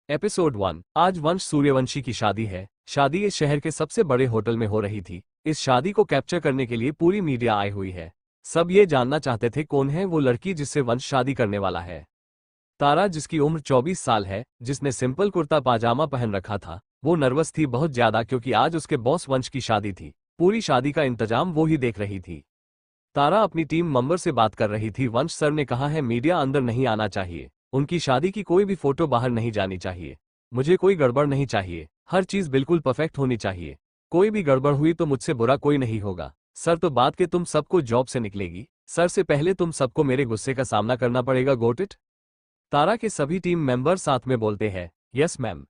Episode 1। आज वंश सूर्यवंशी की शादी है। शादी इस शहर के सबसे बड़े होटल में हो रही थी। इस शादी को कैप्चर करने के लिए पूरी मीडिया आई हुई है। सब ये जानना चाहते थे कौन है वो लड़की जिससे वंश शादी करने वाला है। तारा, जिसकी उम्र 24 साल है, जिसने सिंपल कुर्ता पाजामा पहन रखा था, वो नर्वस थी बहुत ज्यादा क्योंकि आज उसके बॉस वंश की शादी थी। पूरी शादी का इंतजाम वो ही देख रही थी। तारा अपनी टीम मेंबर से बात कर रही थी। वंश सर ने कहा है मीडिया अंदर नहीं आना चाहिए। उनकी शादी की कोई भी फोटो बाहर नहीं जानी चाहिए। मुझे कोई गड़बड़ नहीं चाहिए। हर चीज बिल्कुल परफेक्ट होनी चाहिए। कोई भी गड़बड़ हुई तो मुझसे बुरा कोई नहीं होगा। सर, तो बात के तुम सबको जॉब से निकलेगी। सर से पहले तुम सबको मेरे गुस्से का सामना करना पड़ेगा। Got it. तारा के सभी टीम मेंबर साथ में बोलते हैं, यस मैम।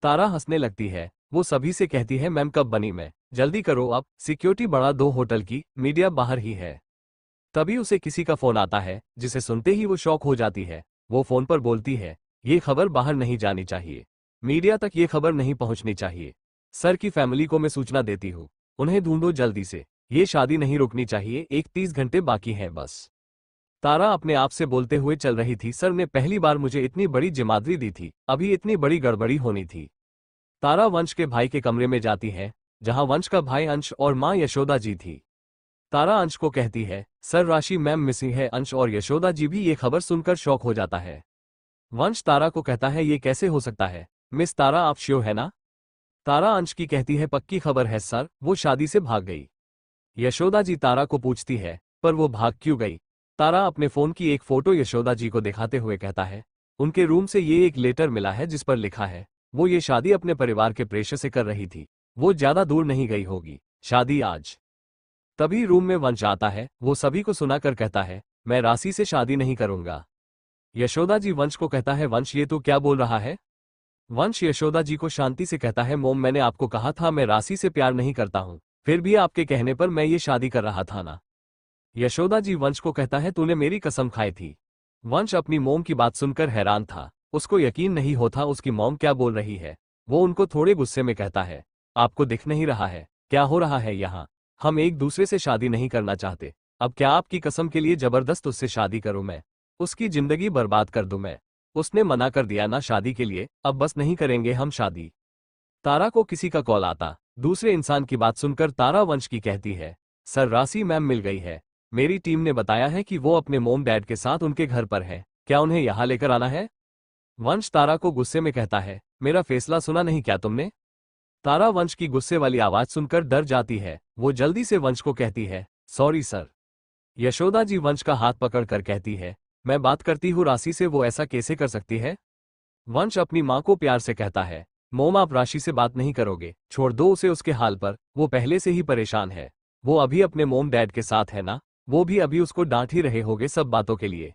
तारा हंसने लगती है। वो सभी से कहती है, मैम कब बनी मैं? जल्दी करो अब, सिक्योरिटी बढ़ा दो होटल की, मीडिया बाहर ही है। तभी उसे किसी का फोन आता है, जिसे सुनते ही वो शॉक हो जाती है। वो फोन पर बोलती है, ये खबर बाहर नहीं जानी चाहिए। मीडिया तक ये खबर नहीं पहुंचनी चाहिए। सर की फैमिली को मैं सूचना देती हूँ। उन्हें ढूंढो जल्दी से। ये शादी नहीं रुकनी चाहिए। 31 घंटे बाकी हैं बस। तारा अपने आप से बोलते हुए चल रही थी, सर ने पहली बार मुझे इतनी बड़ी जिम्मेदारी दी थी, अभी इतनी बड़ी गड़बड़ी होनी थी। तारा वंश के भाई के कमरे में जाती है, जहां वंश का भाई अंश और मां यशोदा जी थी। तारा अंश को कहती है, सर राशि मैम मिसिंग है। अंश और यशोदा जी भी ये खबर सुनकर शॉक हो जाता है। वंश तारा को कहता है, ये कैसे हो सकता है? मिस तारा, आप श्योर है ना? तारा अंश की कहती है, पक्की खबर है सर, वो शादी से भाग गई। यशोदा जी तारा को पूछती है, पर वो भाग क्यों गई? तारा अपने फोन की एक फोटो यशोदा जी को दिखाते हुए कहता है, उनके रूम से ये एक लेटर मिला है जिस पर लिखा है वो ये शादी अपने परिवार के प्रेशर से कर रही थी। वो ज्यादा दूर नहीं गई होगी। शादी आज। तभी रूम में वंश आता है। वो सभी को सुनाकर कहता है, मैं राशि से शादी नहीं करूंगा। यशोदा जी वंश को कहता है, वंश ये तो क्या बोल रहा है? वंश यशोदा जी को शांति से कहता है, मोम मैंने आपको कहा था मैं राशि से प्यार नहीं करता हूं, फिर भी आपके कहने पर मैं ये शादी कर रहा था ना। यशोदा जी वंश को कहता है, तूने मेरी कसम खाई थी। वंश अपनी मोम की बात सुनकर हैरान था। उसको यकीन नहीं होता उसकी मोम क्या बोल रही है। वो उनको थोड़े गुस्से में कहता है, आपको दिख नहीं रहा है क्या हो रहा है यहाँ? हम एक दूसरे से शादी नहीं करना चाहते। अब क्या आपकी कसम के लिए जबरदस्त उससे शादी करूं मैं? उसकी जिंदगी बर्बाद कर दूं मैं? उसने मना कर दिया ना शादी के लिए, अब बस नहीं करेंगे हम शादी। तारा को किसी का कॉल आता। दूसरे इंसान की बात सुनकर तारा वंश की कहती है, सर राशि मैम मिल गई है। मेरी टीम ने बताया है कि वो अपने मोम डैड के साथ उनके घर पर है। क्या उन्हें यहाँ लेकर आना है? वंश तारा को गुस्से में कहता है, मेरा फैसला सुना नहीं क्या तुमने? तारा वंश की गुस्से वाली आवाज सुनकर डर जाती है। वो जल्दी से वंश को कहती है, सॉरी सर। यशोदा जी वंश का हाथ पकड़कर कहती है, मैं बात करती हूँ राशि से, वो ऐसा कैसे कर सकती है? वंश अपनी माँ को प्यार से कहता है, मोम आप राशि से बात नहीं करोगे, छोड़ दो उसे उसके हाल पर, वो पहले से ही परेशान है। वो अभी अपने मोम डैड के साथ है ना, वो भी अभी उसको डांट ही रहे होगे सब बातों के लिए।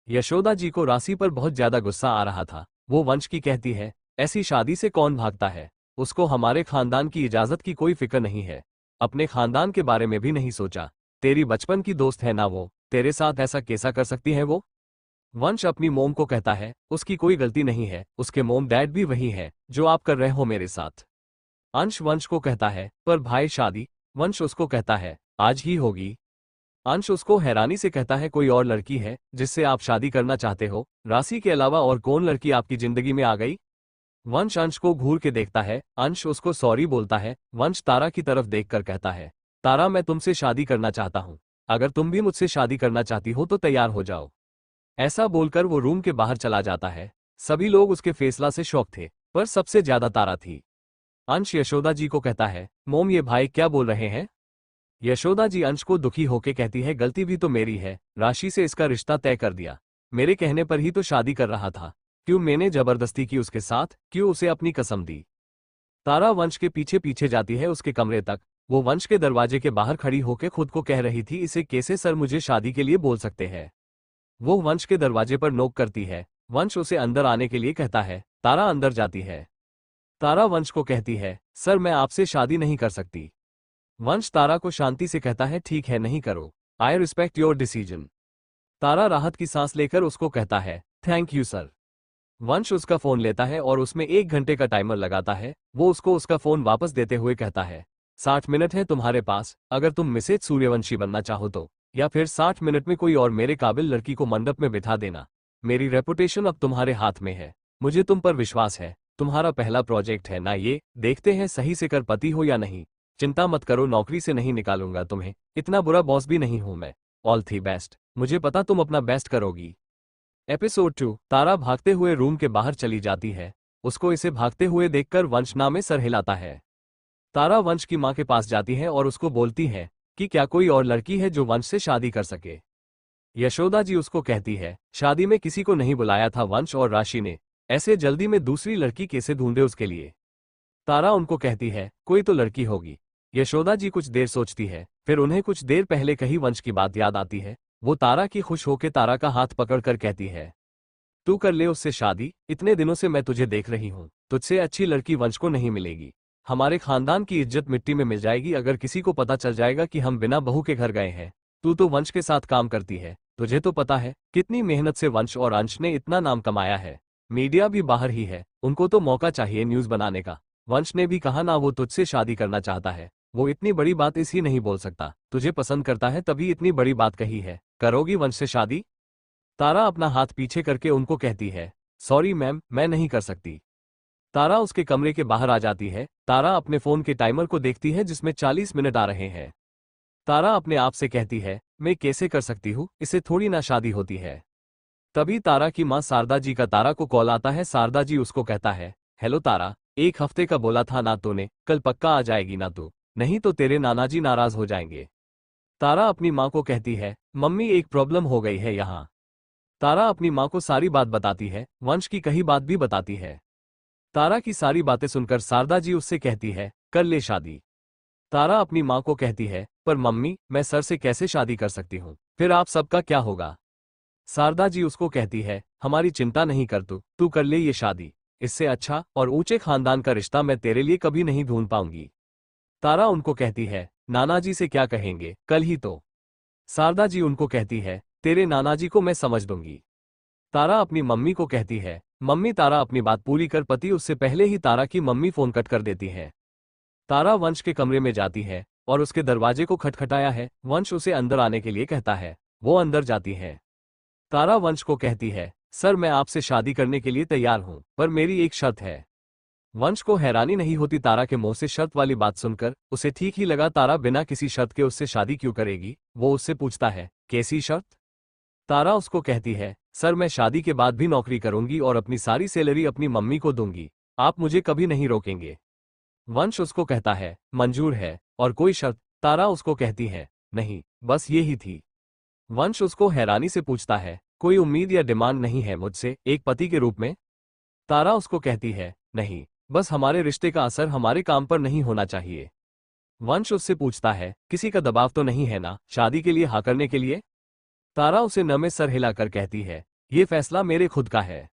यशोदा जी को राशि पर बहुत ज्यादा गुस्सा आ रहा था। वो वंश की कहती है, ऐसी शादी से कौन भागता है? उसको हमारे खानदान की इजाजत की कोई फिक्र नहीं है। अपने खानदान के बारे में भी नहीं सोचा। तेरी बचपन की दोस्त है ना वो, तेरे साथ ऐसा कैसा कर सकती है वो? वंश अपनी मोम को कहता है, उसकी कोई गलती नहीं है, उसके मोम डैड भी वही है जो आप कर रहे हो मेरे साथ। अंश वंश को कहता है, पर भाई शादी? वंश उसको कहता है, आज ही होगी। अंश उसको हैरानी से कहता है, कोई और लड़की है जिससे आप शादी करना चाहते हो? राशि के अलावा और कौन लड़की आपकी जिंदगी में आ गई? वंश अंश को घूर के देखता है। अंश उसको सॉरी बोलता है। वंश तारा की तरफ देखकर कहता है, तारा मैं तुमसे शादी करना चाहता हूँ। अगर तुम भी मुझसे शादी करना चाहती हो तो तैयार हो जाओ। ऐसा बोलकर वो रूम के बाहर चला जाता है। सभी लोग उसके फैसला से शॉक थे, पर सबसे ज्यादा तारा थी। अंश यशोदा जी को कहता है, मोम ये भाई क्या बोल रहे हैं? यशोदा जी अंश को दुखी होके कहती है, गलती भी तो मेरी है। राशि से इसका रिश्ता तय कर दिया। मेरे कहने पर ही तो शादी कर रहा था। क्यों मैंने जबरदस्ती की उसके साथ? क्यों उसे अपनी कसम दी? तारा वंश के पीछे पीछे जाती है उसके कमरे तक। वो वंश के दरवाजे के बाहर खड़ी होकर खुद को कह रही थी, इसे कैसे सर मुझे शादी के लिए बोल सकते हैं? वो वंश के दरवाजे पर नोक करती है। वंश उसे अंदर आने के लिए कहता है। तारा अंदर जाती है। तारा वंश को कहती है, सर मैं आपसे शादी नहीं कर सकती। वंश तारा को शांति से कहता है, ठीक है नहीं करो। I respect your decision. Tara राहत की सांस लेकर उसको कहता है, थैंक यू सर। वंश उसका फोन लेता है और उसमें 1 घंटे का टाइमर लगाता है। वो उसको उसका फोन वापस देते हुए कहता है, 60 मिनट है तुम्हारे पास, अगर तुम मिसेज सूर्यवंशी बनना चाहो तो, या फिर 60 मिनट में कोई और मेरे काबिल लड़की को मंडप में बिठा देना। मेरी रेपुटेशन अब तुम्हारे हाथ में है। मुझे तुम पर विश्वास है, तुम्हारा पहला प्रोजेक्ट है ना ये, देखते हैं सही से करपति हो या नहीं। चिंता मत करो, नौकरी से नहीं निकालूंगा तुम्हें, इतना बुरा बॉस भी नहीं हूं मैं। ऑल थी बेस्ट, मुझे पता तुम अपना बेस्ट करोगी। एपिसोड 2। तारा भागते हुए रूम के बाहर चली जाती है। उसको इसे भागते हुए देखकर वंश नामे सर हिलाता है। तारा वंश की मां के पास जाती है और उसको बोलती है कि क्या कोई और लड़की है जो वंश से शादी कर सके। यशोदा जी उसको कहती है, शादी में किसी को नहीं बुलाया था वंश और राशि ने, ऐसे जल्दी में दूसरी लड़की कैसे ढूंढे उसके लिए। तारा उनको कहती है, कोई तो लड़की होगी। यशोदा जी कुछ देर सोचती है, फिर उन्हें कुछ देर पहले कही वंश की बात याद आती है। वो तारा की खुश होकर तारा का हाथ पकड़कर कहती है, तू कर ले उससे शादी, इतने दिनों से मैं तुझे देख रही हूँ, तुझसे अच्छी लड़की वंश को नहीं मिलेगी। हमारे खानदान की इज्जत मिट्टी में मिल जाएगी अगर किसी को पता चल जाएगा कि हम बिना बहू के घर गए हैं। तू तो वंश के साथ काम करती है, तुझे तो पता है कितनी मेहनत से वंश और अंश ने इतना नाम कमाया है। मीडिया भी बाहर ही है, उनको तो मौका चाहिए न्यूज बनाने का। वंश ने भी कहा ना वो तुझसे शादी करना चाहता है, वो इतनी बड़ी बात इसी नहीं बोल सकता, तुझे पसंद करता है तभी इतनी बड़ी बात कही है। करोगी वंश से शादी? तारा अपना हाथ पीछे करके उनको कहती है, सॉरी मैम, मैं नहीं कर सकती। तारा उसके कमरे के बाहर आ जाती है। तारा अपने फोन के टाइमर को देखती है जिसमें 40 मिनट आ रहे हैं। तारा अपने आप से कहती है, मैं कैसे कर सकती हूँ, इससे थोड़ी ना शादी होती है। तभी तारा की मां शारदा जी का तारा को कॉल आता है। शारदा जी उसको कहता है, हेलो तारा, एक हफ्ते का बोला था ना तूने, कल पक्का आ जाएगी ना तू, नहीं तो तेरे नाना जी नाराज हो जाएंगे। तारा अपनी मां को कहती है, मम्मी एक प्रॉब्लम हो गई है यहाँ। तारा अपनी मां को सारी बात बताती है, वंश की कही बात भी बताती है। तारा की सारी बातें सुनकर शारदा जी उससे कहती है, कर ले शादी। तारा अपनी मां को कहती है, पर मम्मी मैं सर से कैसे शादी कर सकती हूँ, फिर आप सबका क्या होगा। शारदा जी उसको कहती है, हमारी चिंता नहीं कर तू कर ले ये शादी, इससे अच्छा और ऊंचे खानदान का रिश्ता मैं तेरे लिए कभी नहीं ढूंढ पाऊंगी। तारा उनको कहती है, नाना जी से क्या कहेंगे, कल ही तो। शारदा जी उनको कहती है, तेरे नाना जी को मैं समझ दूंगी। तारा अपनी मम्मी को कहती है, मम्मी। तारा अपनी बात पूरी कर पाती उससे पहले ही तारा की मम्मी फोन कट कर देती है। तारा वंश के कमरे में जाती है और उसके दरवाजे को खटखटाया है। वंश उसे अंदर आने के लिए कहता है, वो अंदर जाती है। तारा वंश को कहती है, सर मैं आपसे शादी करने के लिए तैयार हूं, पर मेरी एक शर्त है। वंश को हैरानी नहीं होती तारा के मुंह से शर्त वाली बात सुनकर, उसे ठीक ही लगा तारा बिना किसी शर्त के उससे शादी क्यों करेगी। वो उससे पूछता है, कैसी शर्त? तारा उसको कहती है, सर मैं शादी के बाद भी नौकरी करूंगी और अपनी सारी सैलरी अपनी मम्मी को दूंगी, आप मुझे कभी नहीं रोकेंगे। वंश उसको कहता है, मंजूर है, और कोई शर्त? तारा उसको कहती है, नहीं, बस ये ही थी। वंश उसको हैरानी से पूछता है, कोई उम्मीद या डिमांड नहीं है मुझसे एक पति के रूप में? तारा उसको कहती है, नहीं, बस हमारे रिश्ते का असर हमारे काम पर नहीं होना चाहिए। वंश उससे पूछता है, किसी का दबाव तो नहीं है ना शादी के लिए हाँ करने के लिए? तारा उसे न में सर हिलाकर कहती है, ये फैसला मेरे खुद का है।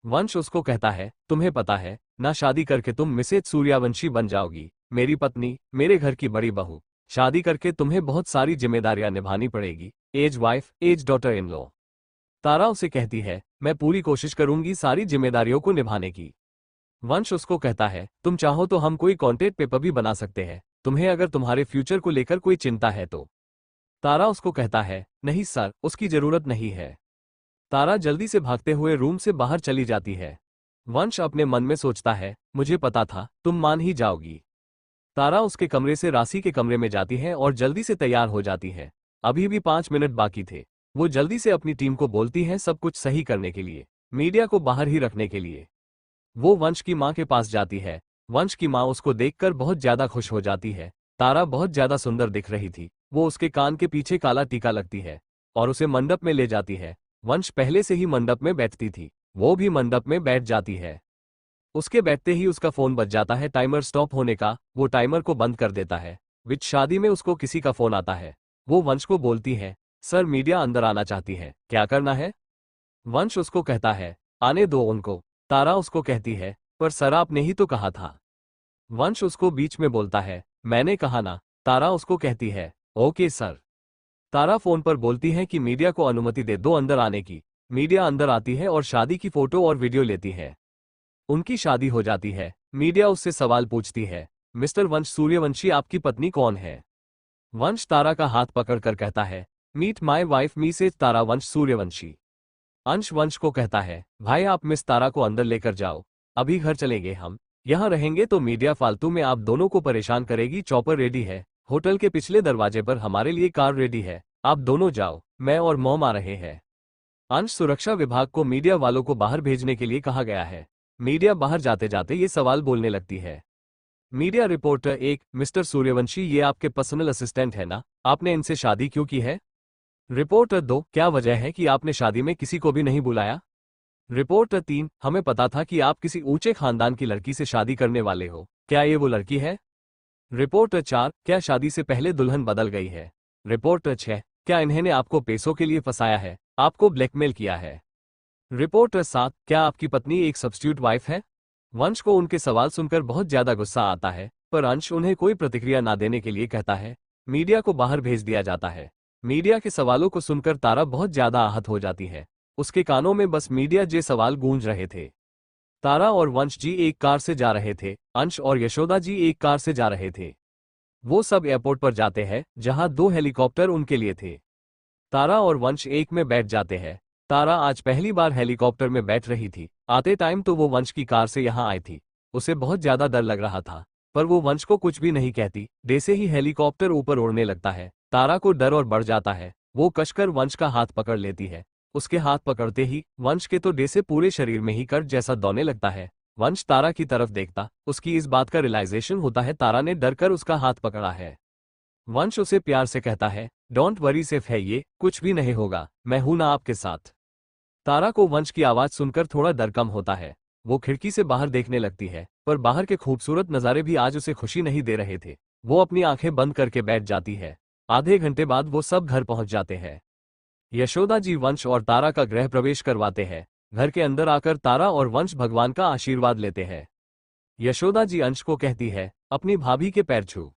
वंश उसको कहता है, तुम्हें पता है ना शादी करके तुम मिसेज सूर्यवंशी बन जाओगी, मेरी पत्नी, मेरे घर की बड़ी बहू। शादी करके तुम्हें बहुत सारी जिम्मेदारियां निभानी पड़ेगी, as wife, as daughter in law. Tara उसे कहती है, मैं पूरी कोशिश करूंगी सारी जिम्मेदारियों को निभाने की। वंश उसको कहता है, तुम चाहो तो हम कोई कॉन्टेक्ट पेपर भी बना सकते हैं, तुम्हें अगर तुम्हारे फ्यूचर को लेकर कोई चिंता है तो। तारा उसको कहता है, नहीं सर, उसकी जरूरत नहीं है। तारा जल्दी से भागते हुए रूम से बाहर चली जाती है। वंश अपने मन में सोचता है, मुझे पता था तुम मान ही जाओगी। तारा उसके कमरे से राशि के कमरे में जाती है और जल्दी से तैयार हो जाती है। अभी भी 5 मिनट बाकी थे। वो जल्दी से अपनी टीम को बोलती है सब कुछ सही करने के लिए, मीडिया को बाहर ही रखने के लिए। वो वंश की मां के पास जाती है। वंश की मां उसको देखकर बहुत ज्यादा खुश हो जाती है। तारा बहुत ज्यादा सुंदर दिख रही थी। वो उसके कान के पीछे काला टीका लगती है और उसे मंडप में ले जाती है। वंश पहले से ही मंडप में बैठती थी, वो भी मंडप में बैठ जाती है। उसके बैठते ही उसका फोन बज जाता है टाइमर स्टॉप होने का। वो टाइमर को बंद कर देता है। विच शादी में उसको किसी का फोन आता है। वो वंश को बोलती है, सर मीडिया अंदर आना चाहती है, क्या करना है? वंश उसको कहता है, आने दो उनको। तारा उसको कहती है, पर सर आपने ही तो कहा था। वंश उसको बीच में बोलता है, मैंने कहा ना। तारा उसको कहती है, ओके सर। तारा फोन पर बोलती है कि मीडिया को अनुमति दे दो अंदर आने की। मीडिया अंदर आती है और शादी की फोटो और वीडियो लेती है। उनकी शादी हो जाती है। मीडिया उससे सवाल पूछती है, मिस्टर वंश सूर्यवंशी आपकी पत्नी कौन है? वंश तारा का हाथ पकड़कर कहता है, मीट माय वाइफ मिसेज तारा वंश सूर्यवंशी। अंश वंश को कहता है, भाई आप मिस तारा को अंदर लेकर जाओ, अभी घर चलेंगे हम, यहाँ रहेंगे तो मीडिया फालतू में आप दोनों को परेशान करेगी। चॉपर रेडी है, होटल के पिछले दरवाजे पर हमारे लिए कार रेडी है, आप दोनों जाओ, मैं और मॉम आ रहे हैं। अंश सुरक्षा विभाग को मीडिया वालों को बाहर भेजने के लिए कहा गया है। मीडिया बाहर जाते जाते ये सवाल बोलने लगती है। मीडिया रिपोर्टर 1, मिस्टर सूर्यवंशी ये आपके पर्सनल असिस्टेंट है ना, आपने इनसे शादी क्यों की है? रिपोर्टर 2, क्या वजह है कि आपने शादी में किसी को भी नहीं बुलाया? रिपोर्टर 3, हमें पता था कि आप किसी ऊंचे खानदान की लड़की से शादी करने वाले हो, क्या ये वो लड़की है? रिपोर्टर 4, क्या शादी से पहले दुल्हन बदल गई है? रिपोर्टर 6, क्या इन्होंने आपको पैसों के लिए फंसाया है, आपको ब्लैकमेल किया है? रिपोर्टर 7, क्या आपकी पत्नी एक सब्स्टिट्यूट वाइफ है? वंश को उनके सवाल सुनकर बहुत ज्यादा गुस्सा आता है, पर अंश उन्हें कोई प्रतिक्रिया ना देने के लिए कहता है। मीडिया को बाहर भेज दिया जाता है। मीडिया के सवालों को सुनकर तारा बहुत ज्यादा आहत हो जाती है। उसके कानों में बस मीडिया जे सवाल गूंज रहे थे। तारा और वंश जी एक कार से जा रहे थे, अंश और यशोदा जी एक कार से जा रहे थे। वो सब एयरपोर्ट पर जाते हैं, जहां 2 हेलीकॉप्टर उनके लिए थे। तारा और वंश एक में बैठ जाते हैं। तारा आज पहली बार हेलीकॉप्टर में बैठ रही थी। आते टाइम तो वो वंश की कार से यहाँ आई थी। उसे बहुत ज्यादा डर लग रहा था, पर वो वंश को कुछ भी नहीं कहती। जैसे ही हेलीकॉप्टर ऊपर उड़ने लगता है, तारा को डर और बढ़ जाता है। वो कसकर वंश का हाथ पकड़ लेती है। उसके हाथ पकड़ते ही वंश के तो जैसे पूरे शरीर में ही कर जैसा दौड़ने लगता है। वंश तारा की तरफ देखता, उसकी इस बात का रियलाइजेशन होता है तारा ने डर कर उसका हाथ पकड़ा है। वंश उसे प्यार से कहता है, डोंट वरी, सेफ है ये, कुछ भी नहीं होगा, मैं हूं ना आपके साथ। तारा को वंश की आवाज सुनकर थोड़ा डर कम होता है। वो खिड़की से बाहर देखने लगती है, पर बाहर के खूबसूरत नज़ारे भी आज उसे खुशी नहीं दे रहे थे। वो अपनी आंखें बंद करके बैठ जाती है। आधे घंटे बाद वो सब घर पहुंच जाते हैं। यशोदा जी वंश और तारा का गृह प्रवेश करवाते हैं। घर के अंदर आकर तारा और वंश भगवान का आशीर्वाद लेते हैं। यशोदा जी अंश को कहती है, अपनी भाभी के पैर छू।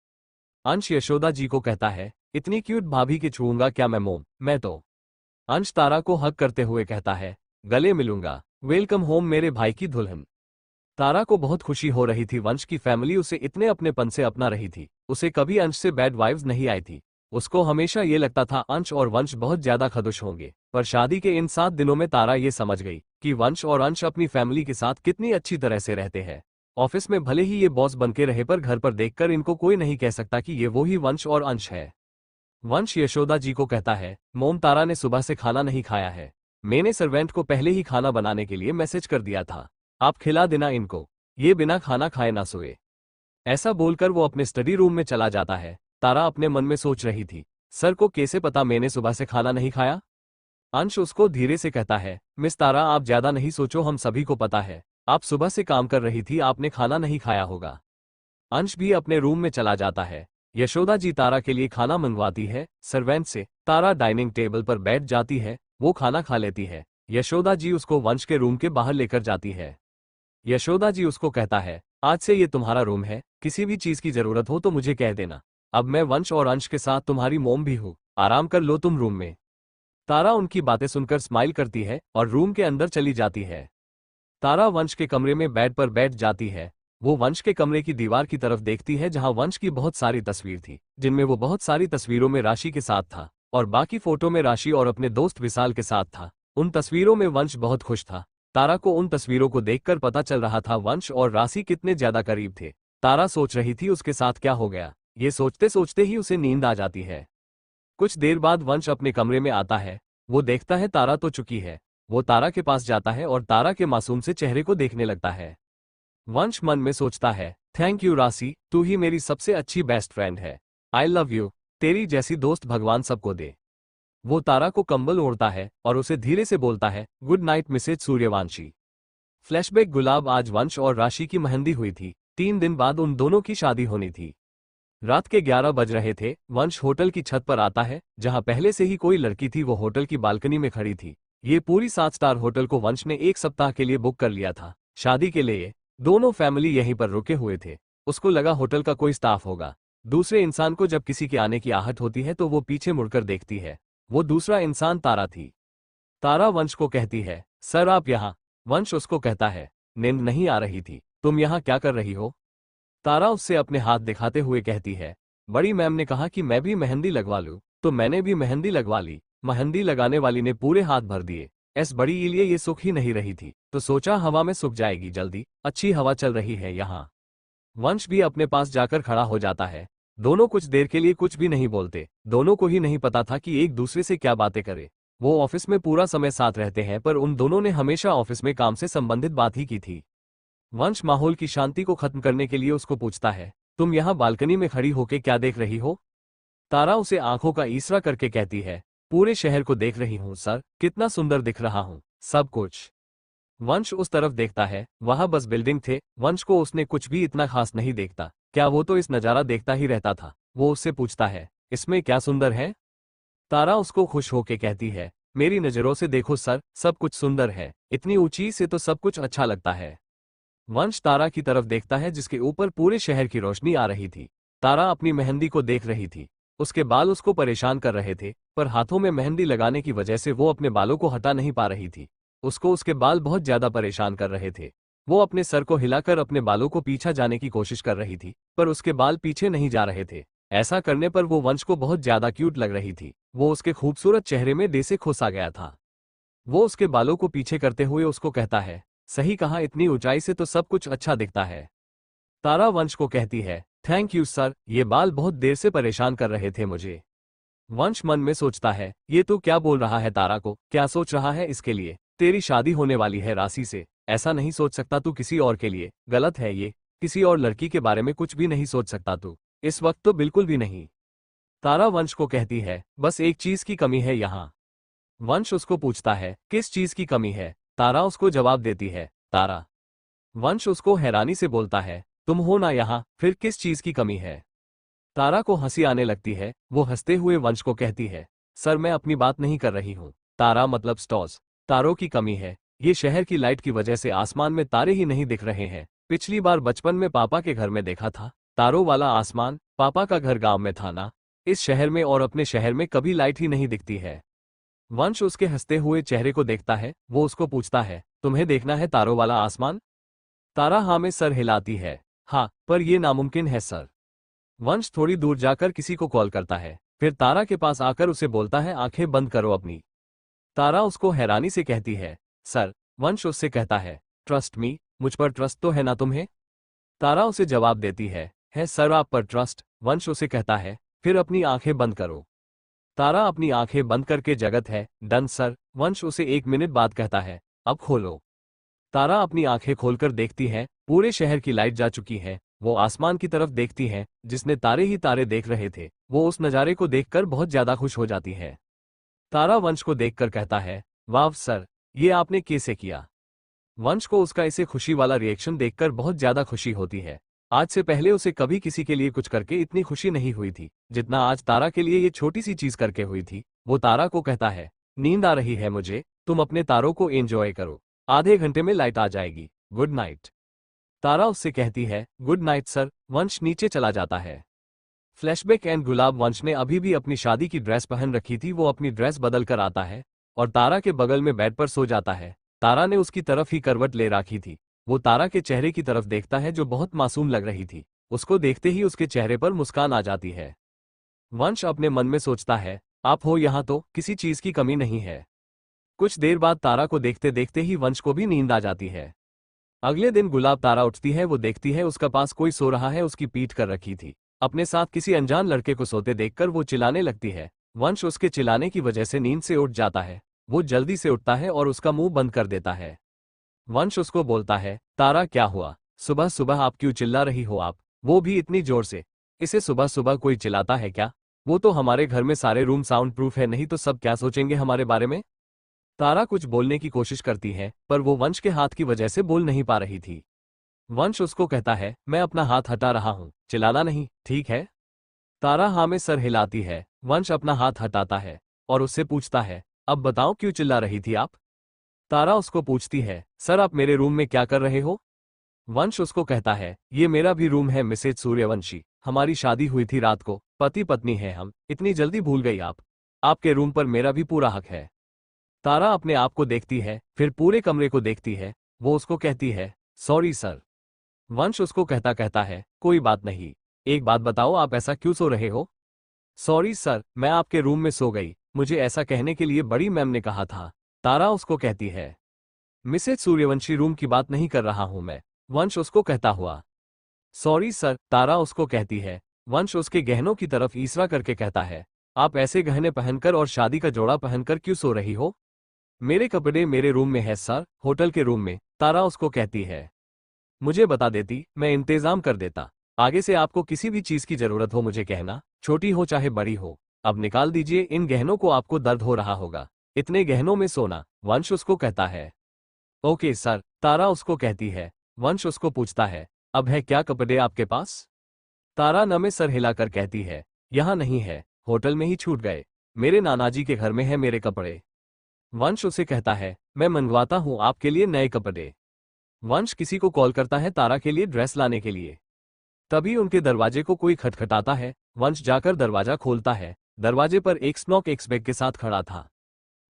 अंश यशोदा जी को कहता है, इतनी क्यूट भाभी के छूऊंगा क्या मैं मोम, मैं तो। अंश तारा को हक करते हुए कहता है, गले मिलूंगा, वेलकम होम मेरे भाई की दुल्हन। तारा को बहुत खुशी हो रही थी। वंश की फैमिली उसे इतने अपनेपन से अपना रही थी। उसे कभी अंश से बैड वाइब्स नहीं आई थी। उसको हमेशा ये लगता था अंश और वंश बहुत ज्यादा खदुश होंगे, पर शादी के इन 7 दिनों में तारा ये समझ गई कि वंश और अंश अपनी फैमिली के साथ कितनी अच्छी तरह से रहते हैं। ऑफिस में भले ही ये बॉस बनके रहे, पर घर पर देखकर इनको कोई नहीं कह सकता कि ये वो ही वंश और अंश है। वंश यशोदा जी को कहता है, मोम तारा ने सुबह से खाना नहीं खाया है। मैंने सर्वेंट को पहले ही खाना बनाने के लिए मैसेज कर दिया था, आप खिला देना इनको, ये बिना खाना खाए ना सोए। ऐसा बोलकर वो अपने स्टडी रूम में चला जाता है। तारा अपने मन में सोच रही थी, सर को कैसे पता मैंने सुबह से खाना नहीं खाया? अंश उसको धीरे से कहता है, मिस तारा आप ज्यादा नहीं सोचो, हम सभी को पता है आप सुबह से काम कर रही थी, आपने खाना नहीं खाया होगा। अंश भी अपने रूम में चला जाता है। यशोदा जी तारा के लिए खाना मंगवाती है सर्वेंट से। तारा डाइनिंग टेबल पर बैठ जाती है, वो खाना खा लेती है। यशोदा जी उसको वंश के रूम के बाहर लेकर जाती है। यशोदा जी उसको कहता है, आज से ये तुम्हारा रूम है, किसी भी चीज की जरूरत हो तो मुझे कह देना। अब मैं वंश और अंश के साथ तुम्हारी मोम भी हूँ, आराम कर लो तुम रूम में। तारा उनकी बातें सुनकर स्माइल करती है और रूम के अंदर चली जाती है। तारा वंश के कमरे में बेड पर बैठ जाती है। वो वंश के कमरे की दीवार की तरफ देखती है, जहां वंश की बहुत सारी तस्वीर थी, जिनमें वो बहुत सारी तस्वीरों में राशि के साथ था और बाकी फोटो में राशि और अपने दोस्त विशाल के साथ था। उन तस्वीरों में वंश बहुत खुश था। तारा को उन तस्वीरों को देखकर पता चल रहा था वंश और राशि कितने ज्यादा करीब थे। तारा सोच रही थी उसके साथ क्या हो गया। ये सोचते सोचते ही उसे नींद आ जाती है। कुछ देर बाद वंश अपने कमरे में आता है। वो देखता है तारा तो चुकी है। वो तारा के पास जाता है और तारा के मासूम से चेहरे को देखने लगता है। वंश मन में सोचता है, थैंक यू राशि, तू ही मेरी सबसे अच्छी बेस्ट फ्रेंड है। आई लव यू, तेरी जैसी दोस्त भगवान सबको दे। वो तारा को कंबल ओढ़ता है और उसे धीरे से बोलता है, good night Mrs Suryavanshi. Flashback गुलाब आज वंश और राशि की मेहंदी हुई थी। 3 दिन बाद उन दोनों की शादी होनी थी। रात के 11 बज रहे थे। वंश होटल की छत पर आता है, जहां पहले से ही कोई लड़की थी। वो होटल की बालकनी में खड़ी थी। ये पूरी 7 स्टार होटल को वंश ने 1 सप्ताह के लिए बुक कर लिया था शादी के लिए। दोनों फैमिली यहीं पर रुके हुए थे। उसको लगा होटल का कोई स्टाफ होगा। दूसरे इंसान को जब किसी के आने की आहट होती है तो वो पीछे मुड़कर देखती है। वो दूसरा इंसान तारा थी। तारा वंश को कहती है, सर आप यहाँ। वंश उसको कहता है, नींद नहीं आ रही थी, तुम यहाँ क्या कर रही हो? तारा उससे अपने हाथ दिखाते हुए कहती है, बड़ी मैम ने कहा कि मैं भी मेहंदी लगवा लूं, तो मैंने भी मेहंदी लगवा ली। मेहंदी लगाने वाली ने पूरे हाथ भर दिए। इस बड़ी इलिये ये सूख ही नहीं रही थी, तो सोचा हवा में सूख जाएगी जल्दी, अच्छी हवा चल रही है यहाँ। वंश भी अपने पास जाकर खड़ा हो जाता है। दोनों कुछ देर के लिए कुछ भी नहीं बोलते, दोनों को ही नहीं पता था कि एक दूसरे से क्या बातें करे। वो ऑफिस में पूरा समय साथ रहते हैं, पर उन दोनों ने हमेशा ऑफिस में काम से संबंधित बात ही की थी। वंश माहौल की शांति को खत्म करने के लिए उसको पूछता है, तुम यहाँ बालकनी में खड़ी होके क्या देख रही हो? तारा उसे आंखों का इशारा करके कहती है, पूरे शहर को देख रही हूँ सर, कितना सुंदर दिख रहा हूँ, सब कुछ। वंश उस तरफ देखता है, वहां बस बिल्डिंग थे। वंश को उसने कुछ भी इतना खास नहीं देखता, क्या वो तो इस नजारा देखता ही रहता था। वो उससे पूछता है, इसमें क्या सुंदर है? तारा उसको खुश होके कहती है, मेरी नजरों से देखो सर, सब कुछ सुंदर है, इतनी ऊंची से तो सब कुछ अच्छा लगता है। वंश तारा की तरफ देखता है जिसके ऊपर पूरे शहर की रोशनी आ रही थी। तारा अपनी मेहंदी को देख रही थी। उसके बाल उसको परेशान कर रहे थे, पर हाथों में मेहंदी लगाने की वजह से वो अपने बालों को हटा नहीं पा रही थी। उसको उसके बाल बहुत ज्यादा परेशान कर रहे थे। वो अपने सर को हिलाकर अपने बालों को पीछा जाने की कोशिश कर रही थी, पर उसके बाल पीछे नहीं जा रहे थे। ऐसा करने पर वो वंश को बहुत ज्यादा क्यूट लग रही थी। वो उसके खूबसूरत चेहरे में दे से खोसा गया था। वो उसके बालों को पीछे करते हुए उसको कहता है, सही कहा, इतनी ऊंचाई से तो सब कुछ अच्छा दिखता है। तारा वंश को कहती है, थैंक यू सर, ये बाल बहुत देर से परेशान कर रहे थे मुझे। वंश मन में सोचता है, ये तो क्या बोल रहा है तारा को, क्या सोच रहा है इसके लिए? तेरी शादी होने वाली है राशि से, ऐसा नहीं सोच सकता तू किसी और के लिए, गलत है ये। किसी और लड़की के बारे में कुछ भी नहीं सोच सकता तू, इस वक्त तो बिल्कुल भी नहीं। तारा वंश को कहती है, बस एक चीज की कमी है यहाँ। वंश उसको पूछता है, किस चीज की कमी है? तारा उसको जवाब देती है, तारा। वंश उसको हैरानी से बोलता है, तुम हो ना यहाँ, फिर किस चीज की कमी है? तारा को हंसी आने लगती है। वो हंसते हुए वंश को कहती है, सर मैं अपनी बात नहीं कर रही हूँ। तारा मतलब स्टॉर्स, तारों की कमी है। ये शहर की लाइट की वजह से आसमान में तारे ही नहीं दिख रहे हैं। पिछली बार बचपन में पापा के घर में देखा था, तारों वाला आसमान। पापा का घर गांव में था ना, इस शहर में और अपने शहर में कभी लाइट ही नहीं दिखती है। वंश उसके हंसते हुए चेहरे को देखता है। वो उसको पूछता है, तुम्हें देखना है तारों वाला आसमान? तारा हाँ में सर हिलाती है, हाँ, पर यह नामुमकिन है सर। वंश थोड़ी दूर जाकर किसी को कॉल करता है, फिर तारा के पास आकर उसे बोलता है, आंखें बंद करो अपनी। तारा उसको हैरानी से कहती है, सर। वंश उससे कहता है, ट्रस्ट मी, मुझ पर ट्रस्ट तो है ना तुम्हें? तारा उसे जवाब देती है सर आप पर ट्रस्ट। वंश उसे कहता है, फिर अपनी आंखें बंद करो। तारा अपनी आंखें बंद करके जगत है, डन सर। वंश उसे 1 मिनट बाद कहता है, अब खोलो। तारा अपनी आंखें खोलकर देखती है, पूरे शहर की लाइट जा चुकी है। वो आसमान की तरफ देखती है, जिसने तारे ही तारे देख रहे थे। वो उस नज़ारे को देखकर बहुत ज्यादा खुश हो जाती है। तारा वंश को देखकर कहता है, वाह सर, ये आपने कैसे किया? वंश को उसका इसे खुशी वाला रिएक्शन देखकर बहुत ज्यादा खुशी होती है। आज से पहले उसे कभी किसी के लिए कुछ करके इतनी खुशी नहीं हुई थी, जितना आज तारा के लिए ये छोटी सी चीज करके हुई थी। वो तारा को कहता है, नींद आ रही है मुझे, तुम अपने तारों को एंजॉय करो, आधे घंटे में लाइट आ जाएगी, गुड नाइट। तारा उससे कहती है, गुड नाइट सर। वंश नीचे चला जाता है। फ्लैशबैक एंड गुलाब। वंश ने अभी भी अपनी शादी की ड्रेस पहन रखी थी। वो अपनी ड्रेस बदल कर आता है और तारा के बगल में बेड पर सो जाता है। तारा ने उसकी तरफ ही करवट ले रखी थी। वो तारा के चेहरे की तरफ देखता है जो बहुत मासूम लग रही थी। उसको देखते ही उसके चेहरे पर मुस्कान आ जाती है। वंश अपने मन में सोचता है, आप हो यहाँ तो किसी चीज की कमी नहीं है। कुछ देर बाद तारा को देखते देखते ही वंश को भी नींद आ जाती है। अगले दिन गुलाब तारा उठती है। वो देखती है उसका पास कोई सो रहा है, उसकी पीठ कर रखी थी। अपने साथ किसी अनजान लड़के को सोते देखकर वो चिल्लाने लगती है। वंश उसके चिल्लाने की वजह से नींद से उठ जाता है। वो जल्दी से उठता है और उसका मुंह बंद कर देता है। वंश उसको बोलता है, तारा क्या हुआ? सुबह सुबह आप क्यों चिल्ला रही हो? आप, वो भी इतनी जोर से? इसे सुबह सुबह कोई चिल्लाता है क्या? वो तो हमारे घर में सारे रूम साउंड प्रूफ है, नहीं तो सब क्या सोचेंगे हमारे बारे में? तारा कुछ बोलने की कोशिश करती है, पर वो वंश के हाथ की वजह से बोल नहीं पा रही थी। वंश उसको कहता है, मैं अपना हाथ हटा रहा हूं, चिल्लाना नहीं, ठीक है? तारा हाँ में सर हिलाती है। वंश अपना हाथ हटाता है और उससे पूछता है, अब बताओ क्यों चिल्ला रही थी आप? तारा उसको पूछती है, सर आप मेरे रूम में क्या कर रहे हो? वंश उसको कहता है, ये मेरा भी रूम है मिसेज सूर्यवंशी, हमारी शादी हुई थी रात को, पति पत्नी है हम, इतनी जल्दी भूल गई आप? आपके रूम पर मेरा भी पूरा हक है। तारा अपने आप को देखती है, फिर पूरे कमरे को देखती है। वो उसको कहती है, सॉरी सर। वंश उसको कहता कहता है, कोई बात नहीं, एक बात बताओ आप ऐसा क्यों सो रहे हो? सॉरी सर, मैं आपके रूम में सो गई, मुझे ऐसा कहने के लिए बड़ी मैम ने कहा था। तारा उसको कहती है, मिसेज सूर्यवंशी, रूम की बात नहीं कर रहा हूं मैं। वंश उसको कहता हुआ, सॉरी सर। तारा उसको कहती है। वंश उसके गहनों की तरफ इशारा करके कहता है, आप ऐसे गहने पहनकर और शादी का जोड़ा पहनकर क्यों सो रही हो? मेरे कपड़े मेरे रूम में है सर, होटल के रूम में। तारा उसको कहती है, मुझे बता देती, मैं इंतजाम कर देता। आगे से आपको किसी भी चीज की जरूरत हो मुझे कहना, छोटी हो चाहे बड़ी हो। अब निकाल दीजिए इन गहनों को, आपको दर्द हो रहा होगा इतने गहनों में सोना। वंश उसको कहता है, ओके सर। तारा उसको कहती है। वंश उसको पूछता है, अब है क्या कपड़े आपके पास? तारा न में सर हिलाकर कहती है, यहां नहीं है, होटल में ही छूट गए। मेरे नानाजी के घर में है मेरे कपड़े। वंश उसे कहता है, मैं मंगवाता हूं आपके लिए नए कपड़े। वंश किसी को कॉल करता है तारा के लिए ड्रेस लाने के लिए। तभी उनके दरवाजे को कोई खटखटाता है। वंश जाकर दरवाजा खोलता है। दरवाजे पर एक स्नॉक एक बैग के साथ खड़ा था।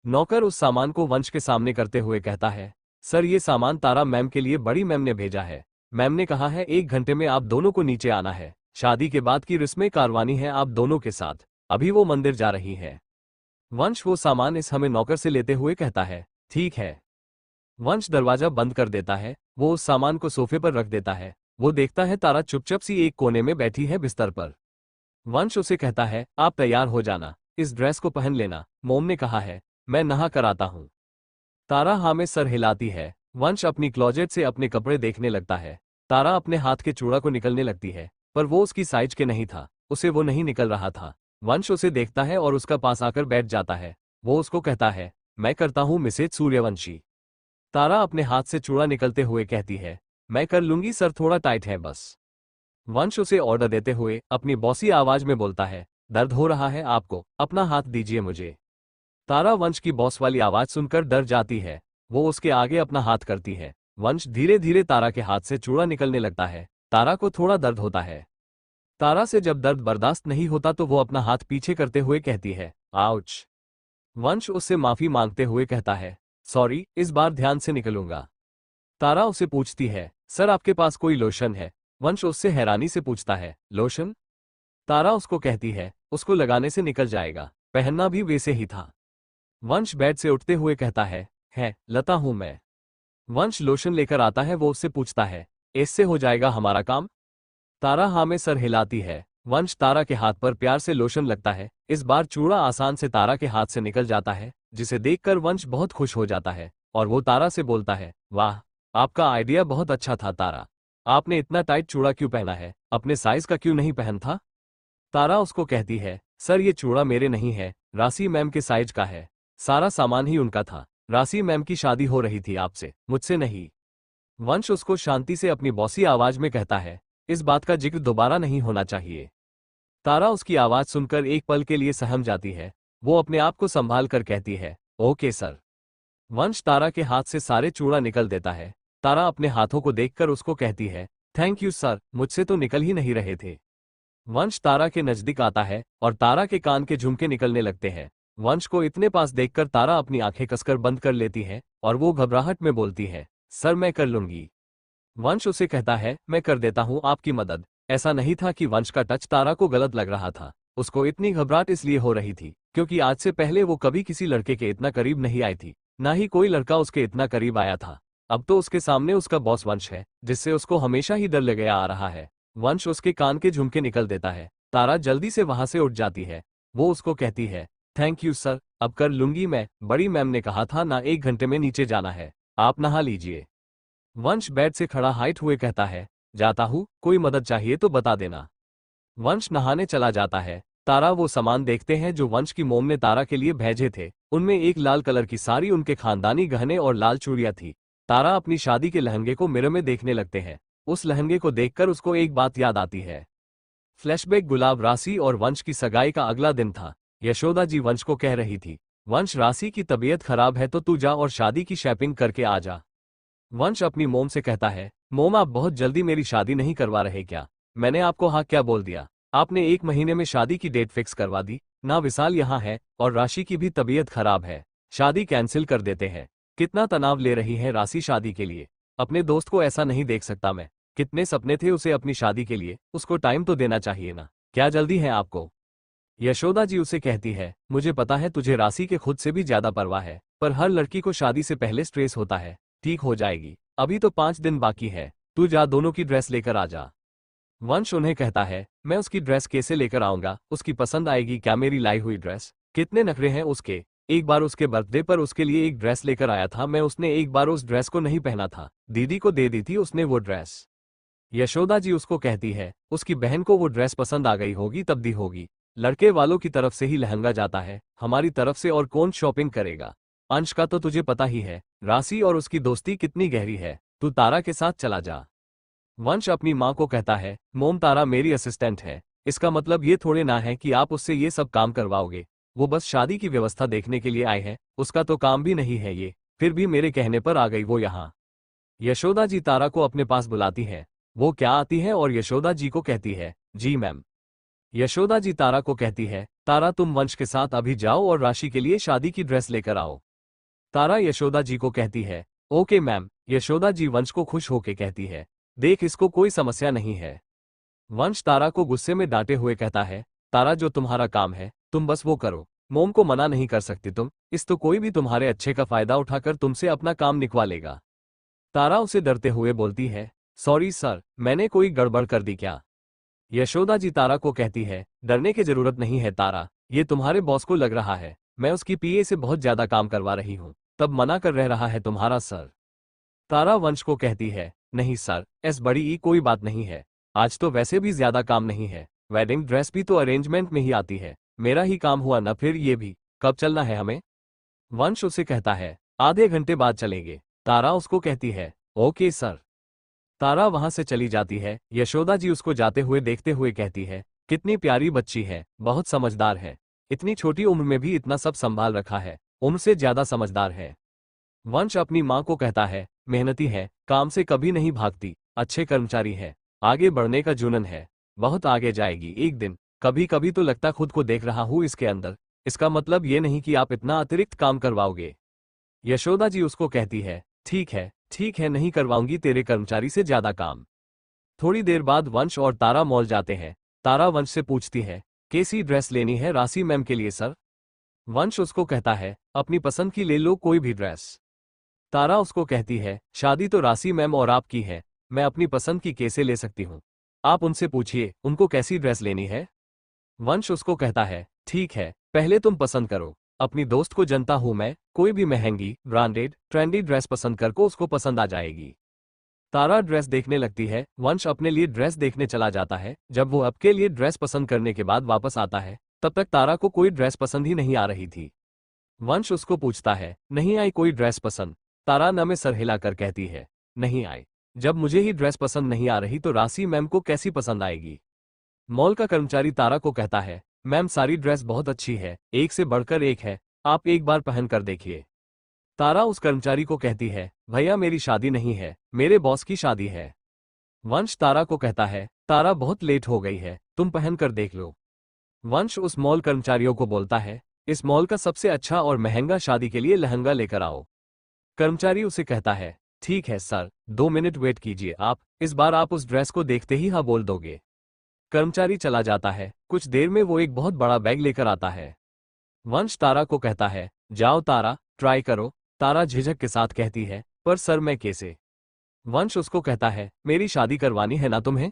नौकर उस सामान को वंश के सामने करते हुए कहता है, सर ये सामान तारा मैम के लिए बड़ी मैम ने भेजा है। मैम ने कहा है 1 घंटे में आप दोनों को नीचे आना है। शादी के बाद की रस्में कारवानी है आप दोनों के साथ। अभी वो मंदिर जा रही है। वंश वो सामान इस हमें नौकर से लेते हुए कहता है, ठीक है। वंश दरवाजा बंद कर देता है। वो उस सामान को सोफे पर रख देता है। वो देखता है तारा चुपचाप सी एक कोने में बैठी है बिस्तर पर। वंश उसे कहता है, आप तैयार हो जाना, इस ड्रेस को पहन लेना। मोम ने कहा है, मैं नहा कर आता हूं। तारा हाँ में सर हिलाती है। वंश अपनी क्लोजेट से अपने कपड़े देखने लगता है। तारा अपने हाथ के चूड़ा को निकलने लगती है, पर वो उसकी साइज के नहीं था, उसे वो नहीं निकल रहा था। वंश उसे देखता है और उसका पास आकर बैठ जाता है। वो उसको कहता है, मैं करता हूं मिसेज सूर्यवंशी। तारा अपने हाथ से चूड़ा निकलते हुए कहती है, मैं कर लूंगी सर, थोड़ा टाइट है बस। वंश उसे ऑर्डर देते हुए अपनी बॉसी आवाज में बोलता है, दर्द हो रहा है आपको, अपना हाथ दीजिए मुझे। तारा वंश की बॉस वाली आवाज सुनकर डर जाती है। वो उसके आगे अपना हाथ करती है। वंश धीरे धीरे तारा के हाथ से चूड़ा निकलने लगता है। तारा को थोड़ा दर्द होता है। तारा से जब दर्द बर्दाश्त नहीं होता तो वो अपना हाथ पीछे करते हुए कहती है, आउच। वंश उससे माफी मांगते हुए कहता है, सॉरी, इस बार ध्यान से निकलूंगा। तारा उसे पूछती है, सर आपके पास कोई लोशन है? वंश उससे हैरानी से पूछता है, लोशन? तारा उसको कहती है, उसको लगाने से निकल जाएगा, पहनना भी वैसे ही था। वंश बेड से उठते हुए कहता है, लता हूं मैं। वंश लोशन लेकर आता है। वो उससे पूछता है, इससे हो जाएगा हमारा काम? तारा हाँ में सर हिलाती है। वंश तारा के हाथ पर प्यार से लोशन लगता है। इस बार चूड़ा आसान से तारा के हाथ से निकल जाता है, जिसे देखकर वंश बहुत खुश हो जाता है और वो तारा से बोलता है, वाह, आपका आइडिया बहुत अच्छा था तारा। आपने इतना टाइट चूड़ा क्यों पहना है, अपने साइज का क्यों नहीं पहन था? तारा उसको कहती है, सर ये चूड़ा मेरे नहीं है, राशि मैम के साइज का है। सारा सामान ही उनका था। राशि मैम की शादी हो रही थी आपसे, मुझसे नहीं। वंश उसको शांति से अपनी बॉसी आवाज में कहता है, इस बात का जिक्र दोबारा नहीं होना चाहिए। तारा उसकी आवाज सुनकर एक पल के लिए सहम जाती है। वो अपने आप को संभाल कर कहती है, ओके सर। वंश तारा के हाथ से सारे चूड़ा निकल देता है। तारा अपने हाथों को देखकर उसको कहती है, थैंक यू सर, मुझसे तो निकल ही नहीं रहे थे। वंश तारा के नजदीक आता है और तारा के कान के झुमके निकलने लगते हैं। वंश को इतने पास देखकर तारा अपनी आंखें कसकर बंद कर लेती है और वो घबराहट में बोलती है, सर मैं कर लूंगी। वंश उसे कहता है, मैं कर देता हूं आपकी मदद। ऐसा नहीं था कि वंश का टच तारा को गलत लग रहा था। उसको इतनी घबराहट इसलिए हो रही थी क्योंकि आज से पहले वो कभी किसी लड़के के इतना करीब नहीं आई थी, ना ही कोई लड़का उसके इतना करीब आया था। अब तो उसके सामने उसका बॉस वंश है, जिससे उसको हमेशा ही डर लगे आ रहा है। वंश उसके कान के झुमके निकल देता है। तारा जल्दी से वहां से उठ जाती है। वो उसको कहती है, थैंक यू सर, अब कर लूंगी मैं। बड़ी मैम ने कहा था ना 1 घंटे में नीचे जाना है, आप नहा लीजिए। वंश बेड से खड़ा हाइट हुए कहता है, जाता हूं, कोई मदद चाहिए तो बता देना। वंश नहाने चला जाता है। तारा वो सामान देखते हैं जो वंश की मोम ने तारा के लिए भेजे थे। उनमें एक लाल कलर की साड़ी, उनके खानदानी गहने और लाल चूड़ियां थी। तारा अपनी शादी के लहंगे को मिरर में देखने लगते हैं। उस लहंगे को देखकर उसको एक बात याद आती है। फ्लैशबैक गुलाब राशि और वंश की सगाई का अगला दिन था। यशोदा जी वंश को कह रही थी, वंश राशि की तबीयत खराब है तो तू जा और शादी की शॉपिंग करके आ जा। वंश अपनी मोम से कहता है, मोम आप बहुत जल्दी मेरी शादी नहीं करवा रहे क्या? मैंने आपको हाँ क्या बोल दिया? आपने 1 महीने में शादी की डेट फिक्स करवा दी ना। विशाल यहाँ है और राशि की भी तबीयत खराब है, शादी कैंसिल कर देते हैं। कितना तनाव ले रही है राशि शादी के लिए। अपने दोस्त को ऐसा नहीं देख सकता मैं। कितने सपने थे उसे अपनी शादी के लिए, उसको टाइम तो देना चाहिए ना। क्या जल्दी है आपको? यशोदा जी उसे कहती है, मुझे पता है तुझे राशि के खुद से भी ज्यादा परवाह है। पर हर लड़की को शादी से पहले स्ट्रेस होता है। ठीक हो जाएगी, अभी तो 5 दिन बाकी है। तू जा, दोनों की ड्रेस लेकर आ जा। वंश उन्हें कहता है, मैं उसकी ड्रेस कैसे लेकर आऊंगा? उसकी पसंद आएगी क्या मेरी लाई हुई ड्रेस? कितने नखरे हैं उसके। एक बार उसके बर्थडे पर उसके लिए एक ड्रेस लेकर आया था मैं, उसने एक बार उस ड्रेस को नहीं पहना था, दीदी को दे दी थी उसने वो ड्रेस। यशोदा जी उसको कहती है, उसकी बहन को वो ड्रेस पसंद आ गई होगी तब दी होगी। लड़के वालों की तरफ से ही लहंगा जाता है, हमारी तरफ से और कौन शॉपिंग करेगा? अंश का तो तुझे पता ही है, राशि और उसकी दोस्ती कितनी गहरी है। तू तारा के साथ चला जा। वंश अपनी माँ को कहता है, मोम तारा मेरी असिस्टेंट है, इसका मतलब ये थोड़े ना है कि आप उससे ये सब काम करवाओगे। वो बस शादी की व्यवस्था देखने के लिए आए हैं, उसका तो काम भी नहीं है ये। फिर भी मेरे कहने पर आ गई वो यहाँ। यशोदा जी तारा को अपने पास बुलाती है। वो क्या आती है और यशोदा जी को कहती है, जी मैम। यशोदा जी तारा को कहती है, तारा तुम वंश के साथ अभी जाओ और राशि के लिए शादी की ड्रेस लेकर आओ। तारा यशोदा जी को कहती है, ओके मैम। यशोदा जी वंश को खुश होके कहती है, देख इसको कोई समस्या नहीं है। वंश तारा को गुस्से में डांटे हुए कहता है, तारा जो तुम्हारा काम है तुम बस वो करो, मोम को मना नहीं कर सकती तुम, इस तो कोई भी तुम्हारे अच्छे का फायदा उठाकर तुमसे अपना काम निकलवा लेगा। तारा उसे डरते हुए बोलती है, सॉरी सर, मैंने कोई गड़बड़ कर दी क्या? यशोदा जी तारा को कहती है, डरने की जरूरत नहीं है तारा, ये तुम्हारे बॉस को लग रहा है मैं उसकी पीए से बहुत ज्यादा काम करवा रही हूँ, तब मना कर रह रहा है तुम्हारा सर। तारा वंश को कहती है, नहीं सर, ऐस बड़ी ई कोई बात नहीं है, आज तो वैसे भी ज्यादा काम नहीं है, वेडिंग ड्रेस भी तो अरेंजमेंट में ही आती है, मेरा ही काम हुआ ना फिर ये भी। कब चलना है हमें? वंश उसे कहता है, आधे घंटे बाद चलेंगे। तारा उसको कहती है, ओके सर। तारा वहां से चली जाती है। यशोदा जी उसको जाते हुए देखते हुए कहती है, कितनी प्यारी बच्ची है, बहुत समझदार है, इतनी छोटी उम्र में भी इतना सब संभाल रखा है, उम्र से ज्यादा समझदार है। वंश अपनी माँ को कहता है, मेहनती है, काम से कभी नहीं भागती, अच्छे कर्मचारी है, आगे बढ़ने का जुनून है, बहुत आगे जाएगी एक दिन। कभी कभी तो लगता खुद को देख रहा हूँ इसके अंदर, इसका मतलब ये नहीं कि आप इतना अतिरिक्त काम करवाओगे। यशोदा जी उसको कहती है, ठीक है नहीं करवाऊंगी तेरे कर्मचारी से ज्यादा काम। थोड़ी देर बाद वंश और तारा मॉल जाते हैं। तारा वंश से पूछती है, कैसी ड्रेस लेनी है राशि मैम के लिए सर? वंश उसको कहता है, अपनी पसंद की ले लो कोई भी ड्रेस। तारा उसको कहती है, शादी तो राशि मैम और आपकी है, मैं अपनी पसंद की कैसे ले सकती हूँ? आप उनसे पूछिए उनको कैसी ड्रेस लेनी है। वंश उसको कहता है, ठीक है, पहले तुम पसंद करो, अपनी दोस्त को जनता हूं मैं, कोई भी महंगी ब्रांडेड ट्रेंडी ड्रेस पसंद कर को उसको पसंद आ जाएगी। तारा ड्रेस देखने लगती है। वंश अपने लिए ड्रेस देखने चला जाता है। जब वो आपके लिए ड्रेस पसंद करने के बाद वापस आता है, तब तक तारा को कोई ड्रेस पसंद ही नहीं आ रही थी। वंश उसको पूछता है, नहीं आई कोई ड्रेस पसंद? तारा न में सर हिलाकर कहती है, नहीं आई। जब मुझे ही ड्रेस पसंद नहीं आ रही तो राशि मैम को कैसी पसंद आएगी? मॉल का कर्मचारी तारा को कहता है, मैम सारी ड्रेस बहुत अच्छी है, एक से बढ़कर एक है, आप एक बार पहन कर देखिए। तारा उस कर्मचारी को कहती है, भैया मेरी शादी नहीं है, मेरे बॉस की शादी है। वंश तारा को कहता है, तारा बहुत लेट हो गई है, तुम पहन कर देख लो। वंश उस मॉल कर्मचारियों को बोलता है, इस मॉल का सबसे अच्छा और महंगा शादी के लिए लहंगा लेकर आओ। कर्मचारी उसे कहता है, ठीक है सर, 2 मिनट वेट कीजिए आप, इस बार आप उस ड्रेस को देखते ही हाँ बोल दोगे। कर्मचारी चला जाता है। कुछ देर में वो एक बहुत बड़ा बैग लेकर आता है। वंश तारा को कहता है, जाओ तारा, ट्राई करो। तारा झिझक के साथ कहती है, पर सर मैं कैसे? वंश उसको कहता है, मेरी शादी करवानी है ना तुम्हें?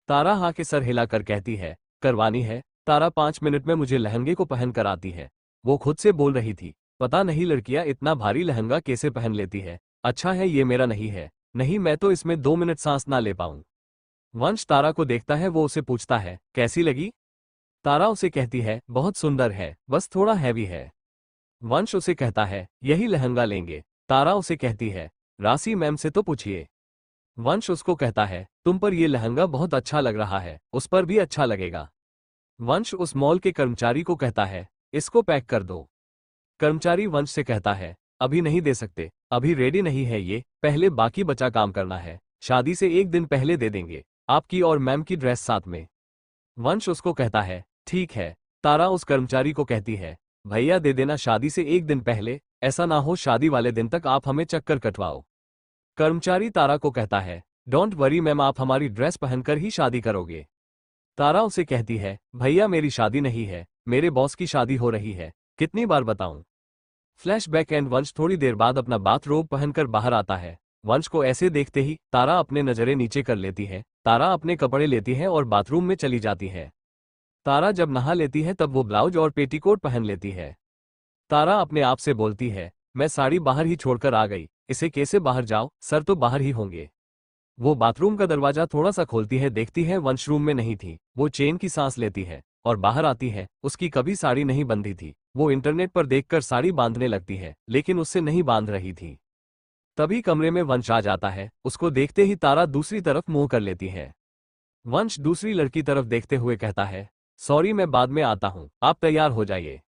तारा हाँ के सर हिलाकर कहती है, करवानी है। तारा 5 मिनट में मुझे लहंगे को पहन कर आती है। वो खुद से बोल रही थी, पता नहीं लड़कियां इतना भारी लहंगा कैसे पहन लेती है, अच्छा है ये मेरा नहीं है, नहीं मैं तो इसमें 2 मिनट सांस ना ले पाऊं। वंश तारा को देखता है। वो उसे पूछता है, कैसी लगी? तारा उसे कहती है, बहुत सुंदर है, बस थोड़ा हैवी है। वंश उसे कहता है, यही लहंगा लेंगे। तारा उसे कहती है, राशि मैम से तो पूछिए। वंश उसको कहता है, तुम पर यह लहंगा बहुत अच्छा लग रहा है, उस पर भी अच्छा लगेगा। वंश उस मॉल के कर्मचारी को कहता है, इसको पैक कर दो। कर्मचारी वंश से कहता है, अभी नहीं दे सकते, अभी रेडी नहीं है ये, पहले बाकी बचा काम करना है, शादी से एक दिन पहले दे देंगे, आपकी और मैम की ड्रेस साथ में। वंश उसको कहता है, ठीक है। तारा उस कर्मचारी को कहती है, भैया दे देना शादी से एक दिन पहले, ऐसा ना हो शादी वाले दिन तक आप हमें चक्कर कटवाओ। कर्मचारी तारा को कहता है, डोंट वरी मैम, आप हमारी ड्रेस पहनकर ही शादी करोगे। तारा उसे कहती है, भैया मेरी शादी नहीं है, मेरे बॉस की शादी हो रही है, कितनी बार बताऊं? फ्लैशबैक एंड वंश थोड़ी देर बाद अपना बाथरोब पहनकर बाहर आता है। वंश को ऐसे देखते ही तारा अपने नजरें नीचे कर लेती है। तारा अपने कपड़े लेती है और बाथरूम में चली जाती है। तारा जब नहा लेती है तब वो ब्लाउज और पेटीकोट पहन लेती है। तारा अपने आप से बोलती है, मैं साड़ी बाहर ही छोड़कर आ गई, इसे कैसे बाहर जाओ, सर तो बाहर ही होंगे। वो बाथरूम का दरवाजा थोड़ा सा खोलती है, देखती है वंश रूम में नहीं थी। वो चैन की सांस लेती है और बाहर आती है। उसकी कभी साड़ी नहीं बंधी थी। वो इंटरनेट पर देखकर साड़ी बांधने लगती है, लेकिन उससे नहीं बांध रही थी। तभी कमरे में वंश आ जाता है। उसको देखते ही तारा दूसरी तरफ मुंह कर लेती है। वंश दूसरी लड़की तरफ देखते हुए कहता है, सॉरी मैं बाद में आता हूं, आप तैयार हो जाइए।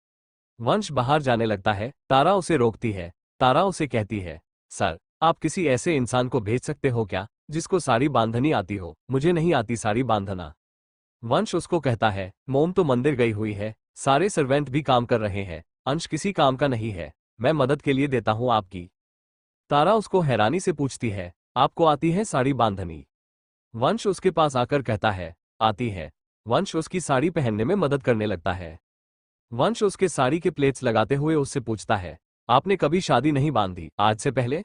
वंश बाहर जाने लगता है। तारा उसे रोकती है। तारा उसे कहती है, सर आप किसी ऐसे इंसान को भेज सकते हो क्या जिसको साड़ी बांधनी आती हो? मुझे नहीं आती साड़ी बांधना। वंश उसको कहता है, मोम तो मंदिर गई हुई है, सारे सर्वेंट भी काम कर रहे हैं, अंश किसी काम का नहीं है, मैं मदद के लिए देता हूं आपकी। तारा उसको हैरानी से पूछती है, आपको आती है साड़ी बांधनी? वंश उसके पास आकर कहता है, आती है। वंश उसकी साड़ी पहनने में मदद करने लगता है। वंश उसके साड़ी के प्लेट्स लगाते हुए उससे पूछता है, आपने कभी शादी नहीं बांधी आज से पहले?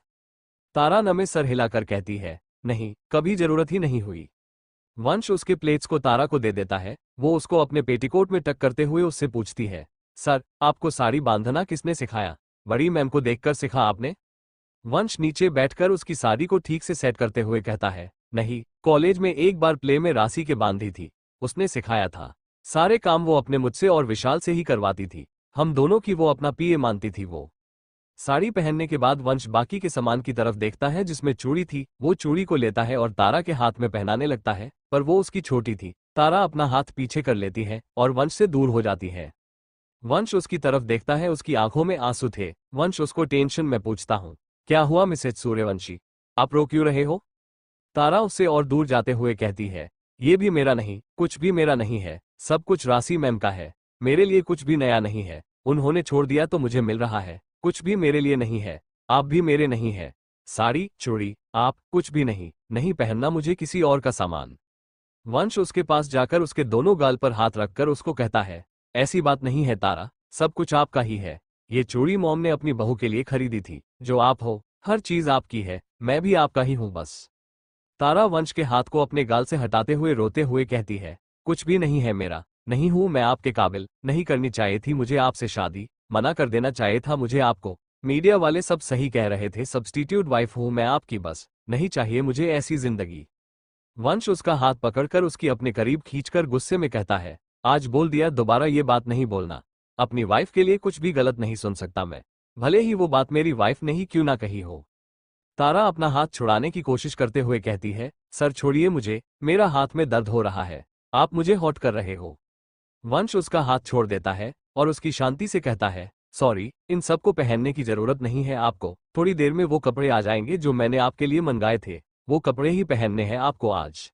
तारा नमे सर हिलाकर कहती है, नहीं, कभी जरूरत ही नहीं हुई। वंश उसके प्लेट्स को तारा को दे देता है। वो उसको अपने पेटीकोट में टक करते हुए उससे पूछती है, सर आपको साड़ी बांधना किसने सिखाया? बड़ी मैम को देखकर सिखा आपने? वंश नीचे बैठकर उसकी साड़ी को ठीक से सेट करते हुए कहता है, नहीं, कॉलेज में एक बार प्ले में राशि के बांधी थी, उसने सिखाया था। सारे काम वो अपने मुझसे और विशाल से ही करवाती थी। हम दोनों की वो अपना पीए मानती थी। वो साड़ी पहनने के बाद वंश बाकी के सामान की तरफ देखता है जिसमें चूड़ी थी। वो चूड़ी को लेता है और तारा के हाथ में पहनाने लगता है, पर वो उसकी छोटी थी। तारा अपना हाथ पीछे कर लेती है और वंश से दूर हो जाती है। वंश उसकी तरफ देखता है, उसकी आंखों में आंसू थे। वंश उसको टेंशन में पूछता हूँ, क्या हुआ मिसेज सूर्यवंशी, आप रो क्यों रहे हो? तारा उससे और दूर जाते हुए कहती है, ये भी मेरा नहीं, कुछ भी मेरा नहीं है, सब कुछ राशि मैम का है। मेरे लिए कुछ भी नया नहीं है, उन्होंने छोड़ दिया तो मुझे मिल रहा है। कुछ भी मेरे लिए नहीं है, आप भी मेरे नहीं है। साड़ी चूड़ी आप कुछ भी नहीं, नहीं पहनना मुझे किसी और का सामान। वंश उसके पास जाकर उसके दोनों गाल पर हाथ रखकर उसको कहता है, ऐसी बात नहीं है तारा, सब कुछ आपका ही है। ये चूड़ी मॉम ने अपनी बहू के लिए खरीदी थी, जो आप हो, हर चीज आपकी है, मैं भी आपका ही हूं बस। तारा वंश के हाथ को अपने गाल से हटाते हुए रोते हुए कहती है, कुछ भी नहीं है मेरा, नहीं हूं मैं आपके काबिल, नहीं करनी चाहिए थी मुझे आपसे शादी, मना कर देना चाहिए था मुझे आपको। मीडिया वाले सब सही कह रहे थे, सब्स्टिट्यूट वाइफ हूं मैं आपकी बस, नहीं चाहिए मुझे ऐसी जिंदगी। वंश उसका हाथ पकड़कर उसकी अपने करीब खींचकर गुस्से में कहता है, आज बोल दिया, दोबारा ये बात नहीं बोलना। अपनी वाइफ के लिए कुछ भी गलत नहीं सुन सकता मैं, भले ही वो बात मेरी वाइफ ने ही क्यों ना कही हो। तारा अपना हाथ छुड़ाने की कोशिश करते हुए कहती है, सर छोड़िए मुझे, मेरा हाथ में दर्द हो रहा है, आप मुझे हॉट कर रहे हो। वंश उसका हाथ छोड़ देता है और उसकी शांति से कहता है, सॉरी, इन सब को पहनने की जरूरत नहीं है आपको, थोड़ी देर में वो कपड़े आ जाएंगे जो मैंने आपके लिए मंगाए थे, वो कपड़े ही पहनने हैं आपको आज।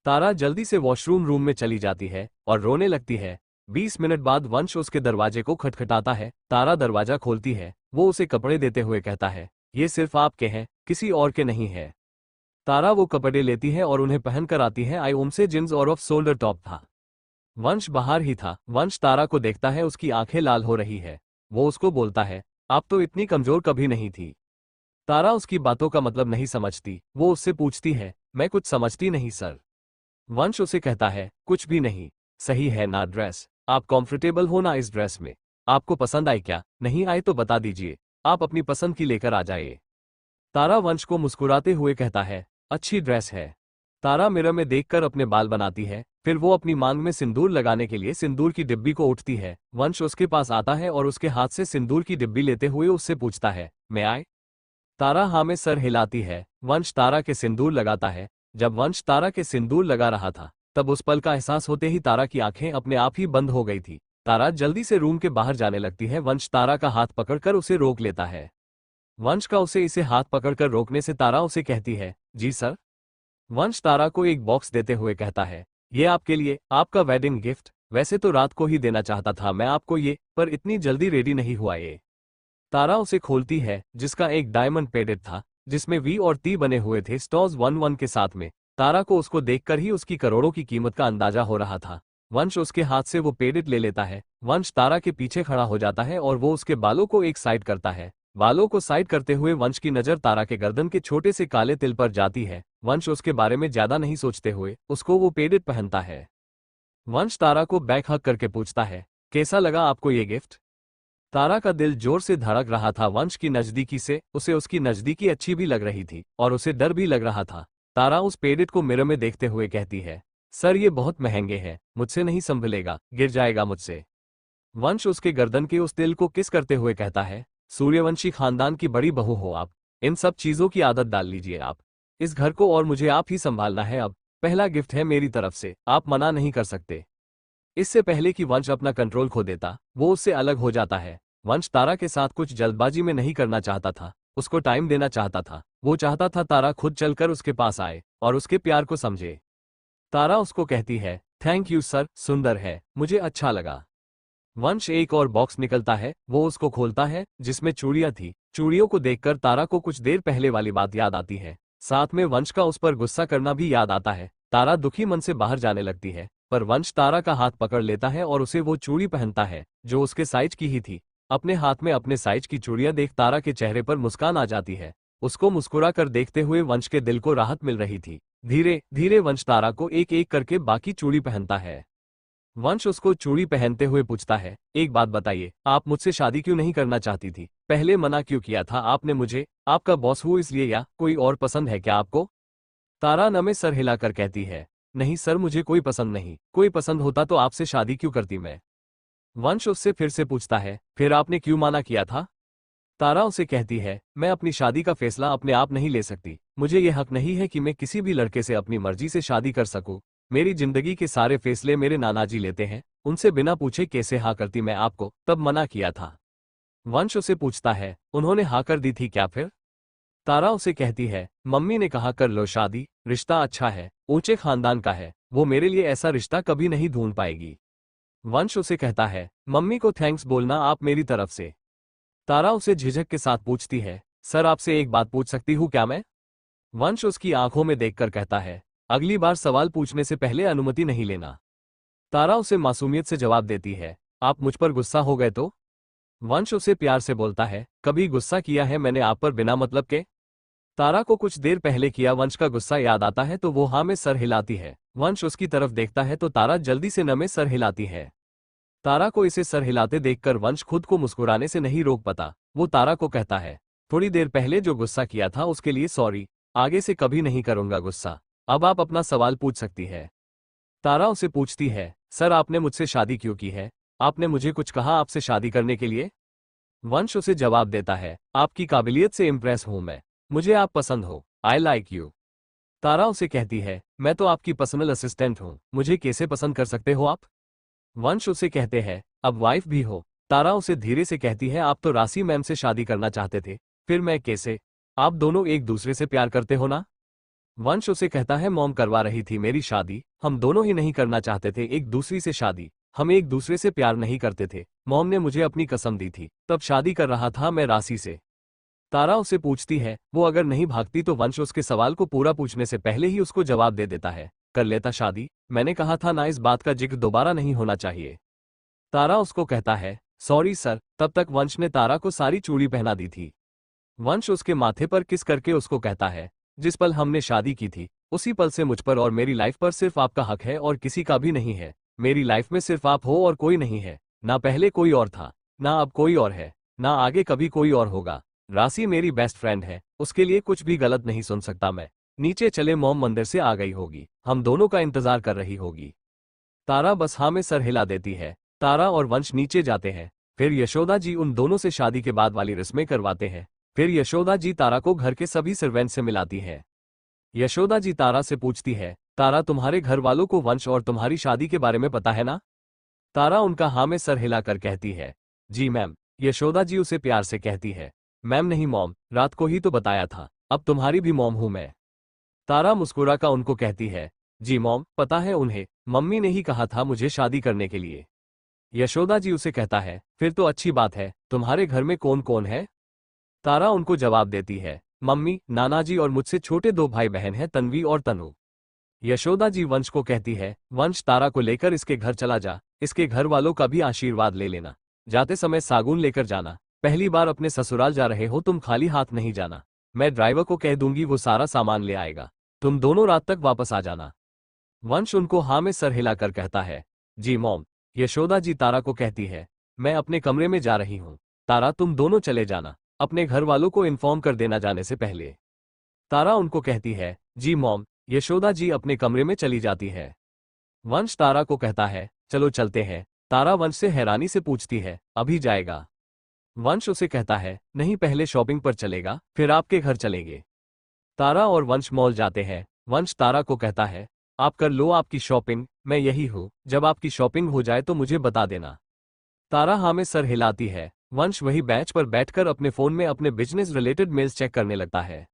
तारा जल्दी से वॉशरूम रूम में चली जाती है और रोने लगती है। 20 मिनट बाद वंश उसके दरवाजे को खटखटाता है। तारा दरवाजा खोलती है। वो उसे कपड़े देते हुए कहता है, ये सिर्फ आपके हैं, किसी और के नहीं है। तारा वो कपड़े लेती है और उन्हें पहनकर आती है। आई उनसे जींस और ऑफ शोल्डर टॉप था। वंश बाहर ही था। वंश तारा को देखता है, उसकी आंखें लाल हो रही है। वो उसको बोलता है, आप तो इतनी कमजोर कभी नहीं थी। तारा उसकी बातों का मतलब नहीं समझती। वो उससे पूछती है, मैं कुछ समझती नहीं सर। वंश उसे कहता है, कुछ भी नहीं, सही है ना ड्रेस? आप कंफर्टेबल हो ना इस ड्रेस में? आपको पसंद आई क्या? नहीं आई तो बता दीजिए, आप अपनी पसंद की लेकर आ जाइए। तारा वंश को मुस्कुराते हुए कहता है, अच्छी ड्रेस है। तारा मिरर में देखकर अपने बाल बनाती है, फिर वो अपनी मांग में सिंदूर लगाने के लिए सिंदूर की डिब्बी को उठती है। वंश उसके पास आता है और उसके हाथ से सिंदूर की डिब्बी लेते हुए उससे पूछता है, मैं आए? तारा हाँ में सर हिलाती है। वंश तारा के सिंदूर लगाता है। जब वंश तारा के सिंदूर लगा रहा था, तब उस पल का एहसास होते ही तारा की आंखें अपने आप ही बंद हो गई थी। तारा जल्दी से रूम के बाहर जाने लगती है। वंश तारा का हाथ पकड़कर उसे रोक लेता है। वंश का उसे इसे हाथ पकड़कर रोकने से तारा उसे कहती है, जी सर। वंश तारा को एक बॉक्स देते हुए कहता है, ये आपके लिए, आपका वेडिंग गिफ्ट। वैसे तो रात को ही देना चाहता था मैं आपको ये, पर इतनी जल्दी रेडी नहीं हुआ ये। तारा उसे खोलती है, जिसका एक डायमंड पेडेड था, जिसमें वी और टी बने हुए थे स्टॉर्स 11 के साथ में। तारा को उसको देखकर ही उसकी करोड़ों की कीमत का अंदाजा हो रहा था। वंश उसके हाथ से वो पेडिट ले लेता है। वंश तारा के पीछे खड़ा हो जाता है और वो उसके बालों को एक साइड करता है। बालों को साइड करते हुए वंश की नजर तारा के गर्दन के छोटे से काले तिल पर जाती है। वंश उसके बारे में ज्यादा नहीं सोचते हुए उसको वो पेडिट पहनता है। वंश तारा को बैक हक करके पूछता है, कैसा लगा आपको ये गिफ्ट? तारा का दिल जोर से धड़क रहा था। वंश की नजदीकी से उसे उसकी नजदीकी अच्छी भी लग रही थी और उसे डर भी लग रहा था। तारा उस पेडिट को मिरर में देखते हुए कहती है, सर ये बहुत महंगे हैं, मुझसे नहीं संभलेगा, गिर जाएगा मुझसे। वंश उसके गर्दन के उस तिल को किस करते हुए कहता है, सूर्यवंशी खानदान की बड़ी बहू हो आप, इन सब चीजों की आदत डाल लीजिए आप। इस घर को और मुझे आप ही संभालना है अब। पहला गिफ्ट है मेरी तरफ से, आप मना नहीं कर सकते। इससे पहले कि वंश अपना कंट्रोल खो देता, वो उससे अलग हो जाता है। वंश तारा के साथ कुछ जल्दबाजी में नहीं करना चाहता था, उसको टाइम देना चाहता था। वो चाहता था तारा खुद चलकर उसके पास आए और उसके प्यार को समझे। तारा उसको कहती है, थैंक यू सर, सुंदर है, मुझे अच्छा लगा। वंश एक और बॉक्स निकलता है, वो उसको खोलता है जिसमें चूड़ियां थी। चूड़ियों को देखकर तारा को कुछ देर पहले वाली बात याद आती है। साथ में वंश का उस पर गुस्सा करना भी याद आता है। तारा दुखी मन से बाहर जाने लगती है, पर वंश तारा का हाथ पकड़ लेता है और उसे वो चूड़ी पहनता है जो उसके साइज की ही थी। अपने हाथ में अपने साइज की चूड़ियां देख तारा के चेहरे पर मुस्कान आ जाती है। उसको मुस्कुरा कर देखते हुए वंश के दिल को राहत मिल रही थी। धीरे धीरे वंश तारा को एक एक करके बाकी चूड़ी पहनता है। वंश उसको चूड़ी पहनते हुए पूछता है, एक बात बताइए, आप मुझसे शादी क्यों नहीं करना चाहती थी? पहले मना क्यों किया था आपने मुझे? आपका बॉस हूँ इसलिए या कोई और पसंद है क्या आपको? तारा नमे सर हिलाकर कहती है, नहीं सर, मुझे कोई पसंद नहीं। कोई पसंद होता तो आपसे शादी क्यों करती मैं? वंश उससे फिर से पूछता है, फिर आपने क्यों मना किया था? तारा उसे कहती है, मैं अपनी शादी का फैसला अपने आप नहीं ले सकती। मुझे ये हक नहीं है कि मैं किसी भी लड़के से अपनी मर्जी से शादी कर सकूं। मेरी जिंदगी के सारे फैसले मेरे नाना जी लेते हैं, उनसे बिना पूछे कैसे हाँ करती मैं आपको? तब मना किया था। वंश उसे पूछता है, उन्होंने हाँ कर दी थी क्या फिर? तारा उसे कहती है, मम्मी ने कहा कर लो शादी, रिश्ता अच्छा है, ऊंचे खानदान का है, वो मेरे लिए ऐसा रिश्ता कभी नहीं ढूंढ पाएगी। वंश उसे कहता है, मम्मी को थैंक्स बोलना आप मेरी तरफ से। तारा उसे झिझक के साथ पूछती है, सर आपसे एक बात पूछ सकती हूँ क्या मैं? वंश उसकी आंखों में देखकर कहता है, अगली बार सवाल पूछने से पहले अनुमति नहीं लेना। तारा उसे मासूमियत से जवाब देती है, आप मुझ पर गुस्सा हो गए तो? वंश उसे प्यार से बोलता है, कभी गुस्सा किया है मैंने आप पर बिना मतलब के? तारा को कुछ देर पहले किया वंश का गुस्सा याद आता है तो वो हाँ में सर हिलाती है। वंश उसकी तरफ देखता है तो तारा जल्दी से न में सर हिलाती है। तारा को इसे सर हिलाते देखकर वंश खुद को मुस्कुराने से नहीं रोक पाता। वो तारा को कहता है, थोड़ी देर पहले जो गुस्सा किया था उसके लिए सॉरी, आगे से कभी नहीं करूंगा गुस्सा। अब आप अपना सवाल पूछ सकती है। तारा उसे पूछती है, सर आपने मुझसे शादी क्यों की है? आपने मुझे कुछ कहा आपसे शादी करने के लिए? वंश उसे जवाब देता है, आपकी काबिलियत से इम्प्रेस हूं मैं, मुझे आप पसंद हो, आई लाइक यू। तारा उसे कहती है, मैं तो आपकी पर्सनल असिस्टेंट हूं, मुझे कैसे पसंद कर सकते हो आप? वंश उसे कहते हैं, अब वाइफ भी हो। तारा उसे धीरे से कहती है, आप तो राशि मैम से शादी करना चाहते थे, फिर मैं कैसे? आप दोनों एक दूसरे से प्यार करते हो ना? वंश उसे कहता है, मॉम करवा रही थी मेरी शादी, हम दोनों ही नहीं करना चाहते थे एक दूसरी से शादी, हम एक दूसरे से प्यार नहीं करते थे। मॉम ने मुझे अपनी कसम दी थी, तब शादी कर रहा था मैं राशि से। तारा उसे पूछती है, वो अगर नहीं भागती तो वंश उसके सवाल को पूरा पूछने से पहले ही उसको जवाब दे देता है, कर लेता शादी, मैंने कहा था ना, इस बात का जिक्र दोबारा नहीं होना चाहिए। तारा उसको कहता है, सॉरी सर। तब तक वंश ने तारा को सारी चूड़ी पहना दी थी। वंश उसके माथे पर किस करके उसको कहता है, जिस पल हमने शादी की थी उसी पल से मुझ पर और मेरी लाइफ पर सिर्फ आपका हक है और किसी का भी नहीं है। मेरी लाइफ में सिर्फ आप हो और कोई नहीं है, ना पहले कोई और था, ना अब कोई और है, ना आगे कभी कोई और होगा। राशि मेरी बेस्ट फ्रेंड है, उसके लिए कुछ भी गलत नहीं सुन सकता मैं। नीचे चले, मॉम मंदिर से आ गई होगी, हम दोनों का इंतजार कर रही होगी। तारा बस हाँ में सर हिला देती है। तारा और वंश नीचे जाते हैं। फिर यशोदा जी उन दोनों से शादी के बाद वाली रस्में करवाते हैं। फिर यशोदा जी तारा को घर के सभी सर्वेंट से मिलाती है। यशोदा जी तारा से पूछती है, तारा तुम्हारे घर वालों को वंश और तुम्हारी शादी के बारे में पता है ना? तारा उनका हाँ में सर हिलाकर कहती है, जी मैम। यशोदा जी उसे प्यार से कहती है, मैम नहीं मॉम, रात को ही तो बताया था, अब तुम्हारी भी मॉम हूं मैं। तारा मुस्कुरा कर उनको कहती है, जी मॉम, पता है उन्हें, मम्मी ने ही कहा था मुझे शादी करने के लिए। यशोदा जी उसे कहता है, फिर तो अच्छी बात है, तुम्हारे घर में कौन कौन है? तारा उनको जवाब देती है, मम्मी, नाना जी और मुझसे छोटे दो भाई बहन हैं, तन्वी और तनु। यशोदा जी वंश को कहती है, वंश तारा को लेकर इसके घर चला जा, इसके घर वालों का भी आशीर्वाद ले लेना। जाते समय सागुन लेकर जाना। पहली बार अपने ससुराल जा रहे हो, तुम खाली हाथ नहीं जाना। मैं ड्राइवर को कह दूंगी, वो सारा सामान ले आएगा। तुम दोनों रात तक वापस आ जाना। वंश उनको हाँ में सर हिलाकर कहता है, जी मॉम। यशोदा जी तारा को कहती है, मैं अपने कमरे में जा रही हूँ। तारा तुम दोनों चले जाना, अपने घर वालों को इन्फॉर्म कर देना जाने से पहले। तारा उनको कहती है, जी मॉम। यशोदा जी अपने कमरे में चली जाती है। वंश तारा को कहता है, चलो चलते हैं। तारा वंश से हैरानी से पूछती है, अभी जाएगा? वंश उसे कहता है, नहीं, पहले शॉपिंग पर चलेगा, फिर आपके घर चलेंगे। तारा और वंश मॉल जाते हैं। वंश तारा को कहता है, आप कर लो आपकी शॉपिंग, मैं यही हूँ, जब आपकी शॉपिंग हो जाए तो मुझे बता देना। तारा हाँ में सर हिलाती है। वंश वही बेंच पर बैठकर अपने फोन में अपने बिजनेस रिलेटेड मेल्स चेक करने लगता है।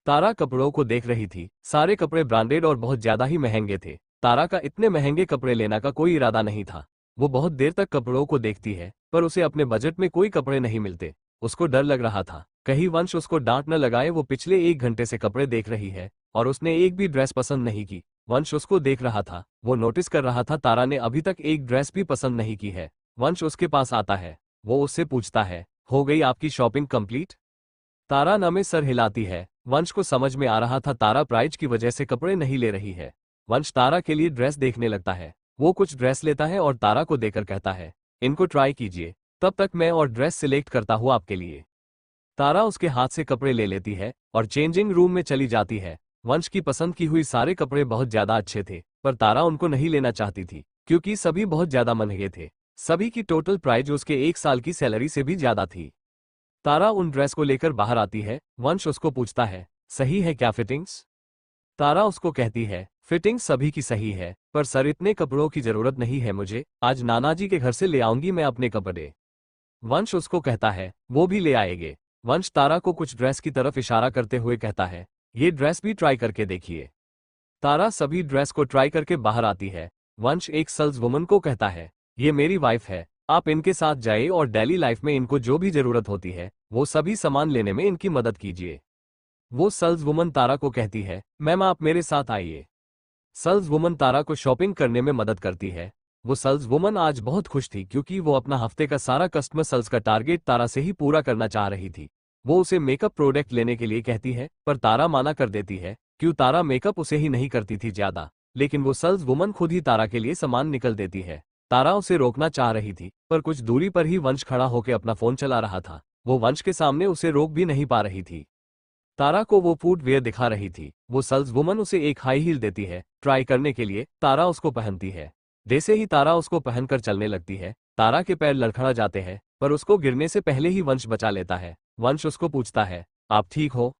तारा कपड़ों को देख रही थी। सारे कपड़े ब्रांडेड और बहुत ज्यादा ही महंगे थे। तारा का इतने महंगे कपड़े लेने का कोई इरादा नहीं था। वो बहुत देर तक कपड़ों को देखती है, पर उसे अपने बजट में कोई कपड़े नहीं मिलते। उसको डर लग रहा था, कहीं वंश उसको डांट न लगाए। वो पिछले 1 घंटे से कपड़े देख रही है और उसने एक भी ड्रेस पसंद नहीं की। वंश उसको देख रहा था। वो नोटिस कर रहा था तारा ने अभी तक एक ड्रेस भी पसंद नहीं की है। वंश उसके पास आता है। वो उससे पूछता है, हो गई आपकी शॉपिंग कंप्लीट? तारा न में सर हिलाती है। वंश को समझ में आ रहा था तारा प्राइज की वजह से कपड़े नहीं ले रही है। वंश तारा के लिए ड्रेस देखने लगता है। वो कुछ ड्रेस लेता है और तारा को देकर कहता है, इनको ट्राई कीजिए, तब तक मैं और ड्रेस सिलेक्ट करता हूँ आपके लिए। तारा उसके हाथ से कपड़े ले लेती है और चेंजिंग रूम में चली जाती है। वंश की पसंद की हुई सारे कपड़े बहुत ज्यादा अच्छे थे, पर तारा उनको नहीं लेना चाहती थी क्योंकि सभी बहुत ज्यादा महंगे थे। सभी की टोटल प्राइस उसके 1 साल की सैलरी से भी ज्यादा थी। तारा उन ड्रेस को लेकर बाहर आती है। वंश उसको पूछता है, सही है क्या फिटिंग्स? तारा उसको कहती है, फिटिंग सभी की सही है, पर सर इतने कपड़ों की जरूरत नहीं है मुझे। आज नानाजी के घर से ले आऊंगी मैं अपने कपड़े। वंश उसको कहता है, वो भी ले आएंगे। वंश तारा को कुछ ड्रेस की तरफ इशारा करते हुए कहता है, ये ड्रेस भी ट्राई करके देखिए। तारा सभी ड्रेस को ट्राई करके बाहर आती है। वंश एक सेल्स वुमन को कहता है, ये मेरी वाइफ है, आप इनके साथ जाइए और डेली लाइफ में इनको जो भी जरूरत होती है वो सभी सामान लेने में इनकी मदद कीजिए। वो सेल्स वुमन तारा को कहती है, मैम आप मेरे साथ आइए। सेल्स वुमन तारा को शॉपिंग करने में मदद करती है। वो सेल्स वुमन आज बहुत खुश थी क्योंकि वो अपना हफ्ते का सारा कस्टमर सेल्स का टारगेट तारा से ही पूरा करना चाह रही थी। वो उसे मेकअप प्रोडक्ट लेने के लिए कहती है, पर तारा माना कर देती है क्यों तारा मेकअप उसे ही नहीं करती थी ज्यादा। लेकिन वो सेल्स वुमन खुद ही तारा के लिए सामान निकल देती है। तारा उसे रोकना चाह रही थी, पर कुछ दूरी पर ही वंश खड़ा होकर अपना फोन चला रहा था। वो वंश के सामने उसे रोक भी नहीं पा रही थी। तारा को वो फुटवेयर दिखा रही थी। वो सेल्स वुमन उसे एक हाई हील देती है ट्राई करने के लिए। तारा उसको पहनती है। जैसे ही तारा उसको पहनकर चलने लगती है, तारा के पैर लड़खड़ा जाते हैं, पर उसको गिरने से पहले ही वंश बचा लेता है। वंश उसको पूछता है, आप ठीक हो?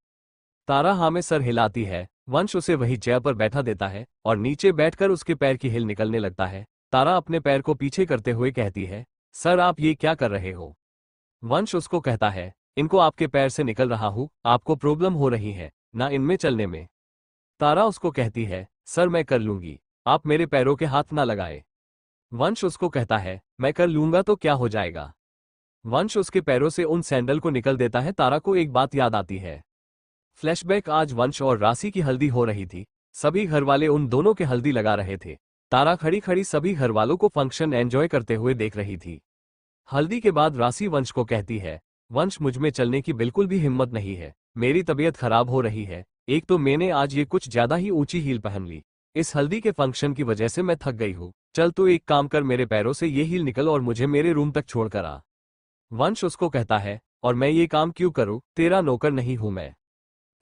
तारा हाँ में सर हिलाती है। वंश उसे वही चेयर पर बैठा देता है और नीचे बैठकर उसके पैर की हिल निकलने लगता है। तारा अपने पैर को पीछे करते हुए कहती है, सर आप ये क्या कर रहे हो? वंश उसको कहता है, इनको आपके पैर से निकल रहा हूं, आपको प्रॉब्लम हो रही है ना इनमें चलने में? तारा उसको कहती है, सर मैं कर लूंगी, आप मेरे पैरों के हाथ ना लगाए। वंश उसको कहता है, मैं कर लूंगा तो क्या हो जाएगा? वंश उसके पैरों से उन सैंडल को निकल देता है। तारा को एक बात याद आती है। फ्लैशबैक, आज वंश और राशि की हल्दी हो रही थी। सभी घरवाले उन दोनों के हल्दी लगा रहे थे। तारा खड़ी खड़ी सभी घरवालों को फंक्शन एंजॉय करते हुए देख रही थी। हल्दी के बाद राशि वंश को कहती है, वंश मुझ में चलने की बिल्कुल भी हिम्मत नहीं है, मेरी तबीयत खराब हो रही है। एक तो मैंने आज ये कुछ ज्यादा ही ऊंची हील पहन ली, इस हल्दी के फंक्शन की वजह से मैं थक गई हूँ। चल तू एक काम कर, मेरे पैरों से ये हील निकल और मुझे मेरे रूम तक छोड़कर आ। वंश उसको कहता है, और मैं ये काम क्यों करूँ, तेरा नौकर नहीं हूं मैं।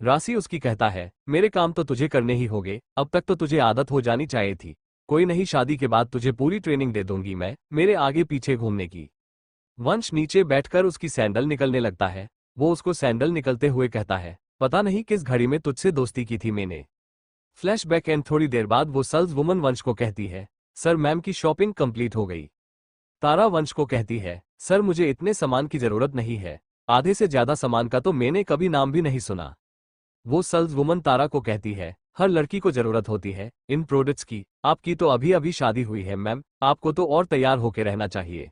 राशि उसकी कहता है, मेरे काम तो तुझे करने ही होंगे, अब तक तो तुझे आदत हो जानी चाहिए थी। कोई नहीं, शादी के बाद तुझे पूरी ट्रेनिंग दे दूंगी मैं, मेरे आगे पीछे घूमने की। वंश नीचे बैठकर उसकी सैंडल निकलने लगता है। वो उसको सैंडल निकलते हुए कहता है, पता नहीं किस घड़ी में तुझसे दोस्ती की थी मैंने। फ्लैशबैक एंड थोड़ी देर बाद वो सेल्स वुमन वंश को कहती है, सर मैम की शॉपिंग कंप्लीट हो गई। तारा वंश को कहती है, सर मुझे इतने सामान की जरूरत नहीं है, आधे से ज्यादा सामान का तो मैंने कभी नाम भी नहीं सुना। वो सेल्स वुमन तारा को कहती है, हर लड़की को जरूरत होती है इन प्रोडक्ट्स की, आपकी तो अभी अभी शादी हुई है मैम, आपको तो और तैयार होकर रहना चाहिए।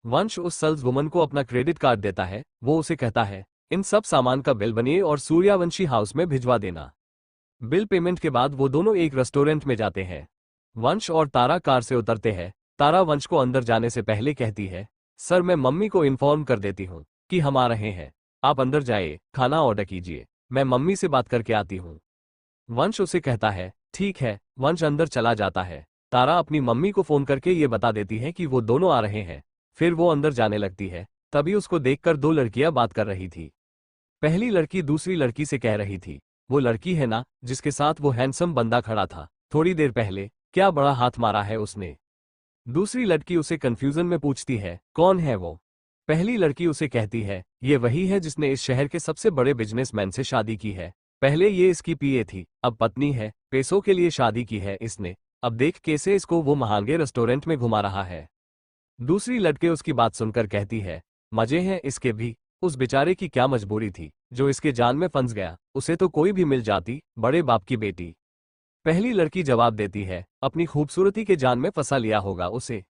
वंश उस सेल्स वुमन को अपना क्रेडिट कार्ड देता है। वो उसे कहता है, इन सब सामान का बिल बनिए और सूर्यवंशी हाउस में भिजवा देना। बिल पेमेंट के बाद वो दोनों एक रेस्टोरेंट में जाते हैं। वंश और तारा कार से उतरते हैं। तारा वंश को अंदर जाने से पहले कहती है, सर मैं मम्मी को इन्फॉर्म कर देती हूँ कि हम आ रहे हैं। आप अंदर जाइए, खाना ऑर्डर कीजिए, मैं मम्मी से बात करके आती हूँ। वंश उसे कहता है, ठीक है। वंश अंदर चला जाता है। तारा अपनी मम्मी को फोन करके ये बता देती है कि वो दोनों आ रहे हैं। फिर वो अंदर जाने लगती है। तभी उसको देखकर दो लड़कियां बात कर रही थी। पहली लड़की दूसरी लड़की से कह रही थी, वो लड़की है ना जिसके साथ वो हैंडसम बंदा खड़ा था थोड़ी देर पहले, क्या बड़ा हाथ मारा है उसने। दूसरी लड़की उसे कंफ्यूजन में पूछती है, कौन है वो। पहली लड़की उसे कहती है, ये वही है जिसने इस शहर के सबसे बड़े बिजनेसमैन से शादी की है। पहले ये इसकी पीए थी, अब पत्नी है। पैसों के लिए शादी की है इसने। अब देख कैसे इसको वो महंगे रेस्टोरेंट में घुमा रहा है। दूसरी लड़के उसकी बात सुनकर कहती है, मजे हैं इसके भी। उस बेचारे की क्या मजबूरी थी जो इसके जान में फंस गया, उसे तो कोई भी मिल जाती, बड़े बाप की बेटी। पहली लड़की जवाब देती है, अपनी खूबसूरती के जान में फंसा लिया होगा उसे।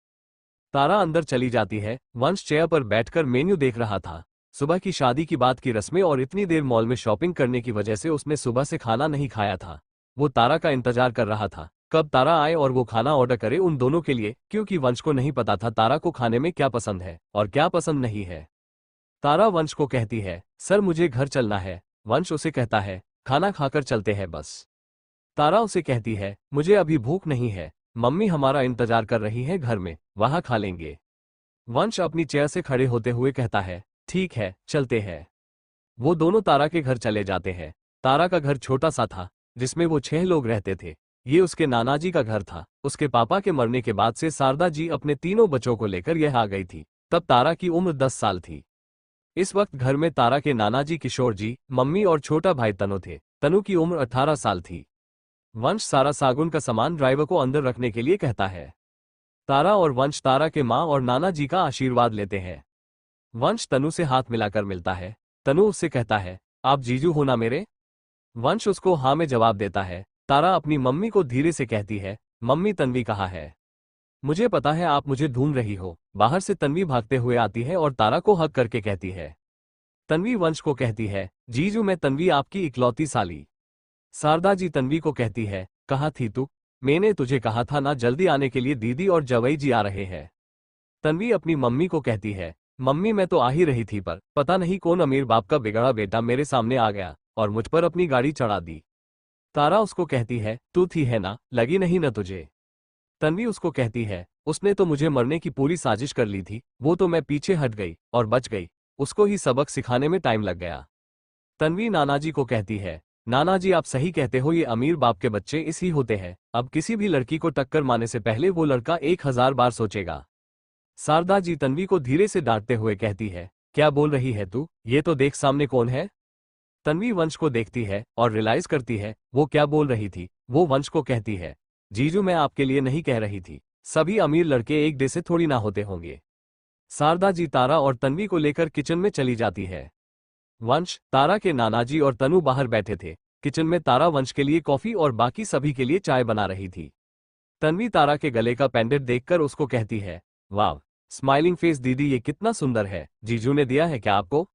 तारा अंदर चली जाती है। वंश चेयर पर बैठकर मेन्यू देख रहा था। सुबह की शादी की बात की रस्में और इतनी देर मॉल में शॉपिंग करने की वजह से उसने सुबह से खाना नहीं खाया था। वो तारा का इंतजार कर रहा था, कब तारा आए और वो खाना ऑर्डर करे उन दोनों के लिए, क्योंकि वंश को नहीं पता था तारा को खाने में क्या पसंद है और क्या पसंद नहीं है। तारा वंश को कहती है, सर मुझे घर चलना है। वंश उसे कहता है, खाना खाकर चलते हैं बस। तारा उसे कहती है, मुझे अभी भूख नहीं है, मम्मी हमारा इंतजार कर रही है घर में, वहां खा लेंगे। वंश अपनी चेयर से खड़े होते हुए कहता है, ठीक है चलते हैं। वो दोनों तारा के घर चले जाते हैं। तारा का घर छोटा सा था जिसमें वो 6 लोग रहते थे। ये उसके नाना जी का घर था। उसके पापा के मरने के बाद से शारदा जी अपने तीनों बच्चों को लेकर यह आ गई थी। तब तारा की उम्र 10 साल थी। इस वक्त घर में तारा के नाना जी किशोर जी, मम्मी और छोटा भाई तनु थे। तनु की उम्र 18 साल थी। वंश सारा सागुन का सामान ड्राइवर को अंदर रखने के लिए कहता है। तारा और वंश तारा के माँ और नाना जी का आशीर्वाद लेते हैं। वंश तनु से हाथ मिलाकर मिलता है। तनु उससे कहता है, आप जीजू हो ना मेरे। वंश उसको हाँ में जवाब देता है। तारा अपनी मम्मी को धीरे से कहती है, मम्मी तन्वी कहाँ है। मुझे पता है आप मुझे ढूंढ रही हो। बाहर से तन्वी भागते हुए आती है और तारा को हक करके कहती है। तन्वी वंश को कहती है, जीजू मैं तन्वी आपकी इकलौती साली। शारदा जी तन्वी को कहती है, कहाँ थी तू। मैंने तुझे कहा था ना जल्दी आने के लिए, दीदी और जवई जी आ रहे हैं। तन्वी अपनी मम्मी को कहती है, मम्मी मैं तो आ ही रही थी पर पता नहीं कौन अमीर बाप का बिगड़ा बेटा मेरे सामने आ गया और मुझ पर अपनी गाड़ी चढ़ा दी। तारा उसको कहती है, तू थी है ना, लगी नहीं ना तुझे। तन्वी उसको कहती है, उसने तो मुझे मरने की पूरी साजिश कर ली थी, वो तो मैं पीछे हट गई और बच गई। उसको ही सबक सिखाने में टाइम लग गया। तन्वी नानाजी को कहती है, नानाजी आप सही कहते हो, ये अमीर बाप के बच्चे इस ही होते हैं। अब किसी भी लड़की को टक्कर मारने से पहले वो लड़का 1000 बार सोचेगा। शारदा जी तन्वी को धीरे से डांटते हुए कहती है, क्या बोल रही है तू, ये तो देख सामने कौन है। तन्वी वंश को देखती है और रियलाइज करती है वो क्या बोल रही थी। वो वंश को कहती है, जीजू मैं आपके लिए नहीं कह रही थी, सभी अमीर लड़के एक जैसे थोड़ी ना होते होंगे। शारदा जी तारा और तन्वी को लेकर किचन में चली जाती है। वंश, तारा के नानाजी और तनु बाहर बैठे थे। किचन में तारा वंश के लिए कॉफी और बाकी सभी के लिए चाय बना रही थी। तन्वी तारा के गले का पेंडेंट देखकर उसको कहती है, वाह स्माइलिंग फेस दीदी, ये कितना सुंदर है, जीजू ने दिया है क्या आपको।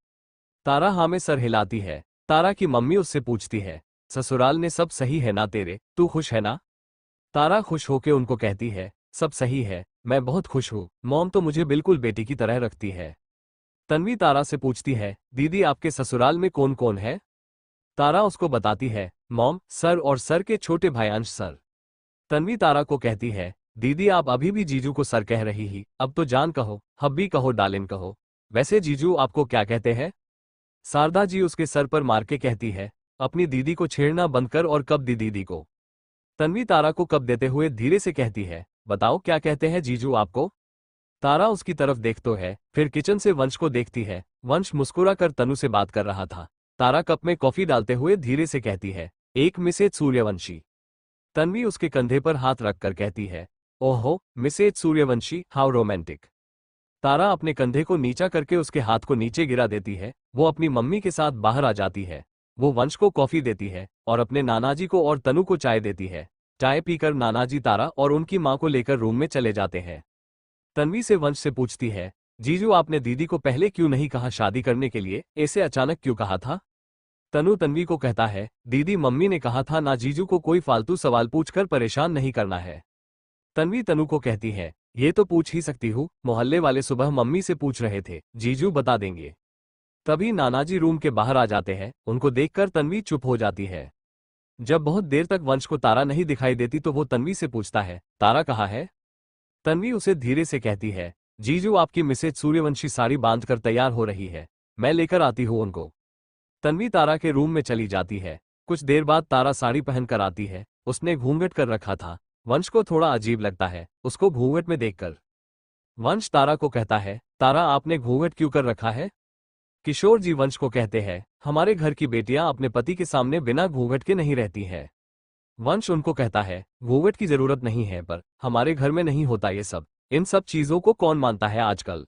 तारा हाँ में सर हिलाती है। तारा की मम्मी उससे पूछती है, ससुराल ने सब सही है ना तेरे, तू खुश है ना। तारा खुश होके उनको कहती है, सब सही है, मैं बहुत खुश हूँ, मॉम तो मुझे बिल्कुल बेटी की तरह रखती है। तन्वी तारा से पूछती है, दीदी आपके ससुराल में कौन कौन है। तारा उसको बताती है, मॉम, सर और सर के छोटे भाई अंश सर। तन्वी तारा को कहती है, दीदी आप अभी भी जीजू को सर कह रही ही, अब तो जान कहो, हब्बी कहो, डालिन कहो। वैसे जीजू आपको क्या कहते हैं। शारदा जी उसके सर पर मार के कहती है, अपनी दीदी को छेड़ना बंद कर और कब दी दीदी को। तन्वी तारा को कब देते हुए धीरे से कहती है, बताओ क्या कहते हैं जीजू आपको। तारा उसकी तरफ देखतो है, फिर किचन से वंश को देखती है। वंश मुस्कुरा कर तनु से बात कर रहा था। तारा कप में कॉफी डालते हुए धीरे से कहती है, एक मिसेज सूर्यवंशी। तन्वी उसके कंधे पर हाथ रखकर कहती है, ओहो मिसेज सूर्यवंशी, हाउ रोमांटिक। तारा अपने कंधे को नीचा करके उसके हाथ को नीचे गिरा देती है। वो अपनी मम्मी के साथ बाहर आ जाती है। वो वंश को कॉफी देती है और अपने नानाजी को और तनु को चाय देती है। चाय पीकर नानाजी तारा और उनकी मां को लेकर रूम में चले जाते हैं। तन्वी से वंश से पूछती है, जीजू आपने दीदी को पहले क्यों नहीं कहा शादी करने के लिए, ऐसे अचानक क्यों कहा था। तनु तन्वी को कहता है, दीदी मम्मी ने कहा था ना जीजू को कोई फालतू सवाल पूछकर परेशान नहीं करना है। तन्वी तनु को कहती है, ये तो पूछ ही सकती हूँ, मोहल्ले वाले सुबह मम्मी से पूछ रहे थे, जीजू बता देंगे। तभी नानाजी रूम के बाहर आ जाते हैं, उनको देखकर तन्वी चुप हो जाती है। जब बहुत देर तक वंश को तारा नहीं दिखाई देती तो वो तन्वी से पूछता है, तारा कहाँ है? तन्वी उसे धीरे से कहती है, जीजू आपकी मिसेज सूर्यवंशी साड़ी बांधकर तैयार हो रही है, मैं लेकर आती हूँ उनको। तन्वी तारा के रूम में चली जाती है। कुछ देर बाद तारा साड़ी पहनकर आती है, उसने घूंघट कर रखा था। वंश को थोड़ा अजीब लगता है उसको घूंघट में देखकर। वंश तारा को कहता है, तारा आपने घूंघट क्यों कर रखा है? किशोर जी वंश को कहते हैं, हमारे घर की बेटियां अपने पति के सामने बिना घूंघट के नहीं रहती हैं। वंश उनको कहता है, घूंघट की जरूरत नहीं है पर हमारे घर में नहीं होता ये सब, इन सब चीजों को कौन मानता है आजकल?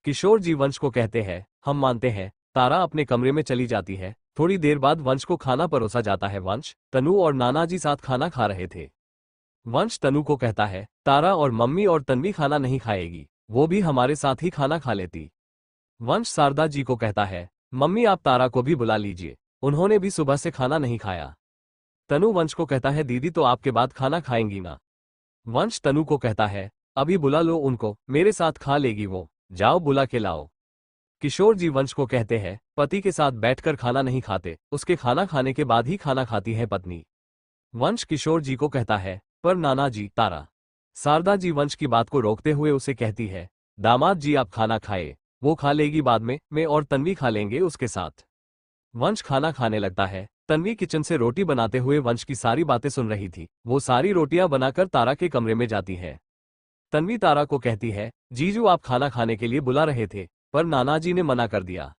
किशोर जी वंश को कहते हैं, हम मानते हैं। तारा अपने कमरे में चली जाती है। थोड़ी देर बाद वंश को खाना परोसा जाता है। वंश, तनु और नानाजी साथ खाना खा रहे थे। वंश तनु को कहता है, तारा और मम्मी और तन्वी खाना नहीं खाएगी, वो भी हमारे साथ ही खाना खा लेती। वंश शारदा जी को कहता है, मम्मी आप तारा को भी बुला लीजिए, उन्होंने भी सुबह से खाना नहीं खाया। तनु वंश को कहता है, दीदी तो आपके बाद खाना खाएंगी ना? वंश तनु को कहता है, अभी बुला लो उनको, मेरे साथ खा लेगी वो, जाओ बुला के लाओ। किशोर जी वंश को कहते हैं, पति के साथ बैठकर खाना नहीं खाते, उसके खाना खाने के बाद ही खाना खाती है पत्नी। वंश किशोर जी को कहता है, पर नाना जी, तारा। शारदा जी वंश की बात को रोकते हुए उसे कहती है, दामाद जी आप खाना खाए, वो खा लेगी बाद में, मैं और तन्वी खा लेंगे उसके साथ। वंश खाना खाने लगता है। तन्वी किचन से रोटी बनाते हुए वंश की सारी बातें सुन रही थी। वो सारी रोटियां बनाकर तारा के कमरे में जाती है। तन्वी तारा को कहती है, जीजू आप खाना खाने के लिए बुला रहे थे, पर नानाजी ने मना कर दिया।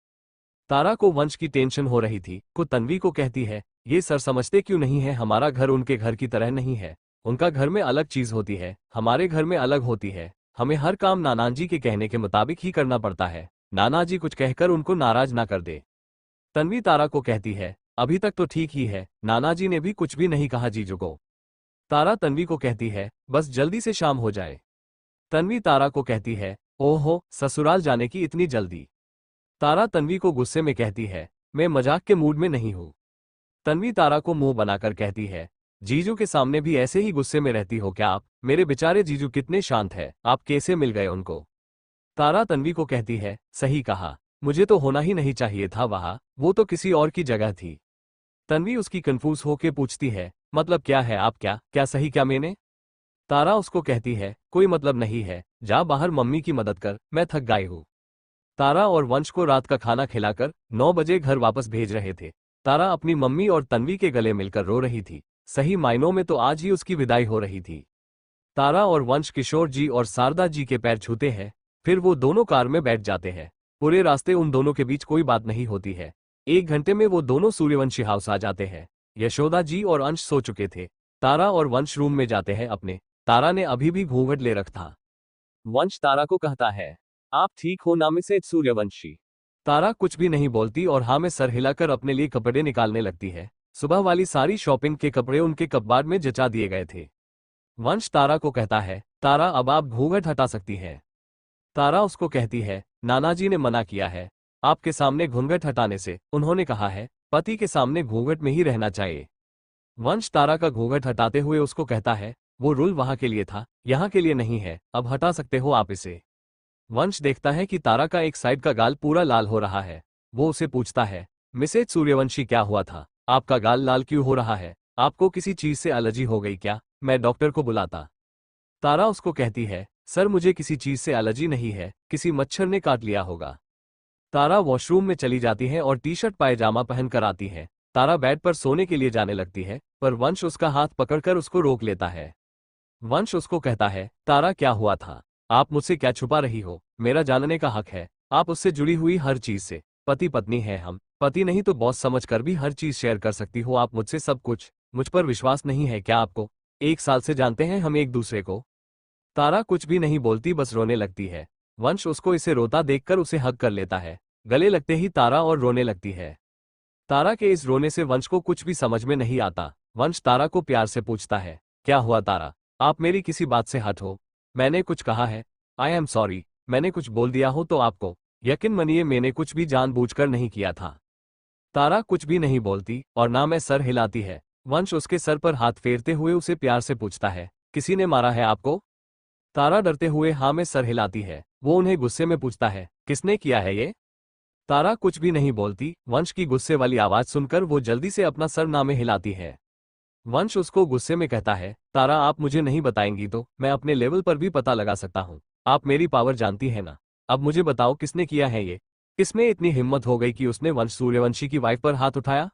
तारा को वंश की टेंशन हो रही थी, को तन्वी को कहती है, ये सर समझते क्यों नहीं है, हमारा घर उनके घर की तरह नहीं है, उनका घर में अलग चीज होती है, हमारे घर में अलग होती है, हमें हर काम नानाजी के कहने के मुताबिक ही करना पड़ता है, नानाजी कुछ कहकर उनको नाराज ना कर दे। तन्वी तारा को कहती है, अभी तक तो ठीक ही है, नानाजी ने भी कुछ भी नहीं कहा जीजू को। तारा तन्वी को कहती है, बस जल्दी से शाम हो जाए। तन्वी तारा को कहती है, ओहो, ससुराल जाने की इतनी जल्दी? तारा तन्वी को गुस्से में कहती है, मैं मजाक के मूड में नहीं हूं। तन्वी तारा को मुंह बनाकर कहती है, जीजू के सामने भी ऐसे ही गुस्से में रहती हो क्या आप? मेरे बेचारे जीजू कितने शांत है, आप कैसे मिल गए उनको? तारा तन्वी को कहती है, सही कहा, मुझे तो होना ही नहीं चाहिए था वहां, वो तो किसी और की जगह थी। तन्वी उसकी कंफ्यूज होके पूछती है, मतलब क्या है आप, क्या क्या सही क्या मैंने? तारा उसको कहती है, कोई मतलब नहीं है, जा बाहर मम्मी की मदद कर, मैं थक गई हूं। तारा और वंश को रात का खाना खिलाकर 9 बजे घर वापस भेज रहे थे। तारा अपनी मम्मी और तन्वी के गले मिलकर रो रही थी। सही मायनों में तो आज ही उसकी विदाई हो रही थी। तारा और वंश किशोर जी और शारदा जी के पैर छूते हैं, फिर वो दोनों कार में बैठ जाते हैं। पूरे रास्ते उन दोनों के बीच कोई बात नहीं होती है। 1 घंटे में वो दोनों सूर्यवंशी हाउस आ जाते हैं। यशोदा जी और अंश सो चुके थे। तारा और वंश रूम में जाते हैं अपने। तारा ने अभी भी घूंघट ले रखा था। वंश तारा को कहता है, आप ठीक हो ना मिसेज सूर्यवंशी? तारा कुछ भी नहीं बोलती और हाँ में सर हिलाकर अपने लिए कपड़े निकालने लगती है। सुबह वाली सारी शॉपिंग के कपड़े उनके कपबाड़ में जचा दिए गए थे। वंश तारा को कहता है, तारा अब आप घूंघट हटा सकती है। तारा उसको कहती है, नानाजी ने मना किया है आपके सामने घूंघट हटाने से, उन्होंने कहा है पति के सामने घूंघट में ही रहना चाहिए। वंश तारा का घूंघट हटाते हुए उसको कहता है, वो रूल वहां के लिए था, यहाँ के लिए नहीं है, अब हटा सकते हो आप इसे। वंश देखता है कि तारा का एक साइड का गाल पूरा लाल हो रहा है। वो उसे पूछता है, मिसेज सूर्यवंशी क्या हुआ था, आपका गाल लाल क्यों हो रहा है, आपको किसी चीज से एलर्जी हो गई क्या, मैं डॉक्टर को बुलाता? तारा उसको कहती है, सर मुझे किसी चीज से एलर्जी नहीं है, किसी मच्छर ने काट लिया होगा। तारा वॉशरूम में चली जाती है और टी शर्ट पायजामा पहनकर आती है। तारा बेड पर सोने के लिए जाने लगती है, पर वंश उसका हाथ पकड़कर उसको रोक लेता है। वंश उसको कहता है, तारा क्या हुआ था, आप मुझसे क्या छुपा रही हो, मेरा जानने का हक है, आप उससे जुड़ी हुई हर चीज से, पति पत्नी है हम, पति नहीं तो बॉस समझकर भी हर चीज शेयर कर सकती हो आप मुझसे सब कुछ, मुझ पर विश्वास नहीं है क्या आपको? 1 साल से जानते हैं हम एक दूसरे को। तारा कुछ भी नहीं बोलती, बस रोने लगती है। वंश उसको इसे रोता देखकर उसे हग कर लेता है। गले लगते ही तारा और रोने लगती है। तारा के इस रोने से वंश को कुछ भी समझ में नहीं आता। वंश तारा को प्यार से पूछता है, क्या हुआ तारा, आप मेरी किसी बात से हट हो? मैंने कुछ कहा है? आई एम सॉरी, मैंने कुछ बोल दिया हो तो आपको यकीन मानिए मैंने कुछ भी जानबूझकर नहीं किया था। तारा कुछ भी नहीं बोलती और ना मैं सर हिलाती है। वंश उसके सर पर हाथ फेरते हुए उसे प्यार से पूछता है, किसी ने मारा है आपको? तारा डरते हुए हाँ में सर हिलाती है। वो उन्हें गुस्से में पूछता है, किसने किया है ये? तारा कुछ भी नहीं बोलती। वंश की गुस्से वाली आवाज सुनकर वो जल्दी से अपना सर ना में हिलाती है। वंश उसको गुस्से में कहता है, तारा आप मुझे नहीं बताएंगी तो मैं अपने लेवल पर भी पता लगा सकता हूँ। आप मेरी पावर जानती है ना? अब मुझे बताओ किसने किया है ये? किसमें इतनी हिम्मत हो गई कि उसने वंश सूर्यवंशी की वाइफ पर हाथ उठाया?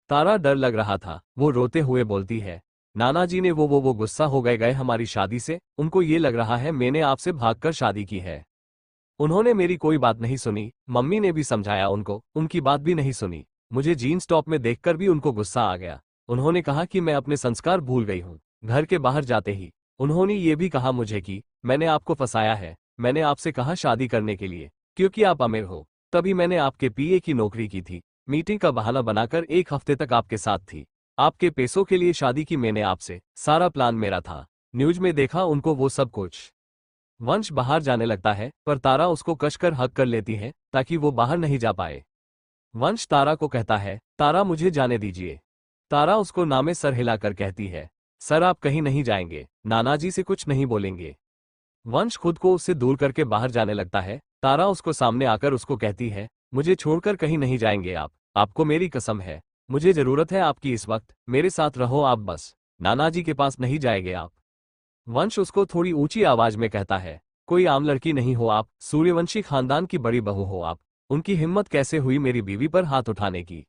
तारा डर लग रहा था। वो रोते हुए बोलती है, नाना जी ने वो गुस्सा हो गए हमारी शादी से। उनको ये लग रहा है मैंने आपसे भागकर शादी की है। उन्होंने मेरी कोई बात नहीं सुनी। मम्मी ने भी समझाया उनको, उनकी बात भी नहीं सुनी। मुझे जीन्स टॉप में देखकर भी उनको गुस्सा आ गया। उन्होंने कहा कि मैं अपने संस्कार भूल गई हूँ। घर के बाहर जाते ही उन्होंने ये भी कहा मुझे कि मैंने आपको फंसाया है। मैंने आपसे कहा शादी करने के लिए क्योंकि आप अमीर हो। तभी मैंने आपके पीए की नौकरी की थी। मीटिंग का बहाना बनाकर 1 हफ्ते तक आपके साथ थी। आपके पैसों के लिए शादी की मैंने आपसे। सारा प्लान मेरा था। न्यूज में देखा उनको वो सब कुछ। वंश बाहर जाने लगता है पर तारा उसको कसकर हक कर लेती है ताकि वो बाहर नहीं जा पाए। वंश तारा को कहता है, तारा मुझे जाने दीजिए। तारा उसको नामे सर हिलाकर कहती है, सर आप कहीं नहीं जाएंगे। नाना जी से कुछ नहीं बोलेंगे। वंश खुद को उससे दूर करके बाहर जाने लगता है। तारा उसको सामने आकर उसको कहती है, मुझे छोड़कर कहीं नहीं जाएंगे आप। आपको मेरी कसम है। मुझे जरूरत है आपकी इस वक्त। मेरे साथ रहो आप बस। नाना जी के पास नहीं जाएंगे आप। वंश उसको थोड़ी ऊंची आवाज में कहता है, कोई आम लड़की नहीं हो आप। सूर्यवंशी खानदान की बड़ी बहू हो आप। उनकी हिम्मत कैसे हुई मेरी बीवी पर हाथ उठाने की?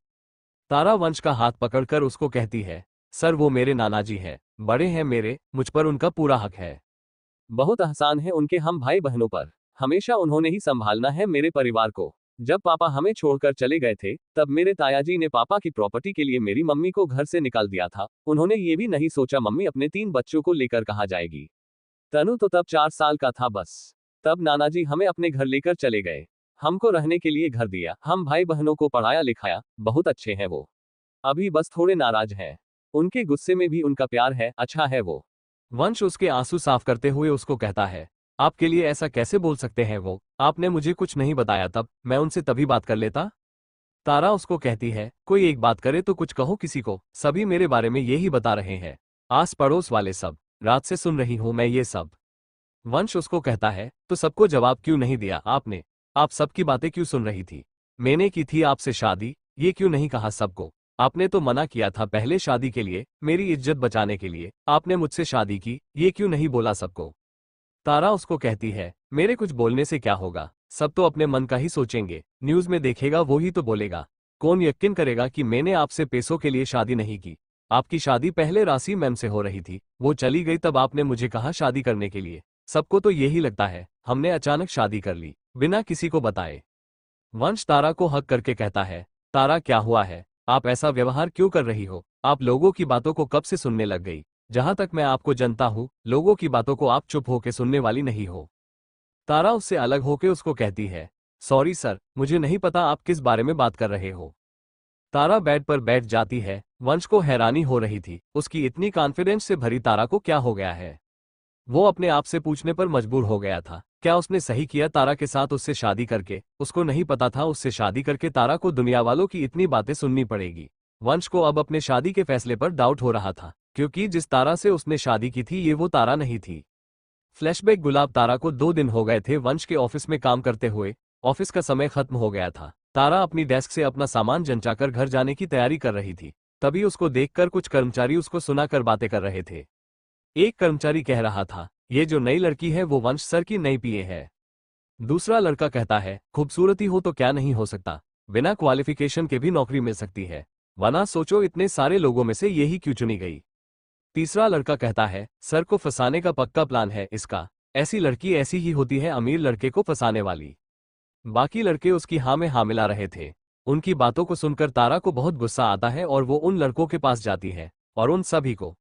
तारा वंश का हाथ पकड़कर उसको कहती है, सर वो मेरे नाना जी हैं। बड़े हैं मेरे, मुझ पर उनका पूरा हक है। बहुत आसान है उनके हम भाई बहनों पर। हमेशा उन्होंने ही संभालना है मेरे परिवार को। जब पापा हमें छोड़कर चले गए थे तब मेरे तायाजी ने पापा की प्रॉपर्टी के लिए मेरी मम्मी को घर से निकाल दिया था। उन्होंने ये भी नहीं सोचा मम्मी अपने 3 बच्चों को लेकर कहाँ जाएगी। तनु तो तब 4 साल का था बस। तब नानाजी हमें अपने घर लेकर चले गए। हमको रहने के लिए घर दिया। हम भाई बहनों को पढ़ाया लिखाया। बहुत अच्छे हैं वो। अभी बस थोड़े नाराज हैं। उनके गुस्से में भी उनका प्यार है। अच्छा है वो। वंश उसके आंसू साफ करते हुए उसको कहता है, आपके लिए ऐसा कैसे बोल सकते हैं वो? आपने मुझे कुछ नहीं बताया तब मैं उनसे तभी बात कर लेता। तारा उसको कहती है, कोई एक बात करे तो कुछ कहो किसी को। सभी मेरे बारे में यही बता रहे हैं। आस पड़ोस वाले सब। रात से सुन रही हूं मैं ये सब। वंश उसको कहता है, तो सबको जवाब क्यों नहीं दिया आपने? आप सबकी बातें क्यों सुन रही थी? मैंने की थी आपसे शादी, ये क्यों नहीं कहा सबको? आपने तो मना किया था पहले शादी के लिए, मेरी इज्जत बचाने के लिए आपने मुझसे शादी की, ये क्यों नहीं बोला सबको? तारा उसको कहती है, मेरे कुछ बोलने से क्या होगा? सब तो अपने मन का ही सोचेंगे। न्यूज में देखेगा वो ही तो बोलेगा। कौन यकीन करेगा कि मैंने आपसे पैसों के लिए शादी नहीं की? आपकी शादी पहले राशि मैम से हो रही थी। वो चली गई तब आपने मुझे कहा शादी करने के लिए। सबको तो यही लगता है हमने अचानक शादी कर ली बिना किसी को बताए। वंश तारा को हक करके कहता है, तारा क्या हुआ है? आप ऐसा व्यवहार क्यों कर रही हो? आप लोगों की बातों को कब से सुनने लग गई? जहां तक मैं आपको जानता हूं लोगों की बातों को आप चुप होके सुनने वाली नहीं हो। तारा उससे अलग होके उसको कहती है, सॉरी सर, मुझे नहीं पता आप किस बारे में बात कर रहे हो। तारा बेड पर बैठ जाती है। वंश को हैरानी हो रही थी, उसकी इतनी कॉन्फिडेंस से भरी तारा को क्या हो गया है। वो अपने आप से पूछने पर मजबूर हो गया था, क्या उसने सही किया तारा के साथ उससे शादी करके? उसको नहीं पता था उससे शादी करके तारा को दुनिया वालों की इतनी बातें सुननी पड़ेगी। वंश को अब अपने शादी के फैसले पर डाउट हो रहा था क्योंकि जिस तारा से उसने शादी की थी ये वो तारा नहीं थी। फ्लैशबैक गुलाब तारा को 2 दिन हो गए थे वंश के ऑफिस में काम करते हुए। ऑफिस का समय खत्म हो गया था। तारा अपनी डेस्क से अपना सामान जंचाकर घर जाने की तैयारी कर रही थी। तभी उसको देखकर कुछ कर्मचारी उसको सुनाकर बातें कर रहे थे। एक कर्मचारी कह रहा था, ये जो नई लड़की है वो वंश सर की नई पीए है। दूसरा लड़का कहता है, खूबसूरती हो तो क्या नहीं हो सकता, बिना क्वालिफिकेशन के भी नौकरी मिल सकती है, वरना सोचो इतने सारे लोगों में से यही क्यों चुनी गई। तीसरा लड़का कहता है, सर को फंसाने का पक्का प्लान है इसका। ऐसी लड़की ऐसी ही होती है अमीर लड़के को फंसाने वाली। बाकी लड़के उसकी हाँ में हाँ मिला रहे थे। उनकी बातों को सुनकर तारा को बहुत गुस्सा आता है और वो उन लड़कों के पास जाती है और उन सभी को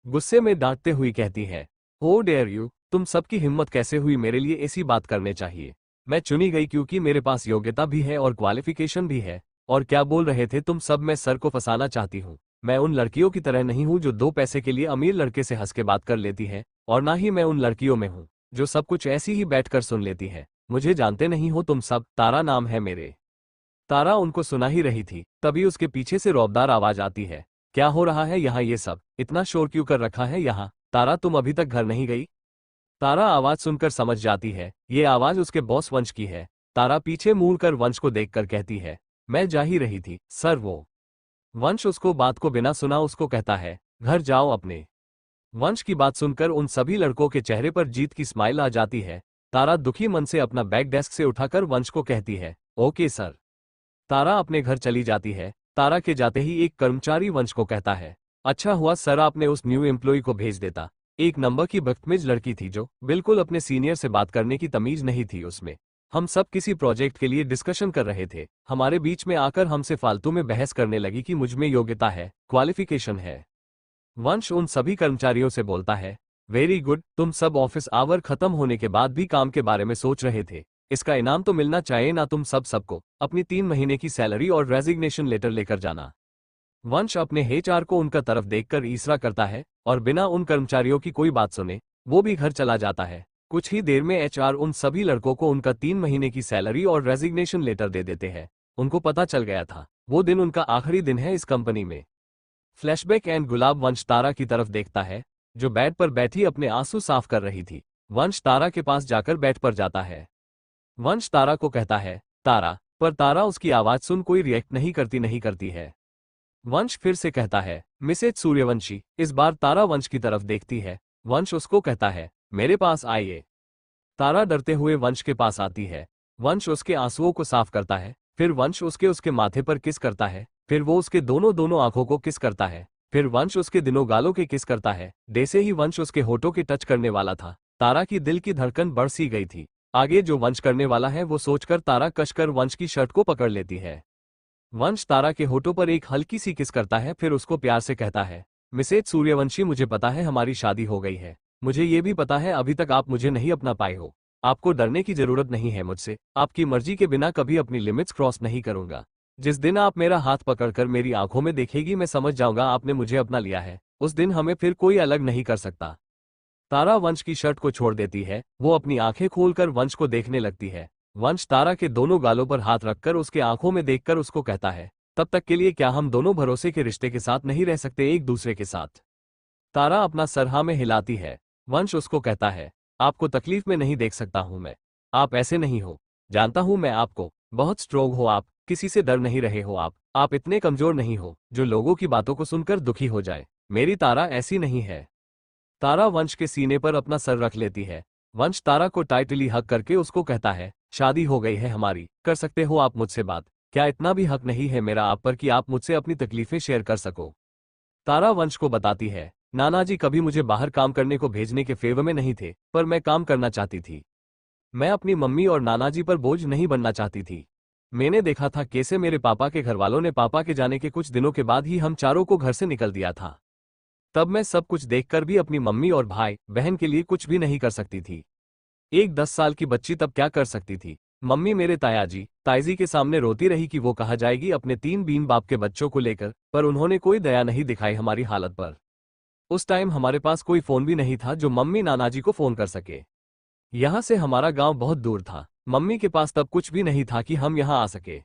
गुस्से में डांटते हुई कहती है, हो डेयर यू, तुम सबकी हिम्मत कैसे हुई मेरे लिए ऐसी बात करने? चाहिए मैं चुनी गई क्योंकि मेरे पास योग्यता भी है और क्वालिफिकेशन भी है। और क्या बोल रहे थे तुम सब? मैं सर को फंसाना चाहती हूँ? मैं उन लड़कियों की तरह नहीं हूँ जो 2 पैसे के लिए अमीर लड़के से हंस के बात कर लेती है, और ना ही मैं उन लड़कियों में हूँ जो सब कुछ ऐसी ही बैठकर सुन लेती है। मुझे जानते नहीं हो तुम सब, तारा नाम है मेरे। तारा उनको सुना ही रही थी, तभी उसके पीछे से रौबदार आवाज आती है। क्या हो रहा है यहाँ, ये सब इतना शोर क्यों कर रखा है यहाँ? तारा, तुम अभी तक घर नहीं गई? तारा आवाज सुनकर समझ जाती है, ये आवाज उसके बॉस वंश की है। तारा पीछे मुड़कर वंश को देखकर कहती है, मैं जा ही रही थी सर। वो वंश उसको बात को बिना सुना उसको कहता है, घर जाओ अपने। वंश की बात सुनकर उन सभी लड़कों के चेहरे पर जीत की स्माइल आ जाती है। तारा दुखी मन से अपना बैग डेस्क से उठाकर वंश को कहती है, ओके सर। तारा अपने घर चली जाती है। तारा के जाते ही एक कर्मचारी वंश को कहता है, अच्छा हुआ सर आपने उस न्यू एम्प्लॉय को भेज देता। एक नंबर की बदतमीज लड़की थी जो बिल्कुल अपने सीनियर से बात करने की तमीज नहीं थी उसमें। हम सब किसी प्रोजेक्ट के लिए डिस्कशन कर रहे थे, हमारे बीच में आकर हमसे फालतू में बहस करने लगी कि मुझ में योग्यता है, क्वालिफिकेशन है। वंश उन सभी कर्मचारियों से बोलता है, वेरी गुड, तुम सब ऑफिस आवर खत्म होने के बाद भी काम के बारे में सोच रहे थे। इसका इनाम तो मिलना चाहिए ना तुम सबको अपनी 3 महीने की सैलरी और रेजिग्नेशन लेटर लेकर जाना। वंश अपने एचआर को उनका तरफ देखकर ईसरा करता है और बिना उन कर्मचारियों की कोई बात सुने वो भी घर चला जाता है। कुछ ही देर में एचआर उन सभी लड़कों को उनका 3 महीने की सैलरी और रेजिग्नेशन लेटर दे देते हैं। उनको पता चल गया था वो दिन उनका आखिरी दिन है इस कंपनी में। फ्लैशबैक एंड गुलाब वंश तारा की तरफ देखता है जो बेड पर बैठी अपने आंसू साफ कर रही थी। वंश तारा के पास जाकर बेड पर जाता है। वंश तारा को कहता है, तारा, पर तारा उसकी आवाज सुन कोई रिएक्ट नहीं करती है। वंश फिर से कहता है, मिसेज सूर्यवंशी। इस बार तारा वंश की तरफ देखती है। वंश उसको कहता है, मेरे पास आइए। तारा डरते हुए वंश के पास आती है। वंश उसके आंसुओं को साफ करता है, फिर वंश उसके माथे पर किस करता है, फिर वो उसके दोनों आंखों को किस करता है, फिर वंश उसके दिनों गालों के किस करता है। जैसे ही वंश उसके होठों के टच करने वाला था, तारा की दिल की धड़कन बढ़ सी गई थी। आगे जो वंश करने वाला है वो सोचकर तारा कसकर वंश की शर्ट को पकड़ लेती है। वंश तारा के होठों पर एक हल्की सी किस करता है, फिर उसको प्यार से कहता है, मिसेज सूर्यवंशी, मुझे पता है हमारी शादी हो गई है। मुझे ये भी पता है अभी तक आप मुझे नहीं अपना पाए हो। आपको डरने की जरूरत नहीं है मुझसे। आपकी मर्जी के बिना कभी अपनी लिमिट्स क्रॉस नहीं करूंगा। जिस दिन आप मेरा हाथ पकड़कर मेरी आंखों में देखेगी मैं समझ जाऊंगा आपने मुझे अपना लिया है। उस दिन हमें फिर कोई अलग नहीं कर सकता। तारा वंश की शर्ट को छोड़ देती है। वो अपनी आंखें खोलकर वंश को देखने लगती है। वंश तारा के दोनों गालों पर हाथ रखकर उसके आंखों में देखकर उसको कहता है, तब तक के लिए क्या हम दोनों भरोसे के रिश्ते के साथ नहीं रह सकते एक दूसरे के साथ? तारा अपना सर हाँ में हिलाती है। वंश उसको कहता है, आपको तकलीफ में नहीं देख सकता हूं मैं। आप ऐसे नहीं हो। जानता हूं मैं आपको। बहुत स्ट्रोंग हो आप, किसी से डर नहीं रहे हो आप इतने कमजोर नहीं हो जो लोगों की बातों को सुनकर दुखी हो जाए। मेरी तारा ऐसी नहीं है। तारा वंश के सीने पर अपना सर रख लेती है। वंश तारा को टाइटली हक करके उसको कहता है, शादी हो गई है हमारी, कर सकते हो आप मुझसे बात। क्या इतना भी हक नहीं है मेरा आप पर कि आप मुझसे अपनी तकलीफें शेयर कर सको? तारा वंश को बताती है, नाना जी कभी मुझे बाहर काम करने को भेजने के फेवर में नहीं थे, पर मैं काम करना चाहती थी। मैं अपनी मम्मी और नाना जी पर बोझ नहीं बनना चाहती थी। मैंने देखा था कैसे मेरे पापा के घरवालों ने पापा के जाने के कुछ दिनों के बाद ही हम चारों को घर से निकल दिया था। तब मैं सब कुछ देखकर भी अपनी मम्मी और भाई बहन के लिए कुछ भी नहीं कर सकती थी। एक 10 साल की बच्ची तब क्या कर सकती थी? मम्मी मेरे तायाजी ताईजी के सामने रोती रही कि वो कहा जाएगी अपने 3 बीन बाप के बच्चों को लेकर, पर उन्होंने कोई दया नहीं दिखाई हमारी हालत पर। उस टाइम हमारे पास कोई फोन भी नहीं था जो मम्मी नानाजी को फोन कर सके। यहाँ से हमारा गांव बहुत दूर था। मम्मी के पास तब कुछ भी नहीं था कि हम यहाँ आ सके।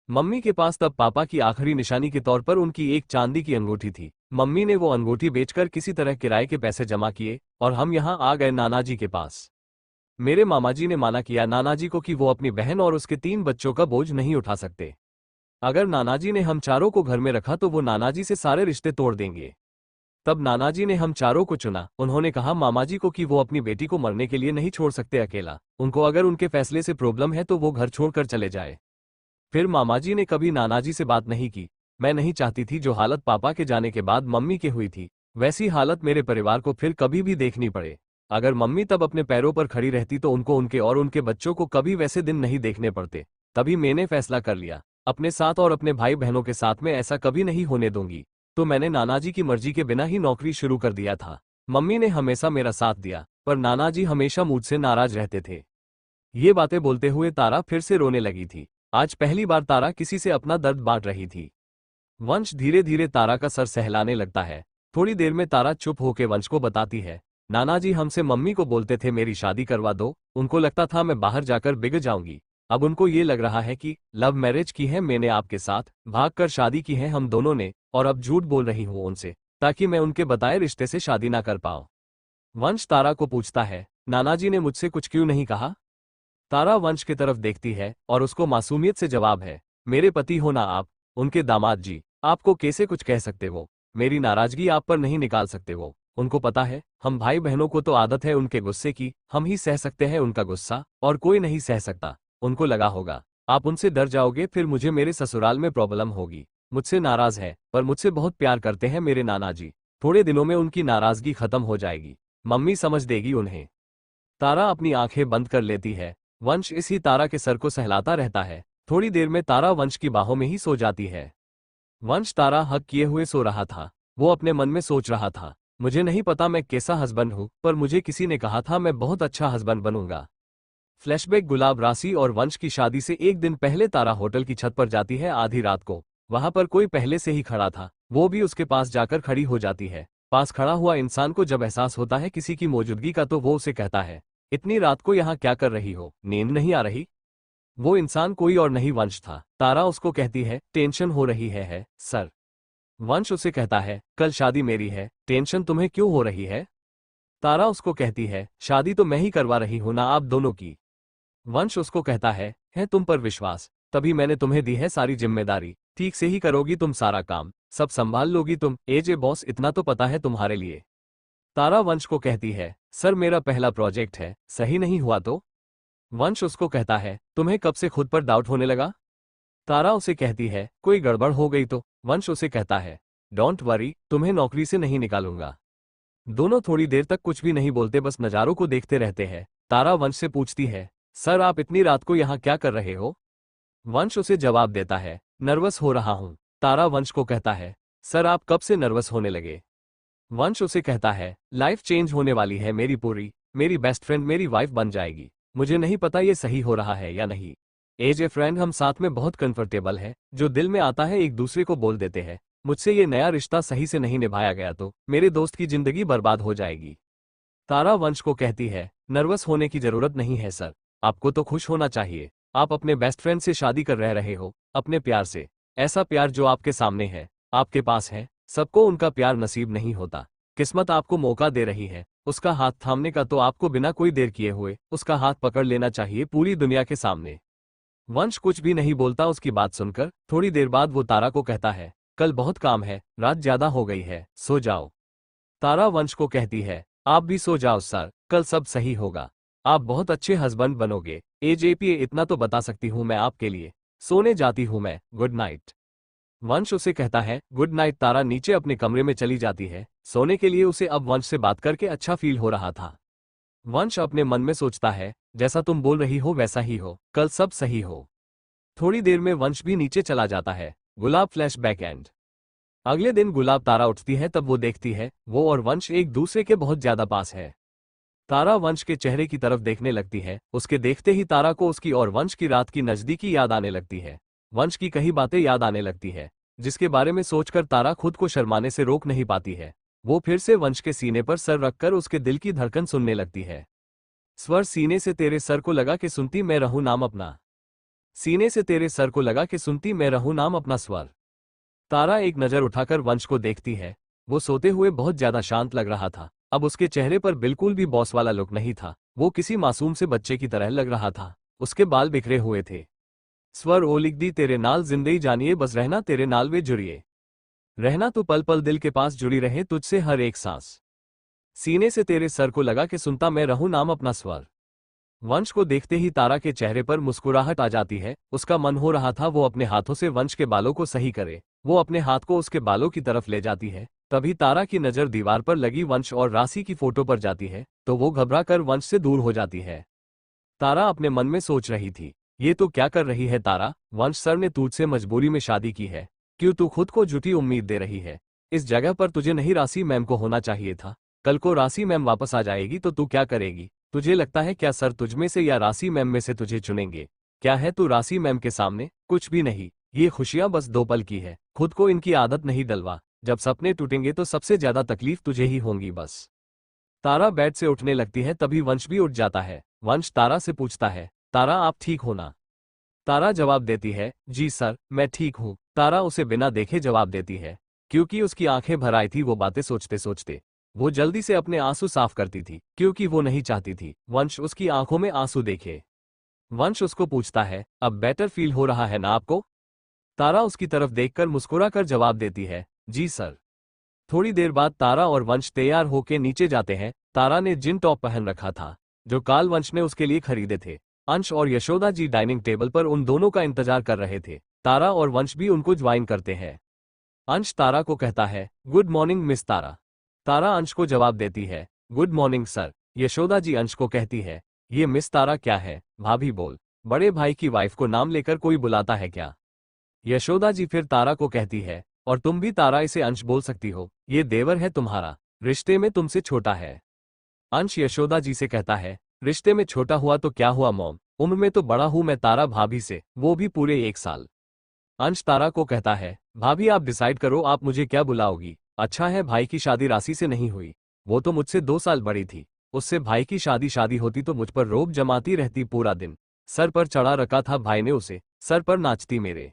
मम्मी के पास तब पापा की आखिरी निशानी के तौर पर उनकी एक चांदी की अंगूठी थी। मम्मी ने वो अंगूठी बेचकर किसी तरह किराए के पैसे जमा किए और हम यहाँ आ गए नानाजी के पास। मेरे मामाजी ने माना किया नानाजी को कि वो अपनी बहन और उसके 3 बच्चों का बोझ नहीं उठा सकते। अगर नानाजी ने हम चारों को घर में रखा तो वो नानाजी से सारे रिश्ते तोड़ देंगे। तब नानाजी ने हम चारों को चुना। उन्होंने कहा मामाजी को कि वो अपनी बेटी को मरने के लिए नहीं छोड़ सकते अकेला। उनको अगर उनके फैसले से प्रॉब्लम है तो वो घर छोड़कर चले जाए। फिर मामाजी ने कभी नानाजी से बात नहीं की। मैं नहीं चाहती थी जो हालत पापा के जाने के बाद मम्मी के हुई थी वैसी हालत मेरे परिवार को फिर कभी भी देखनी पड़े। अगर मम्मी तब अपने पैरों पर खड़ी रहती तो उनको उनके और उनके बच्चों को कभी वैसे दिन नहीं देखने पड़ते। तभी मैंने फैसला कर लिया, अपने साथ और अपने भाई बहनों के साथ में ऐसा कभी नहीं होने दूंगी। तो मैंने नानाजी की मर्जी के बिना ही नौकरी शुरू कर दिया था। मम्मी ने हमेशा मेरा साथ दिया, पर नानाजी हमेशा मुझसे नाराज रहते थे। ये बातें बोलते हुए तारा फिर से रोने लगी थी। आज पहली बार तारा किसी से अपना दर्द बांट रही थी। वंश धीरे धीरे तारा का सर सहलाने लगता है। थोड़ी देर में तारा चुप होकर वंश को बताती है, नानाजी हमसे मम्मी को बोलते थे मेरी शादी करवा दो। उनको लगता था मैं बाहर जाकर बिगड़ जाऊंगी। अब उनको ये लग रहा है कि लव मैरिज की है मैंने आपके साथ, भागकर शादी की है हम दोनों ने, और अब झूठ बोल रही हूँ उनसे ताकि मैं उनके बताए रिश्ते से शादी ना कर पाऊं। वंश तारा को पूछता है, नाना जी ने मुझसे कुछ क्यों नहीं कहा? तारा वंश की तरफ देखती है और उसको मासूमियत से जवाब है, मेरे पति हो ना आप, उनके दामाद जी, आपको कैसे कुछ कह सकते वो? मेरी नाराजगी आप पर नहीं निकाल सकते वो। उनको पता है हम भाई बहनों को तो आदत है उनके गुस्से की, हम ही सह सकते हैं उनका गुस्सा और कोई नहीं सह सकता। उनको लगा होगा आप उनसे डर जाओगे फिर मुझे मेरे ससुराल में प्रॉब्लम होगी। मुझसे नाराज है पर मुझसे बहुत प्यार करते हैं मेरे नाना जी। थोड़े दिनों में उनकी नाराजगी खत्म हो जाएगी, मम्मी समझ देगी उन्हें। तारा अपनी आंखें बंद कर लेती है। वंश इसी तारा के सर को सहलाता रहता है। थोड़ी देर में तारा वंश की बाहों में ही सो जाती है। वंश तारा हक किए हुए सो रहा था। वो अपने मन में सोच रहा था, मुझे नहीं पता मैं कैसा हस्बैंड हूँ पर मुझे किसी ने कहा था मैं बहुत अच्छा हस्बैंड बनूंगा। फ्लैशबैक गुलाब राशि और वंश की शादी से एक दिन पहले तारा होटल की छत पर जाती है आधी रात को। वहां पर कोई पहले से ही खड़ा था, वो भी उसके पास जाकर खड़ी हो जाती है। पास खड़ा हुआ इंसान को जब एहसास होता है किसी की मौजूदगी का तो वो उसे कहता है, इतनी रात को यहाँ क्या कर रही हो, नींद नहीं आ रही? वो इंसान कोई और नहीं वंश था। तारा उसको कहती है, टेंशन हो रही है सर। वंश उसे कहता है, कल शादी मेरी है, टेंशन तुम्हें क्यों हो रही है? तारा उसको कहती है, शादी तो मैं ही करवा रही हूं ना आप दोनों की। वंश उसको कहता है तुम पर विश्वास, तभी मैंने तुम्हें दी है सारी जिम्मेदारी। ठीक से ही करोगी तुम सारा काम, सब संभाल लोगी तुम, एजे बॉस इतना तो पता है तुम्हारे लिए। तारा वंश को कहती है, सर मेरा पहला प्रोजेक्ट है, सही नहीं हुआ तो? वंश उसको कहता है, तुम्हें कब से खुद पर डाउट होने लगा? तारा उसे कहती है, कोई गड़बड़ हो गई तो? वंश उसे कहता है, डोंट वरी, तुम्हें नौकरी से नहीं निकालूंगा। दोनों थोड़ी देर तक कुछ भी नहीं बोलते, बस नज़ारों को देखते रहते हैं। तारा वंश से पूछती है, सर आप इतनी रात को यहाँ क्या कर रहे हो? वंश उसे जवाब देता है, नर्वस हो रहा हूँ। तारा वंश को कहता है, सर आप कब से नर्वस होने लगे? वंश उसे कहता है, लाइफ चेंज होने वाली है मेरी पूरी, मेरी बेस्ट फ्रेंड मेरी वाइफ बन जाएगी। मुझे नहीं पता ये सही हो रहा है या नहीं। एज ए फ्रेंड हम साथ में बहुत कंफर्टेबल है, जो दिल में आता है एक दूसरे को बोल देते हैं। मुझसे ये नया रिश्ता सही से नहीं निभाया गया तो मेरे दोस्त की जिंदगी बर्बाद हो जाएगी। तारा वंश को कहती है, नर्वस होने की जरूरत नहीं है सर, आपको तो खुश होना चाहिए। आप अपने बेस्ट फ्रेंड से शादी कर रहे हो, अपने प्यार से। ऐसा प्यार जो आपके सामने है, आपके पास है। सबको उनका प्यार नसीब नहीं होता। किस्मत आपको मौका दे रही है उसका हाथ थामने का, तो आपको बिना कोई देर किए हुए उसका हाथ पकड़ लेना चाहिए पूरी दुनिया के सामने। वंश कुछ भी नहीं बोलता उसकी बात सुनकर। थोड़ी देर बाद वो तारा को कहता है, कल बहुत काम है, रात ज्यादा हो गई है, सो जाओ। तारा वंश को कहती है, आप भी सो जाओ सर, कल सब सही होगा। आप बहुत अच्छे हस्बैंड बनोगे। एजेपी इतना तो बता सकती हूँ मैं आपके लिए। सोने जाती हूँ मैं, गुड नाइट। वंश उसे कहता है, गुड नाइट। तारा नीचे अपने कमरे में चली जाती है सोने के लिए। उसे अब वंश से बात करके अच्छा फील हो रहा था। वंश अपने मन में सोचता है, जैसा तुम बोल रही हो वैसा ही हो, कल सब सही हो। थोड़ी देर में वंश भी नीचे चला जाता है। गुलाब फ्लैश बैक एंड। अगले दिन गुलाब तारा उठती है तब वो देखती है वो और वंश एक दूसरे के बहुत ज्यादा पास है। तारा वंश के चेहरे की तरफ देखने लगती है। उसके देखते ही तारा को उसकी और वंश की रात की नजदीकी याद आने लगती है। वंश की कई बातें याद आने लगती है जिसके बारे में सोचकर तारा खुद को शर्माने से रोक नहीं पाती है। वो फिर से वंश के सीने पर सर रखकर उसके दिल की धड़कन सुनने लगती है। स्वर सीने से तेरे सर को लगा के सुनती मैं रहूं नाम अपना। सीने से तेरे सर को लगा के सुनती मैं रहूं नाम अपना स्वर। तारा एक नजर उठाकर वंश को देखती है। वो सोते हुए बहुत ज्यादा शांत लग रहा था। अब उसके चेहरे पर बिल्कुल भी बॉस वाला लुक नहीं था। वो किसी मासूम से बच्चे की तरह लग रहा था। उसके बाल बिखरे हुए थे। स्वर ओ लिख दी तेरे नाल जिंदगी जानिए बस रहना तेरे नाल वे जुड़िए। रहना तो पल पल दिल के पास जुड़ी रहे तुझसे हर एक सांस। सीने से तेरे सर को लगा के सुनता मैं रहूं नाम अपना स्वर। वंश को देखते ही तारा के चेहरे पर मुस्कुराहट आ जाती है। उसका मन हो रहा था वो अपने हाथों से वंश के बालों को सही करे। वो अपने हाथ को उसके बालों की तरफ ले जाती है। तभी तारा की नजर दीवार पर लगी वंश और राशि की फोटो पर जाती है तो वो घबरा कर वंश से दूर हो जाती है। तारा अपने मन में सोच रही थी, ये तो क्या कर रही है तारा? वंश सर ने तुझसे मजबूरी में शादी की है, क्यों तू खुद को झूठी उम्मीद दे रही है? इस जगह पर तुझे नहीं राशि मैम को होना चाहिए था। कल को राशि मैम वापस आ जाएगी तो तू क्या करेगी? तुझे लगता है क्या सर तुझमें से या राशि मैम में से तुझे चुनेंगे? क्या है तू राशि मैम के सामने? कुछ भी नहीं। ये खुशियां बस 2 पल की है। खुद को इनकी आदत नहीं डलवा। जब सपने टूटेंगे तो सबसे ज्यादा तकलीफ तुझे ही होगी बस। तारा बेड से उठने लगती है तभी वंश भी उठ जाता है। वंश तारा से पूछता है, तारा आप ठीक हो ना? तारा जवाब देती है, जी सर, मैं ठीक हूँ। तारा उसे बिना देखे जवाब देती है, क्योंकि उसकी आंखें भर आई थी वो बातें सोचते सोचते। वो जल्दी से अपने आंसू साफ करती थी, क्योंकि वो नहीं चाहती थी वंश उसकी आंखों में आंसू देखे। वंश उसको पूछता है, अब बेटर फील हो रहा है ना आपको? तारा उसकी तरफ देखकर मुस्कुराकर जवाब देती है, जी सर। थोड़ी देर बाद तारा और वंश तैयार होकर नीचे जाते हैं। तारा ने जिन टॉप पहन रखा था, जो काल वंश ने उसके लिए खरीदे थे। अंश और यशोदा जी डाइनिंग टेबल पर उन दोनों का इंतजार कर रहे थे। तारा और वंश भी उनको ज्वाइन करते हैं। अंश तारा को कहता है, गुड मॉर्निंग मिस तारा। तारा अंश को जवाब देती है, good morning sir. Yashoda ji अंश को कहती है, ये मिस तारा क्या है, भाभी बोल। बड़े भाई की वाइफ को नाम लेकर कोई बुलाता है क्या? यशोदा जी फिर तारा को कहती है, और तुम भी तारा इसे अंश बोल सकती हो, ये देवर है तुम्हारा, रिश्ते में तुमसे छोटा है। अंश यशोदा जी से कहता है, रिश्ते में छोटा हुआ तो क्या हुआ मॉम, उम्र में तो बड़ा हूं मैं तारा भाभी से, वो भी पूरे 1 साल। अंश तारा को कहता है, भाभी आप डिसाइड करो आप मुझे क्या बुलाओगी। अच्छा है भाई की शादी राशि से नहीं हुई, वो तो मुझसे 2 साल बड़ी थी। उससे भाई की शादी होती तो मुझ पर रोब जमाती रहती पूरा दिन। सर पर चढ़ा रखा था भाई ने उसे, सर पर नाचती मेरे।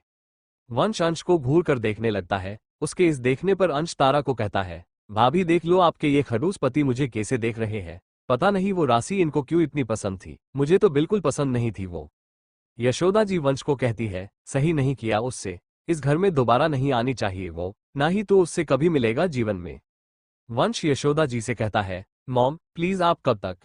वंश अंश को घूर कर देखने लगता है। उसके इस देखने पर अंश तारा को कहता है, भाभी देख लो आपके ये खड़ूस पति मुझे कैसे देख रहे हैं। पता नहीं वो राशि इनको क्यों इतनी पसंद थी, मुझे तो बिल्कुल पसंद नहीं थी वो। यशोदा जी वंश को कहती है, सही नहीं किया उससे, इस घर में दोबारा नहीं आनी चाहिए वो, ना ही तो उससे कभी मिलेगा जीवन में। वंश यशोदा जी से कहता है, मॉम प्लीज आप कब तक?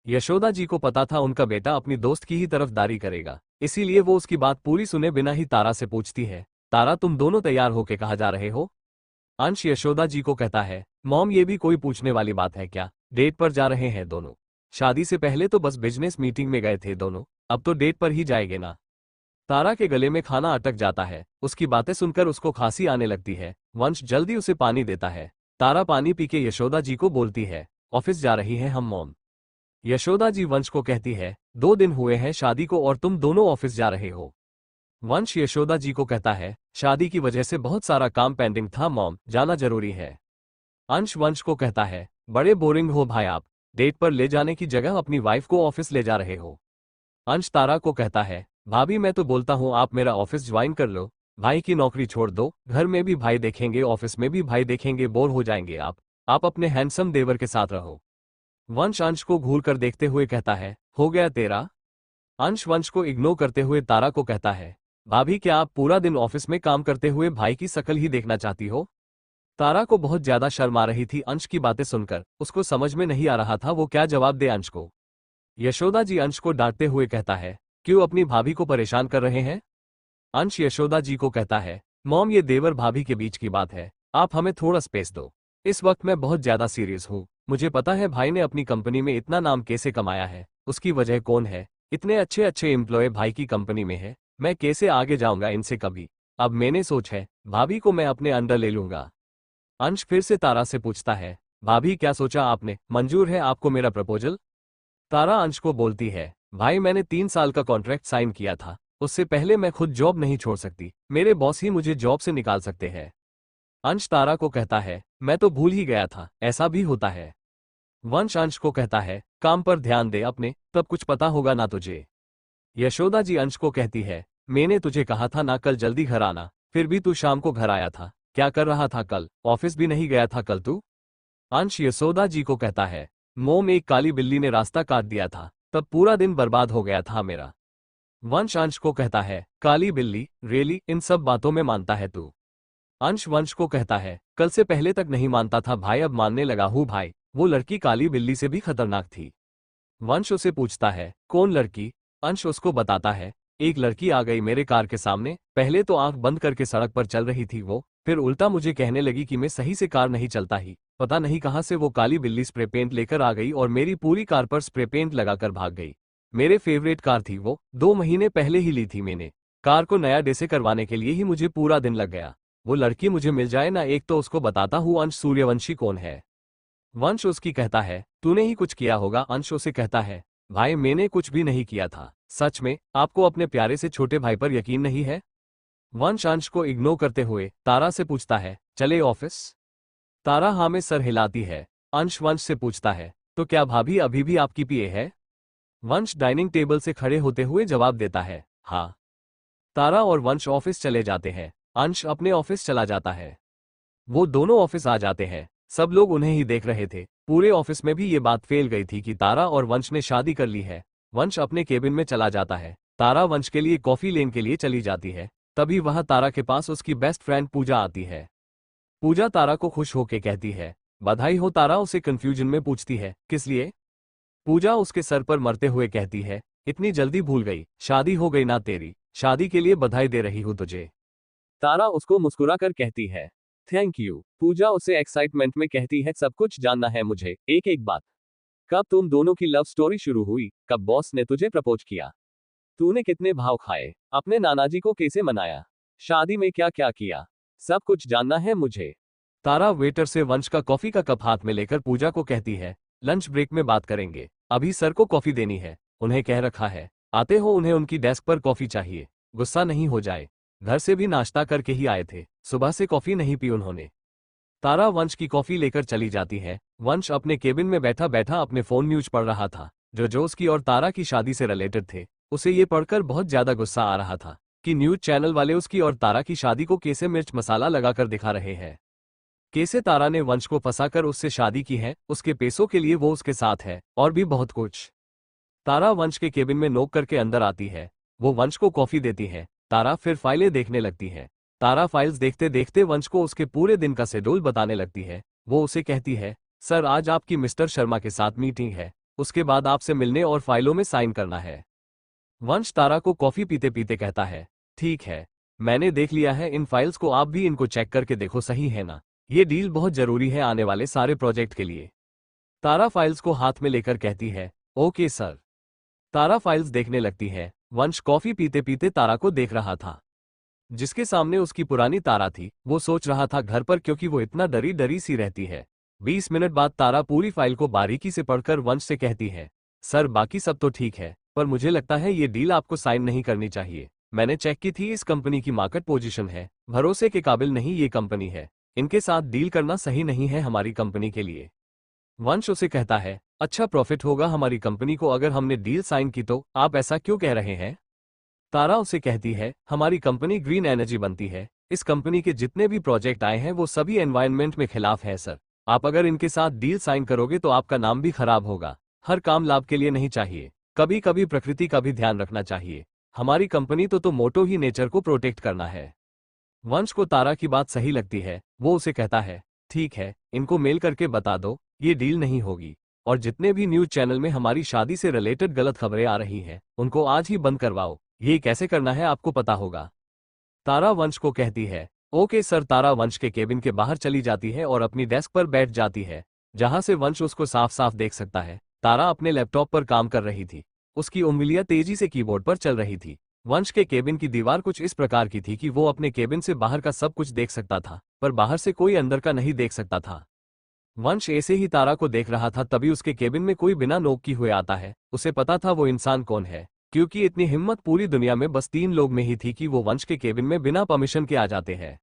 यशोदा जी को पता था उनका बेटा अपनी दोस्त की ही तरफदारी करेगा, इसीलिए वो उसकी बात पूरी सुने बिना ही तारा से पूछती है, तारा तुम दोनों तैयार होके कहाँ जा रहे हो? अंश यशोदा जी को कहता है, मॉम ये भी कोई पूछने वाली बात है क्या, डेट पर जा रहे हैं दोनों। शादी से पहले तो बस बिजनेस मीटिंग में गए थे दोनों, अब तो डेट पर ही जाएंगे ना। तारा के गले में खाना अटक जाता है, उसकी बातें सुनकर उसको खांसी आने लगती है। वंश जल्दी उसे पानी देता है। तारा पानी पी के यशोदा जी को बोलती है, ऑफिस जा रही है हम मॉम। यशोदा जी वंश को कहती है, 2 दिन हुए हैं शादी को और तुम दोनों ऑफिस जा रहे हो। वंश यशोदा जी को कहता है, शादी की वजह से बहुत सारा काम पेंडिंग था मॉम, जाना जरूरी है। अंश वंश को कहता है, बड़े बोरिंग हो भाई आप, डेट पर ले जाने की जगह अपनी वाइफ को ऑफिस ले जा रहे हो। अंश तारा को कहता है, भाभी मैं तो बोलता हूँ आप मेरा ऑफिस ज्वाइन कर लो, भाई की नौकरी छोड़ दो, घर में भी भाई देखेंगे ऑफिस में भी भाई देखेंगे, बोर हो जाएंगे आप अपने हैंडसम देवर के साथ रहो। वंश अंश को घूर कर देखते हुए कहता है, हो गया तेरा? अंश वंश को इग्नोर करते हुए तारा को कहता है, भाभी क्या आप पूरा दिन ऑफिस में काम करते हुए भाई की शक्ल ही देखना चाहती हो? तारा को बहुत ज्यादा शर्म आ रही थी अंश की बातें सुनकर, उसको समझ में नहीं आ रहा था वो क्या जवाब दे अंश को। यशोदा जी अंश को डांटते हुए कहता है, क्यों अपनी भाभी को परेशान कर रहे हैं? अंश यशोदा जी को कहता है, मॉम ये देवर भाभी के बीच की बात है, आप हमें थोड़ा स्पेस दो। इस वक्त मैं बहुत ज्यादा सीरियस हूँ, मुझे पता है भाई ने अपनी कंपनी में इतना नाम कैसे कमाया है, उसकी वजह कौन है, इतने अच्छे अच्छे एम्प्लॉय भाई की कंपनी में है, मैं कैसे आगे जाऊंगा इनसे कभी। अब मैंने सोच है भाभी को मैं अपने अंडर ले लूंगा। अंश फिर से तारा से पूछता है, भाभी क्या सोचा आपने, मंजूर है आपको मेरा प्रपोजल? तारा अंश को बोलती है, भाई मैंने 3 साल का कॉन्ट्रैक्ट साइन किया था, उससे पहले मैं खुद जॉब नहीं छोड़ सकती, मेरे बॉस ही मुझे जॉब से निकाल सकते हैं। अंश तारा को कहता है, मैं तो भूल ही गया था, ऐसा भी होता है। वंश अंश को कहता है, काम पर ध्यान दे अपने, तब कुछ पता होगा ना तुझे। यशोदा जी अंश को कहती है, मैंने तुझे कहा था ना कल जल्दी घर आना, फिर भी तू शाम को घर आया था, क्या कर रहा था कल, ऑफिस भी नहीं गया था कल तू? अंश यशोदा जी को कहता है, मोम एक काली बिल्ली ने रास्ता काट दिया था, तब पूरा दिन बर्बाद हो गया था मेरा। वंश अंश को कहता है, काली बिल्ली, रियली इन सब बातों में मानता है तू? अंश वंश को कहता है, कल से पहले तक नहीं मानता था भाई, अब मानने लगा हूँ भाई, वो लड़की काली बिल्ली से भी खतरनाक थी। वंश उसे पूछता है, कौन लड़की? अंश उसको बताता है, एक लड़की आ गई मेरे कार के सामने, पहले तो आंख बंद करके सड़क पर चल रही थी वो, फिर उल्टा मुझे कहने लगी कि मैं सही से कार नहीं चलता ही, पता नहीं कहां से वो काली बिल्ली स्प्रे पेंट लेकर आ गई और मेरी पूरी कार पर स्प्रे पेंट लगाकर भाग गई। मेरे फेवरेट कार थी वो, 2 महीने पहले ही ली थी मैंने, कार को नया डेसे करवाने के लिए ही मुझे पूरा दिन लग गया। वो लड़की मुझे मिल जाए ना एक तो उसको बताता हूँ अंश सूर्यवंशी कौन है। वंश उसकी कहता है, तूने ही कुछ किया होगा। अंश उसे कहता है, भाई मैंने कुछ भी नहीं किया था, सच में आपको अपने प्यारे से छोटे भाई पर यकीन नहीं है? वंश अंश को इग्नोर करते हुए तारा से पूछता है, चले ऑफिस? तारा हाँ में सर हिलाती है। अंश वंश से पूछता है, तो क्या भाभी अभी भी आपकी पीए है? वंश डाइनिंग टेबल से खड़े होते हुए जवाब देता है, हाँ। तारा और वंश ऑफिस चले जाते हैं। अंश अपने ऑफिस चला जाता है। वो दोनों ऑफिस आ जाते हैं। सब लोग उन्हें ही देख रहे थे। पूरे ऑफिस में भी ये बात फैल गई थी कि तारा और वंश ने शादी कर ली है। वंश अपने केबिन में चला जाता है। तारा वंश के लिए कॉफी लेने के लिए चली जाती है। तभी वह तारा के पास उसकी बेस्ट फ्रेंड पूजा आती है। पूजा तारा को खुश होके कहती है, बधाई हो। तारा उसे कंफ्यूजन में पूछती है, किस लिए? पूजा उसके सर पर मरते हुए कहती है, इतनी जल्दी भूल गई, शादी हो गई ना तेरी, शादी के लिए बधाई दे रही हूं तुझे। तारा उसको मुस्कुरा कर कहती है, थैंक यू। पूजा उसे एक्साइटमेंट में कहती है, सब कुछ जानना है मुझे, एक एक बात। कब तुम दोनों की लव स्टोरी शुरू हुई? कब बॉस ने तुझे प्रपोज किया? तूने कितने भाव खाए? अपने नानाजी को कैसे मनाया? शादी में क्या क्या किया? सब कुछ जानना है मुझे। तारा वेटर से वंश का कॉफी का कप हाथ में लेकर पूजा को कहती है, लंच ब्रेक में बात करेंगे, अभी सर को कॉफी देनी है, उन्हें कह रखा है, आते हो उन्हें उनकी डेस्क पर कॉफी चाहिए, गुस्सा नहीं हो जाए, घर से भी नाश्ता करके ही आए थे, सुबह से कॉफी नहीं पी उन्होंने। तारा वंश की कॉफी लेकर चली जाती है। वंश अपने केबिन में बैठा बैठा अपने फोन न्यूज पढ़ रहा था, जो उसकी और तारा की शादी से रिलेटेड थे। उसे ये पढ़कर बहुत ज्यादा गुस्सा आ रहा था कि न्यूज चैनल वाले उसकी और तारा की शादी को कैसे मिर्च मसाला लगाकर दिखा रहे हैं। कैसे तारा ने वंश को फंसाकर उससे शादी की है, उसके पैसों के लिए वो उसके साथ है, और भी बहुत कुछ। तारा वंश के केबिन में नोक करके अंदर आती है। वो वंश को कॉफी देती है। तारा फिर फाइलें देखने लगती है। तारा फाइल्स देखते देखते वंश को उसके पूरे दिन का शेड्यूल बताने लगती है। वो उसे कहती है, सर आज आपकी मिस्टर शर्मा के साथ मीटिंग है, उसके बाद आपसे मिलने और फाइलों में साइन करना है। वंश तारा को कॉफी पीते पीते कहता है, ठीक है, मैंने देख लिया है इन फाइल्स को, आप भी इनको चेक करके देखो, सही है ना? ये डील बहुत जरूरी है आने वाले सारे प्रोजेक्ट के लिए। तारा फाइल्स को हाथ में लेकर कहती है, ओके सर। तारा फाइल्स देखने लगती है। वंश कॉफी पीते पीते तारा को देख रहा था। जिसके सामने उसकी पुरानी तारा थी, वो सोच रहा था घर पर क्योंकि वो इतना डरी डरी सी रहती है। 20 मिनट बाद तारा पूरी फाइल को बारीकी से पढ़कर वंश से कहती है, सर बाकी सब तो ठीक है, पर मुझे लगता है ये डील आपको साइन नहीं करनी चाहिए। मैंने चेक की थी, इस कंपनी की मार्केट पोजीशन है, भरोसे के काबिल नहीं ये कंपनी है, इनके साथ डील करना सही नहीं है हमारी कंपनी के लिए। वंश उसे कहता है, अच्छा प्रॉफिट होगा हमारी कंपनी को अगर हमने डील साइन की, तो आप ऐसा क्यों कह रहे हैं? तारा उसे कहती है, हमारी कंपनी ग्रीन एनर्जी बनती है, इस कंपनी के जितने भी प्रोजेक्ट आए हैं वो सभी एनवायरनमेंट में खिलाफ है सर। आप अगर इनके साथ डील साइन करोगे तो आपका नाम भी खराब होगा। हर काम लाभ के लिए नहीं चाहिए, कभी कभी प्रकृति का भी ध्यान रखना चाहिए। हमारी कंपनी तो मोटो ही नेचर को प्रोटेक्ट करना है। वंश को तारा की बात सही लगती है। वो उसे कहता है, ठीक है, इनको मेल करके बता दो ये डील नहीं होगी, और जितने भी न्यूज चैनल में हमारी शादी से रिलेटेड गलत खबरें आ रही हैं उनको आज ही बंद करवाओ। ये कैसे करना है आपको पता होगा। तारा वंश को कहती है, ओके सर। तारा वंश के केबिन के बाहर चली जाती है और अपनी डेस्क पर बैठ जाती है, जहां से वंश उसको साफ साफ देख सकता है। तारा अपने लैपटॉप पर काम कर रही थी। उसकी उंगलियां तेजी से कीबोर्ड पर चल रही थी। वंश के केबिन की दीवार कुछ इस प्रकार की थी कि वो अपने केबिन से बाहर का सब कुछ देख सकता था, पर बाहर से कोई अंदर का नहीं देख सकता था। वंश ऐसे ही तारा को देख रहा था, तभी उसके केबिन में कोई बिना नोक की हुए आता है। उसे पता था वो इंसान कौन है, क्योंकि इतनी हिम्मत पूरी दुनिया में बस 3 लोग में ही थी कि वो वंश के केबिन में बिना परमिशन के आ जाते हैं।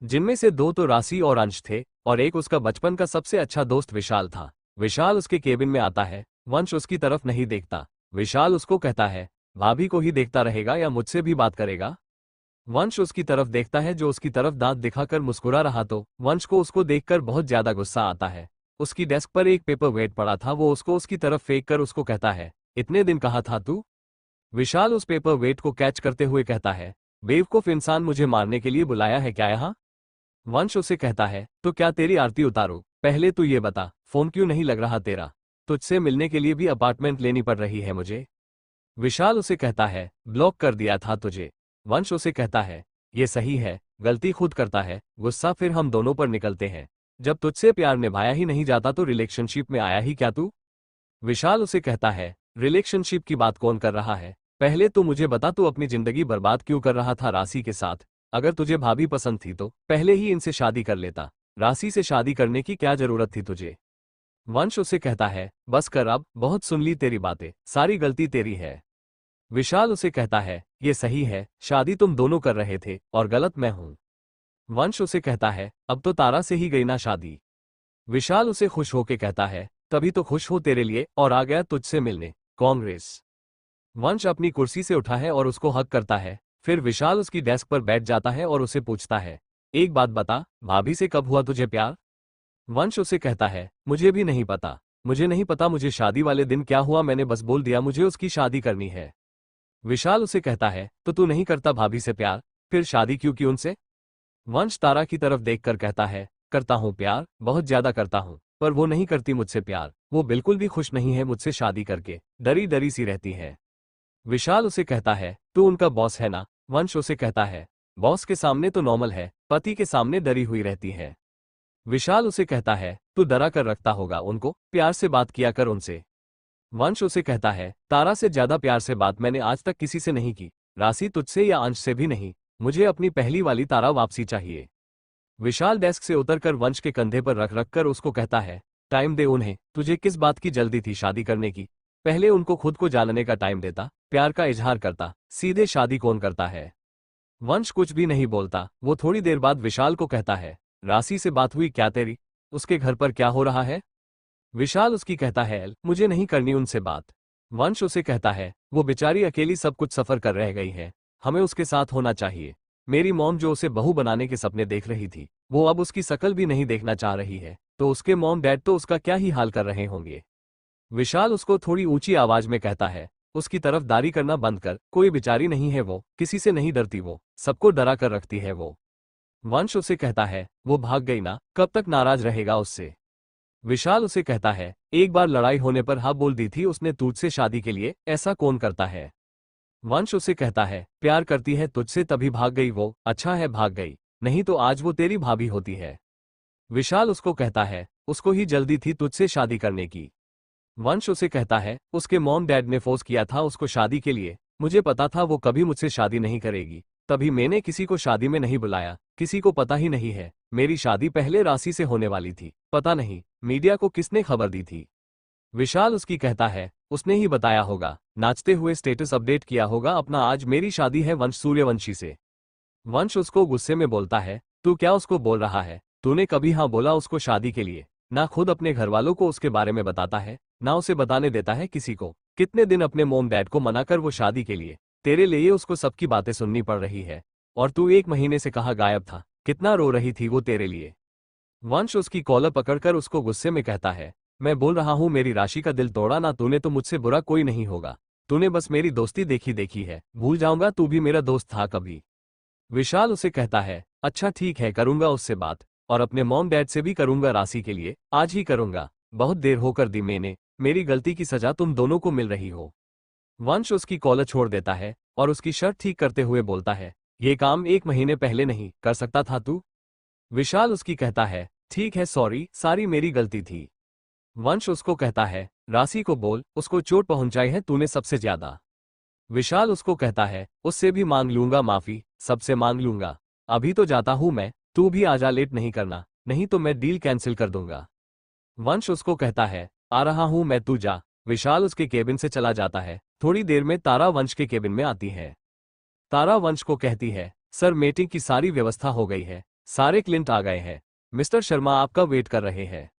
जिनमें से 2 तो राशि और अंश थे, और एक उसका बचपन का सबसे अच्छा दोस्त विशाल था। विशाल उसके केबिन में आता है। वंश उसकी तरफ नहीं देखता। विशाल उसको कहता है, भाभी को ही देखता रहेगा या मुझसे भी बात करेगा? वंश उसकी तरफ देखता है, जो उसकी तरफ दांत दिखाकर मुस्कुरा रहा, तो वंश को उसको देखकर बहुत ज्यादा गुस्सा आता है। उसकी डेस्क पर एक पेपर वेट पड़ा था, वो उसको उसकी तरफ फेंक कर उसको कहता है, इतने दिन कहाँ था तू? विशाल उस पेपर वेट को कैच करते हुए कहता है, बेवकूफ इंसान, मुझे मारने के लिए बुलाया है क्या यहाँ? वंश उसे कहता है, तो क्या तेरी आरती उतारूं? पहले तू ये बता, फोन क्यों नहीं लग रहा तेरा? तुझसे मिलने के लिए भी अपार्टमेंट लेनी पड़ रही है मुझे। विशाल उसे कहता है, ब्लॉक कर दिया था तुझे। वंश उसे कहता है, ये सही है, गलती खुद करता है, गुस्सा फिर हम दोनों पर निकलते हैं। जब तुझसे प्यार निभाया ही नहीं जाता तो रिलेशनशिप में आया ही क्या तू? विशाल उसे कहता है, रिलेशनशिप की बात कौन कर रहा है? पहले तो मुझे बता, तू अपनी जिंदगी बर्बाद क्यों कर रहा था राशि के साथ? अगर तुझे भाभी पसंद थी तो पहले ही इनसे शादी कर लेता। राशि से शादी करने की क्या जरूरत थी तुझे? वंश उसे कहता है, बस कर अब, बहुत सुन ली तेरी बातें, सारी गलती तेरी है। विशाल उसे कहता है, ये सही है, शादी तुम दोनों कर रहे थे और गलत मैं हूं। वंश उसे कहता है, अब तो तारा से ही गई ना शादी। विशाल उसे खुश होके कहता है, तभी तो खुश हो तेरे लिए और आ गया तुझसे मिलने, कांग्रेस। वंश अपनी कुर्सी से उठा है और उसको हक करता है। फिर विशाल उसकी डेस्क पर बैठ जाता है और उसे पूछता है, एक बात बता, भाभी से कब हुआ तुझे प्यार? वंश उसे कहता है, मुझे भी नहीं पता। मुझे नहीं पता मुझे शादी वाले दिन क्या हुआ, मैंने बस बोल दिया मुझे उसकी शादी करनी है। विशाल उसे कहता है, तो तू नहीं करता भाभी से प्यार, फिर शादी क्यों की उनसे? वंश तारा की तरफ देखकर कहता है, करता हूँ प्यार, बहुत ज्यादा करता हूँ, पर वो नहीं करती मुझसे प्यार, वो बिल्कुल भी खुश नहीं है मुझसे शादी करके, डरी डरी सी रहती है। विशाल उसे कहता है, तू उनका बॉस है ना? वंश उसे कहता है, बॉस के सामने तो नॉर्मल है, पति के सामने डरी हुई रहती है। विशाल उसे कहता है, तू डरा कर रखता होगा उनको, प्यार से बात किया कर उनसे। वंश उसे कहता है, तारा से ज्यादा प्यार से बात मैंने आज तक किसी से नहीं की, राशि तुझसे या अंश से भी नहीं, मुझे अपनी पहली वाली तारा वापसी चाहिए। विशाल डेस्क से उतरकर वंश के कंधे पर रख रख कर उसको कहता है, टाइम दे उन्हें, तुझे किस बात की जल्दी थी शादी करने की? पहले उनको खुद को जानने का टाइम देता, प्यार का इजहार करता, सीधे शादी कौन करता है? वंश कुछ भी नहीं बोलता। वो थोड़ी देर बाद विशाल को कहता है, राशि से बात हुई क्या तेरी? उसके घर पर क्या हो रहा है? विशाल उसकी कहता है, मुझे नहीं करनी उनसे बात। वंश उसे कहता है, वो बेचारी अकेली सब कुछ सफर कर रह गई है, हमें उसके साथ होना चाहिए। मेरी मॉम जो उसे बहू बनाने के सपने देख रही थी, वो अब उसकी शकल भी नहीं देखना चाह रही है, तो उसके मॉम डैड तो उसका क्या ही हाल कर रहे होंगे। विशाल उसको थोड़ी ऊंची आवाज में कहता है, उसकी तरफदारी करना बंद कर, कोई बेचारी नहीं है वो, किसी से नहीं डरती वो, सबको डरा कर रखती है वो। वंश उसे कहता है, वो भाग गई ना, कब तक नाराज रहेगा उससे? विशाल उसे कहता है, एक बार लड़ाई होने पर हाँ बोल दी थी उसने तुझसे शादी के लिए, ऐसा कौन करता है? वंश उसे कहता है, प्यार करती है तुझसे तभी भाग गई वो, अच्छा है भाग गई, नहीं तो आज वो तेरी भाभी होती है। विशाल उसको कहता है, उसको ही जल्दी थी तुझसे शादी करने की। वंश उसे कहता है, उसके मॉम डैड ने फोर्स किया था उसको शादी के लिए, मुझे पता था वो कभी मुझसे शादी नहीं करेगी, तभी मैंने किसी को शादी में नहीं बुलाया, किसी को पता ही नहीं है, मेरी शादी पहले राशि से होने वाली थी, पता नहीं मीडिया को किसने खबर दी थी। विशाल उसकी कहता है, उसने ही बताया होगा, नाचते हुए स्टेटस अपडेट किया होगा अपना, आज मेरी शादी है वंश सूर्यवंशी से। वंश उसको गुस्से में बोलता है, तू क्या उसको बोल रहा है? तूने कभी हाँ बोला उसको शादी के लिए? ना खुद अपने घर वालों को उसके बारे में बताता है, ना उसे बताने देता है किसी को। कितने दिन अपने मोम डैड को मनाकर वो शादी के लिए, तेरे लिए उसको सबकी बातें सुननी पड़ रही है, और तू 1 महीने से कहाँ गायब था, कितना रो रही थी वो तेरे लिए। वंश उसकी कॉलर पकड़कर उसको गुस्से में कहता है, मैं बोल रहा हूँ मेरी राशि का दिल तोड़ा ना तूने, तो मुझसे बुरा कोई नहीं होगा, तूने बस मेरी दोस्ती देखी देखी है, भूल जाऊंगा तू भी मेरा दोस्त था कभी। विशाल उसे कहता है, अच्छा ठीक है करूंगा उससे बात, और अपने मॉम डैड से भी करूंगा राशि के लिए, आज ही करूंगा, बहुत देर होकर दी मैंने, मेरी गलती की सजा तुम दोनों को मिल रही हो। वंश उसकी कॉलर छोड़ देता है और उसकी शर्ट ठीक करते हुए बोलता है, ये काम 1 महीने पहले नहीं कर सकता था तू? विशाल उसकी कहता है, ठीक है सॉरी, सारी मेरी गलती थी। वंश उसको कहता है, राशि को बोल, उसको चोट पहुंचाई है तूने सबसे ज्यादा। विशाल उसको कहता है, उससे भी मांग लूंगा माफी, सबसे मांग लूंगा। अभी तो जाता हूं मैं, तू भी आजा, लेट नहीं करना, नहीं तो मैं डील कैंसिल कर दूंगा। वंश उसको कहता है, आ रहा हूं मैं, तू जा। विशाल उसके केबिन से चला जाता है। थोड़ी देर में तारा वंश के केबिन में आती है। तारा वंश को कहती है, सर मीटिंग की सारी व्यवस्था हो गई है, सारे क्लिंट आ गए हैं, मिस्टर शर्मा आपका वेट कर रहे हैं।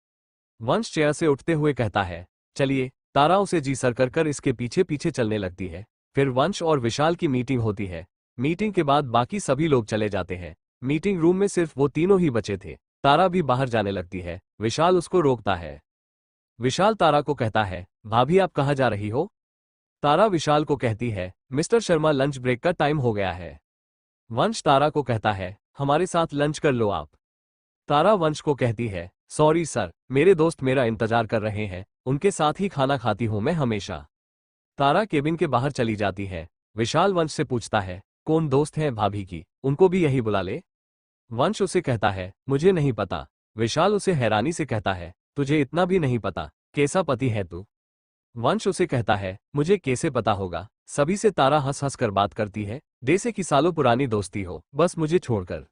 वंश चेयर से उठते हुए कहता है, चलिए। तारा उसे जी सर कर इसके पीछे पीछे चलने लगती है। फिर वंश और विशाल की मीटिंग होती है। मीटिंग के बाद बाकी सभी लोग चले जाते हैं। मीटिंग रूम में सिर्फ वो तीनों ही बचे थे। तारा भी बाहर जाने लगती है। विशाल उसको रोकता है। विशाल तारा को कहता है, भाभी आप कहाँ जा रही हो? तारा विशाल को कहती है, मिस्टर शर्मा लंच ब्रेक का टाइम हो गया है। वंश तारा को कहता है, हमारे साथ लंच कर लो आप। तारा वंश को कहती है, सॉरी सर, मेरे दोस्त मेरा इंतजार कर रहे हैं, उनके साथ ही खाना खाती हूं मैं हमेशा। तारा केबिन के बाहर चली जाती है। विशाल वंश से पूछता है, कौन दोस्त है भाभी की, उनको भी यही बुला ले। वंश उसे कहता है, मुझे नहीं पता। विशाल उसे हैरानी से कहता है, तुझे इतना भी नहीं पता, कैसा पति है तू? वंश उसे कहता है, मुझे कैसे पता होगा, सभी से तारा हंस हंस कर बात करती है, जैसे कि सालों पुरानी दोस्ती हो, बस मुझे छोड़कर।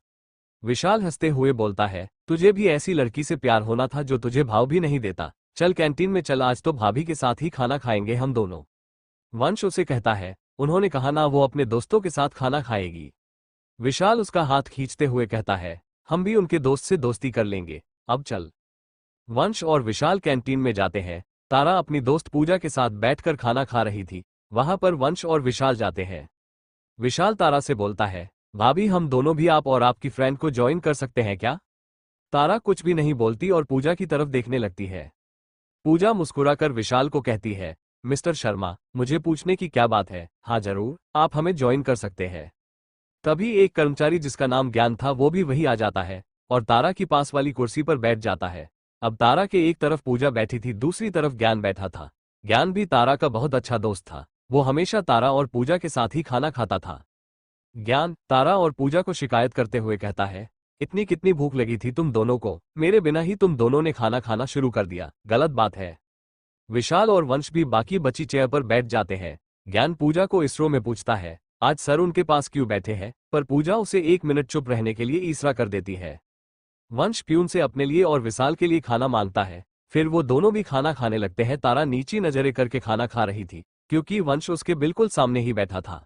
विशाल हंसते हुए बोलता है, तुझे भी ऐसी लड़की से प्यार होना था जो तुझे भाव भी नहीं देता। चल कैंटीन में चल, आज तो भाभी के साथ ही खाना खाएंगे हम दोनों। वंश उसे कहता है, उन्होंने कहा ना वो अपने दोस्तों के साथ खाना खाएगी। विशाल उसका हाथ खींचते हुए कहता है, हम भी उनके दोस्त से दोस्ती कर लेंगे, अब चल। वंश और विशाल कैंटीन में जाते हैं। तारा अपनी दोस्त पूजा के साथ बैठकर खाना खा रही थी। वहां पर वंश और विशाल जाते हैं। विशाल तारा से बोलता है, भाभी हम दोनों भी आप और आपकी फ्रेंड को ज्वाइन कर सकते हैं क्या? तारा कुछ भी नहीं बोलती और पूजा की तरफ देखने लगती है। पूजा मुस्कुराकर विशाल को कहती है, मिस्टर शर्मा, मुझे पूछने की क्या बात है? हाँ जरूर, आप हमें ज्वाइन कर सकते हैं। तभी एक कर्मचारी जिसका नाम ज्ञान था वो भी वही आ जाता है और तारा की पास वाली कुर्सी पर बैठ जाता है। अब तारा के एक तरफ पूजा बैठी थी, दूसरी तरफ ज्ञान बैठा था। ज्ञान भी तारा का बहुत अच्छा दोस्त था। वो हमेशा तारा और पूजा के साथ ही खाना खाता था। ज्ञान तारा और पूजा को शिकायत करते हुए कहता है, इतनी कितनी भूख लगी थी तुम दोनों को? मेरे बिना ही तुम दोनों ने खाना खाना शुरू कर दिया, गलत बात है। विशाल और वंश भी बाकी बची चेयर पर बैठ जाते हैं। ज्ञान पूजा को इसरो में पूछता है, आज सर उनके पास क्यों बैठे हैं? पर पूजा उसे 1 मिनट चुप रहने के लिए इशारा कर देती है। वंश प्यून से अपने लिए और विशाल के लिए खाना मांगता है। फिर वो दोनों भी खाना खाने लगते हैं। तारा नीची नजरें करके खाना खा रही थी क्योंकि वंश उसके बिल्कुल सामने ही बैठा था।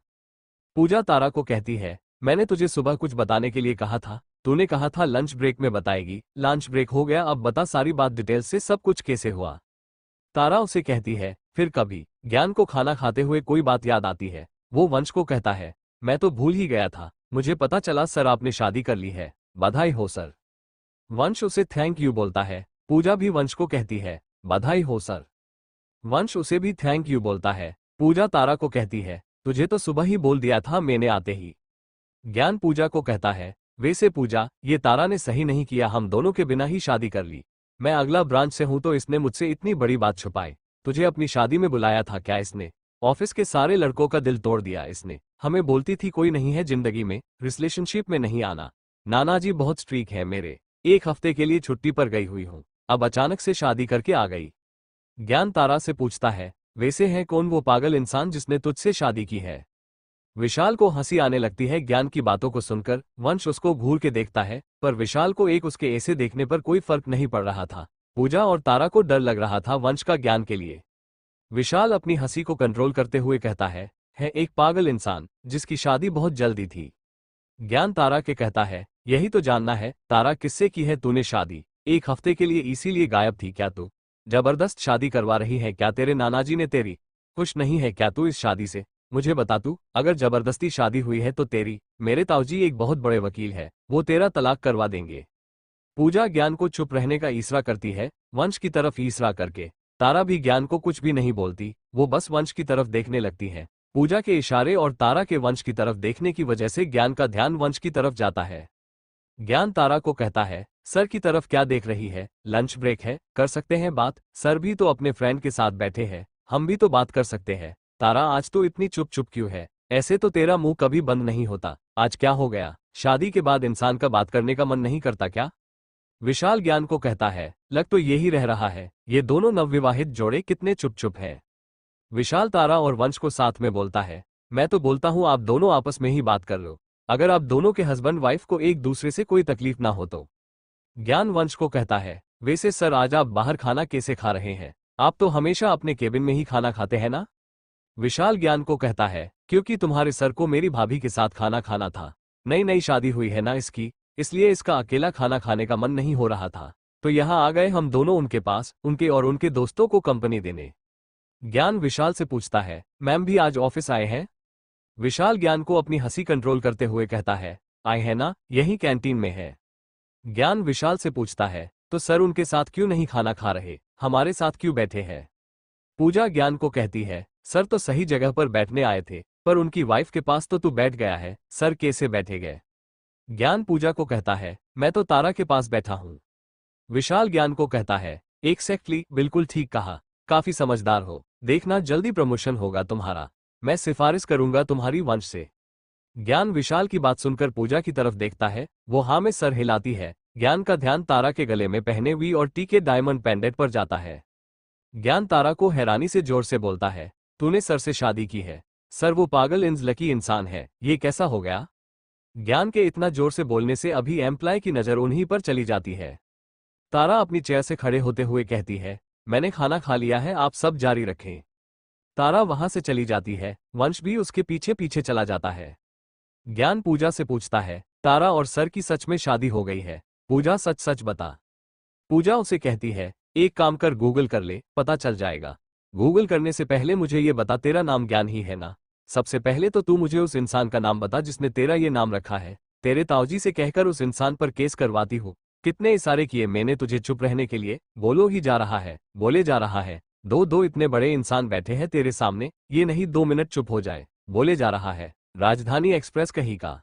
पूजा तारा को कहती है, मैंने तुझे सुबह कुछ बताने के लिए कहा था, तूने कहा था लंच ब्रेक में बताएगी। लंच ब्रेक हो गया, अब बता सारी बात डिटेल से, सब कुछ कैसे हुआ? तारा उसे कहती है, फिर कभी। ज्ञान को खाना खाते हुए कोई बात याद आती है। वो वंश को कहता है, मैं तो भूल ही गया था, मुझे पता चला सर आपने शादी कर ली है, बधाई हो सर। वंश उसे थैंक यू बोलता है। पूजा भी वंश को कहती है, बधाई हो सर। वंश उसे भी थैंक यू बोलता है। पूजा तारा को कहती है, तुझे तो सुबह ही बोल दिया था मैंने आते ही। ज्ञान पूजा को कहता है, वैसे पूजा, ये तारा ने सही नहीं किया, हम दोनों के बिना ही शादी कर ली। मैं अगला ब्रांच से हूं तो इसने मुझसे इतनी बड़ी बात छुपाई। तुझे अपनी शादी में बुलाया था क्या इसने? ऑफिस के सारे लड़कों का दिल तोड़ दिया इसने। हमें बोलती थी कोई नहीं है जिंदगी में, रिलेशनशिप में नहीं आना। नाना जी बहुत स्ट्रिक्ट है मेरे। 1 हफ्ते के लिए छुट्टी पर गई हुई हूँ, अब अचानक से शादी करके आ गई। ज्ञान तारा से पूछता है, वैसे है कौन वो पागल इंसान जिसने तुझसे शादी की है? विशाल को हंसी आने लगती है ज्ञान की बातों को सुनकर। वंश उसको घूर के देखता है, पर विशाल को एक उसके ऐसे देखने पर कोई फर्क नहीं पड़ रहा था। पूजा और तारा को डर लग रहा था वंश का ज्ञान के लिए। विशाल अपनी हंसी को कंट्रोल करते हुए कहता है एक पागल इंसान जिसकी शादी बहुत जल्दी थी। ज्ञान तारा के कहता है, यही तो जानना है तारा, किससे की है तूने शादी? 1 हफ्ते के लिए इसीलिए गायब थी क्या तू? जबरदस्त शादी करवा रही है क्या तेरे नाना जी ने तेरी? खुश नहीं है क्या तू इस शादी से? मुझे बता तू, अगर जबरदस्ती शादी हुई है तो तेरी, मेरे ताऊजी एक बहुत बड़े वकील है, वो तेरा तलाक करवा देंगे। पूजा ज्ञान को चुप रहने का इशारा करती है, वंश की तरफ इशारा करके। तारा भी ज्ञान को कुछ भी नहीं बोलती, वो बस वंश की तरफ देखने लगती है। पूजा के इशारे और तारा के वंश की तरफ देखने की वजह से ज्ञान का ध्यान वंश की तरफ जाता है। ज्ञान तारा को कहता है, सर की तरफ क्या देख रही है? लंच ब्रेक है, कर सकते हैं बात। सर भी तो अपने फ्रेंड के साथ बैठे हैं, हम भी तो बात कर सकते हैं। तारा आज तो इतनी चुप चुप क्यों है? ऐसे तो तेरा मुंह कभी बंद नहीं होता, आज क्या हो गया? शादी के बाद इंसान का बात करने का मन नहीं करता क्या? विशाल ज्ञान को कहता है, लग तो यही रह रहा है, ये दोनों नवविवाहित जोड़े कितने चुप चुप हैं। विशाल तारा और वंश को साथ में बोलता है, मैं तो बोलता हूं आप दोनों आपस में ही बात कर लो, अगर आप दोनों के हस्बैंड वाइफ को एक दूसरे से कोई तकलीफ ना हो तो। ज्ञान वंश को कहता है, वैसे सर आज आप बाहर खाना कैसे खा रहे हैं? आप तो हमेशा अपने केबिन में ही खाना खाते हैं ना? विशाल ज्ञान को कहता है, क्योंकि तुम्हारे सर को मेरी भाभी के साथ खाना खाना था। नई नई शादी हुई है ना इसकी, इसलिए इसका अकेला खाना खाने का मन नहीं हो रहा था, तो यहाँ आ गए हम दोनों उनके पास, उनके और उनके दोस्तों को कंपनी देने। ज्ञान विशाल से पूछता है, मैम भी आज ऑफिस आए हैं? विशाल ज्ञान को अपनी हंसी कंट्रोल करते हुए कहता है, आए हैं ना, यही कैंटीन में है। ज्ञान विशाल से पूछता है, तो सर उनके साथ क्यों नहीं खाना खा रहे, हमारे साथ क्यों बैठे हैं? पूजा ज्ञान को कहती है, सर तो सही जगह पर बैठने आए थे, पर उनकी वाइफ के पास तो तू बैठ गया है, सर कैसे बैठे गए? ज्ञान पूजा को कहता है, मैं तो तारा के पास बैठा हूं। विशाल ज्ञान को कहता है, एक्जैक्टली, बिल्कुल ठीक कहा, काफी समझदार हो, देखना जल्दी प्रमोशन होगा तुम्हारा, मैं सिफारिश करूंगा तुम्हारी वंश से। ज्ञान विशाल की बात सुनकर पूजा की तरफ देखता है, वो हाँ में सर हिलाती है। ज्ञान का ध्यान तारा के गले में पहने हुई और टीके डायमंड पेंडेंट पर जाता है। ज्ञान तारा को हैरानी से जोर से बोलता है, तूने सर से शादी की है? सर वो पागल लकी इंसान है, ये कैसा हो गया? ज्ञान के इतना जोर से बोलने से अभी एम्प्लॉय की नजर उन्हीं पर चली जाती है। तारा अपनी चेयर से खड़े होते हुए कहती है, मैंने खाना खा लिया है, आप सब जारी रखें। तारा वहां से चली जाती है, वंश भी उसके पीछे पीछे चला जाता है। ज्ञान पूजा से पूछता है, तारा और सर की सच में शादी हो गई है? पूजा सच सच बता। पूजा उसे कहती है, एक काम कर, गूगल कर ले, पता चल जाएगा। गूगल करने से पहले मुझे ये बता, तेरा नाम ज्ञान ही है ना? सबसे पहले तो तू मुझे उस इंसान का नाम बता जिसने तेरा ये नाम रखा है। तेरे ताऊजी से कहकर उस इंसान पर केस करवाती हूँ। कितने इशारे किए मैंने तुझे चुप रहने के लिए, बोलो ही जा रहा है, बोले जा रहा है। दो दो इतने बड़े इंसान बैठे हैं तेरे सामने, ये नहीं 2 मिनट चुप हो जाए, बोले जा रहा है। राजधानी एक्सप्रेस कहीं का।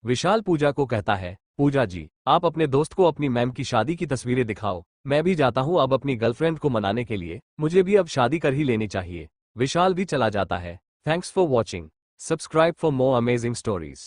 विशाल पूजा को कहता है, पूजा जी, आप अपने दोस्त को अपनी मैम की शादी की तस्वीरें दिखाओ, मैं भी जाता हूँ अब अपनी गर्लफ्रेंड को मनाने के लिए, मुझे भी अब शादी कर ही लेनी चाहिए। विशाल भी चला जाता है। Thanks for watching. Subscribe for more amazing stories.